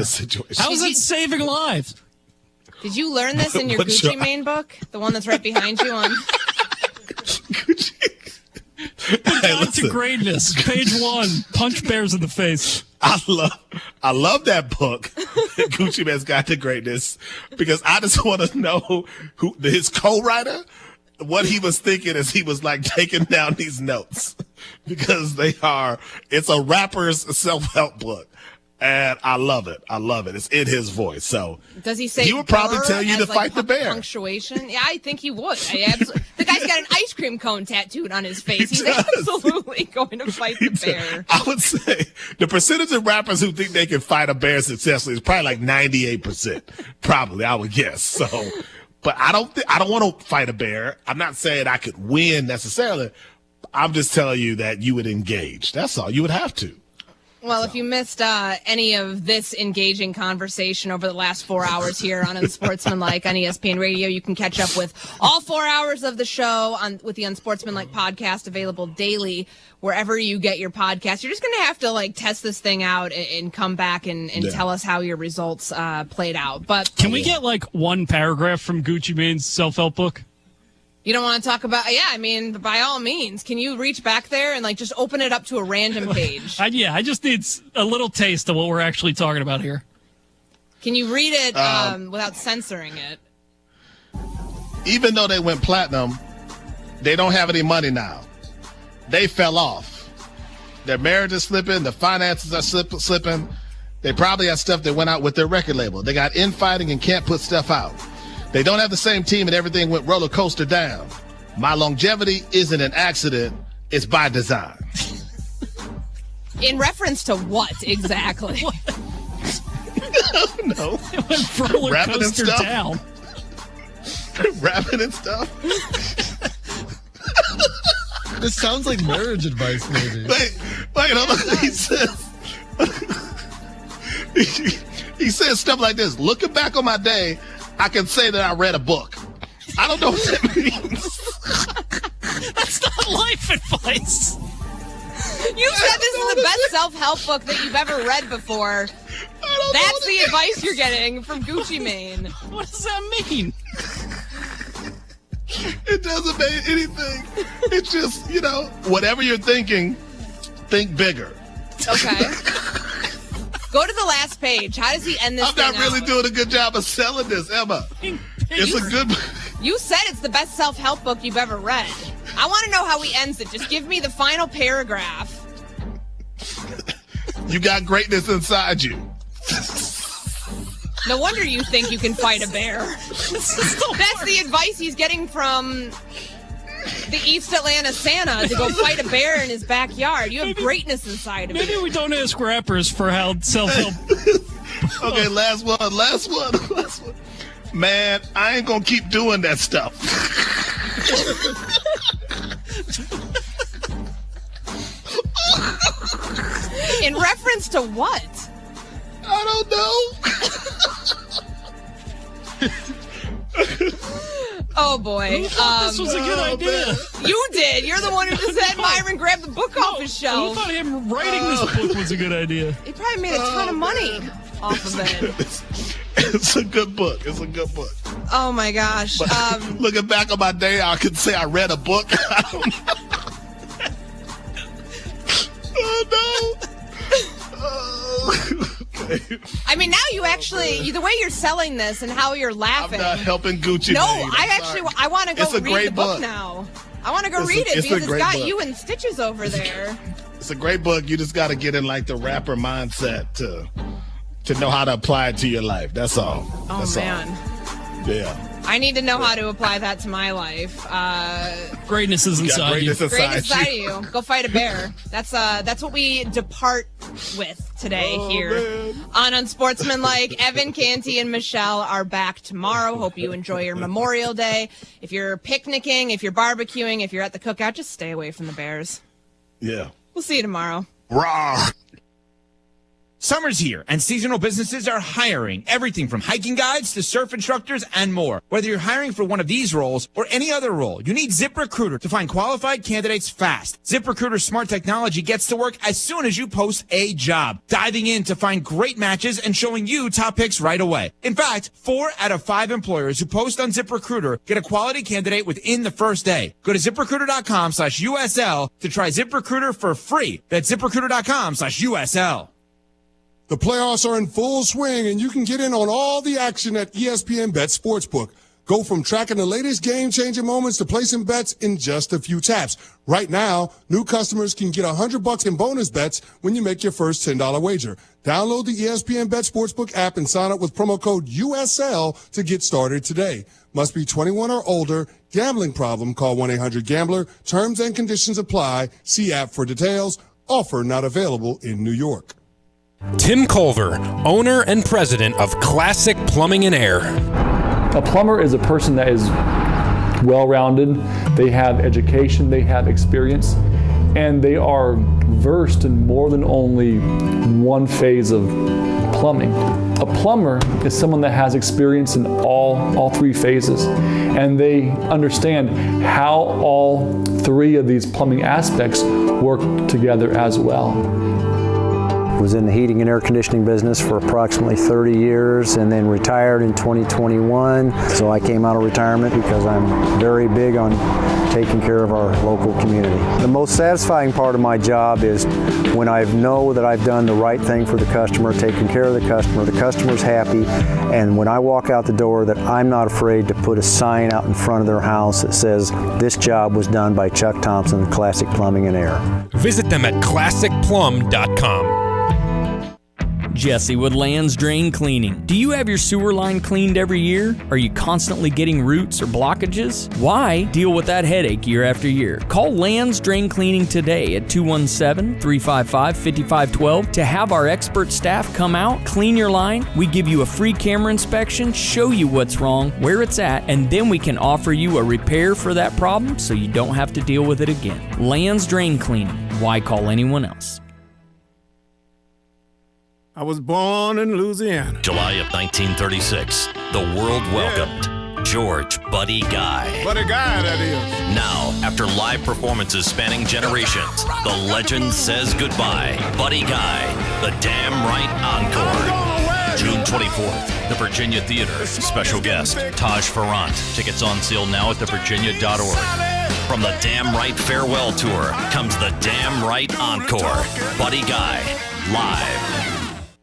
How is it saving lives? Did you learn this in your Gucci Mane book? The one that's right behind you on The Guide to Greatness, page 1, punch bears in the face. I love that book, Gucci Mane's Guide to Greatness, because I just want to know who his co-writer, what he was thinking as he was like taking down these notes, because it's a rapper's self-help book. And I love it. It's in his voice. So does he say he would probably tell you to fight the bear? Punctuation? Yeah, I think he would. The guy's got an ice cream cone tattooed on his face. He's absolutely going to fight the bear. I would say the percentage of rappers who think they can fight a bear successfully is probably like 98%. Probably, I would guess. So, but I don't want to fight a bear. I'm not saying I could win necessarily. I'm just telling you that you would engage. That's all. You would have to. Well, if you missed any of this engaging conversation over the last 4 hours here on Unsportsmanlike on ESPN Radio, you can catch up with all 4 hours of the show with the Unsportsmanlike podcast, available daily wherever you get your podcast. You're just going to have to test this thing out and come back and tell us how your results played out. But can we get one paragraph from Gucci Mane's self-help book? You don't want to talk about, I mean, by all means, can you reach back there and just open it up to a random page? I just need a little taste of what we're actually talking about here. Can you read it without censoring it? Even though they went platinum, they don't have any money now. They fell off. Their marriage is slipping. The finances are slipping. They probably have stuff that went out with their record label. They got infighting and can't put stuff out. They don't have the same team and everything went roller coaster down. My longevity isn't an accident. It's by design. In reference to what exactly? No. It went from roller Rapping and coaster stuff? down. Rapping and stuff. This sounds like marriage advice, maybe. Wait, hold on. He says stuff like this. Looking back on my day, I can say that I read a book. I don't know what that means. That's not life advice. You said this is the best self-help book that you've ever read before. That's the advice you're getting from Gucci Mane. What does that mean? It doesn't mean anything. It's just, whatever you're thinking, think bigger. Okay. Go to the last page. How does he end this I'm not really out? doing a good job of selling this, Emma. It's a good book. You said it's the best self-help book you've ever read. I want to know how he ends it. Just give me the final paragraph. You got greatness inside you. No wonder you think you can fight a bear. That's the advice he's getting from the East Atlanta Santa, to go fight a bear in his backyard. You have greatness inside of you. Maybe we don't ask rappers for how self-help. Okay, last one. Man, I ain't gonna keep doing that stuff. In reference to what? I don't know. Oh boy. This was a good idea. You did. You're the one who just said Myron grabbed the book off his I shelf. thought him writing this book was a good idea. He probably made a ton of money off of it. It's a good book. Oh my gosh. Looking back on my day, I could say I read a book. I don't know. Oh no. Okay. I mean, now you actually, the way you're selling this and how you're laughing. I'm not helping Gucci. No, Mane. I want to go read the book book now. I want to go read it because it's got you in stitches over there. It's a great book. You just got to get in like the rapper mindset to know how to apply it to your life. That's all. Oh, That's man. All. Yeah. I need to know how to apply that to my life. Greatness is inside you. Greatness inside you. Go fight a bear. That's what we depart with today here on Unsportsmanlike. Evan, Canty, and Michelle are back tomorrow. Hope you enjoy your Memorial Day. If you're picnicking, if you're barbecuing, if you're at the cookout, just stay away from the bears. Yeah. We'll see you tomorrow. Raw. Summer's here, and seasonal businesses are hiring everything from hiking guides to surf instructors and more. Whether you're hiring for one of these roles or any other role, you need ZipRecruiter to find qualified candidates fast. ZipRecruiter's smart technology gets to work as soon as you post a job, diving in to find great matches and showing you top picks right away. In fact, 4 out of 5 employers who post on ZipRecruiter get a quality candidate within the first day. Go to ZipRecruiter.com/USL to try ZipRecruiter for free. That's ZipRecruiter.com/USL. The playoffs are in full swing, and you can get in on all the action at ESPN Bet Sportsbook. Go from tracking the latest game-changing moments to placing bets in just a few taps. Right now, new customers can get $100 in bonus bets when you make your first $10 wager. Download the ESPN Bet Sportsbook app and sign up with promo code USL to get started today. Must be 21 or older. Gambling problem? Call 1-800-GAMBLER. Terms and conditions apply. See app for details. Offer not available in New York. Tim Culver, owner and president of Classic Plumbing and Air. A plumber is a person that is well-rounded. They have education, they have experience, and they are versed in more than only one phase of plumbing. A plumber is someone that has experience in all 3 phases, and they understand how all 3 of these plumbing aspects work together as well. Was in the heating and air conditioning business for approximately 30 years and then retired in 2021. So I came out of retirement because I'm very big on taking care of our local community. The most satisfying part of my job is when I know that I've done the right thing for the customer, taking care of the customer's happy, and when I walk out the door that I'm not afraid to put a sign out in front of their house that says, "This job was done by Chuck Thompson, Classic Plumbing and Air." Visit them at classicplum.com. Jesse with Land's Drain Cleaning. Do you have your sewer line cleaned every year? Are you constantly getting roots or blockages? Why deal with that headache year after year? Call Land's Drain Cleaning today at 217-355-5512 to have our expert staff come out, clean your line. We give you a free camera inspection, show you what's wrong, where it's at, and then we can offer you a repair for that problem so you don't have to deal with it again. Land's Drain Cleaning. Why call anyone else? I was born in Louisiana. July of 1936. The world welcomed George Buddy Guy. Buddy Guy, that is. Now, after live performances spanning generations, the legend says goodbye. Buddy Guy, the Damn Right Encore. June 24th, the Virginia Theater. Special guest, Taj Farrant. Tickets on sale now at thevirginia.org. From the Damn Right Farewell Tour comes the Damn Right Encore. Buddy Guy, live.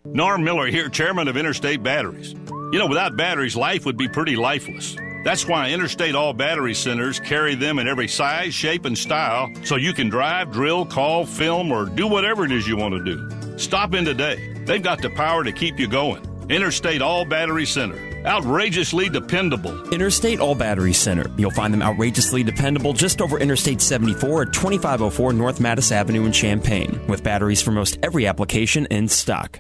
Norm Miller here, chairman of Interstate Batteries. You know, without batteries, life would be pretty lifeless. That's why Interstate All Battery Centers carry them in every size, shape, and style so you can drive, drill, call, film, or do whatever it is you want to do. Stop in today. They've got the power to keep you going. Interstate All Battery Center. Outrageously dependable. Interstate All Battery Center. You'll find them outrageously dependable just over Interstate 74 at 2504 North Mattis Avenue in Champaign, with batteries for most every application in stock.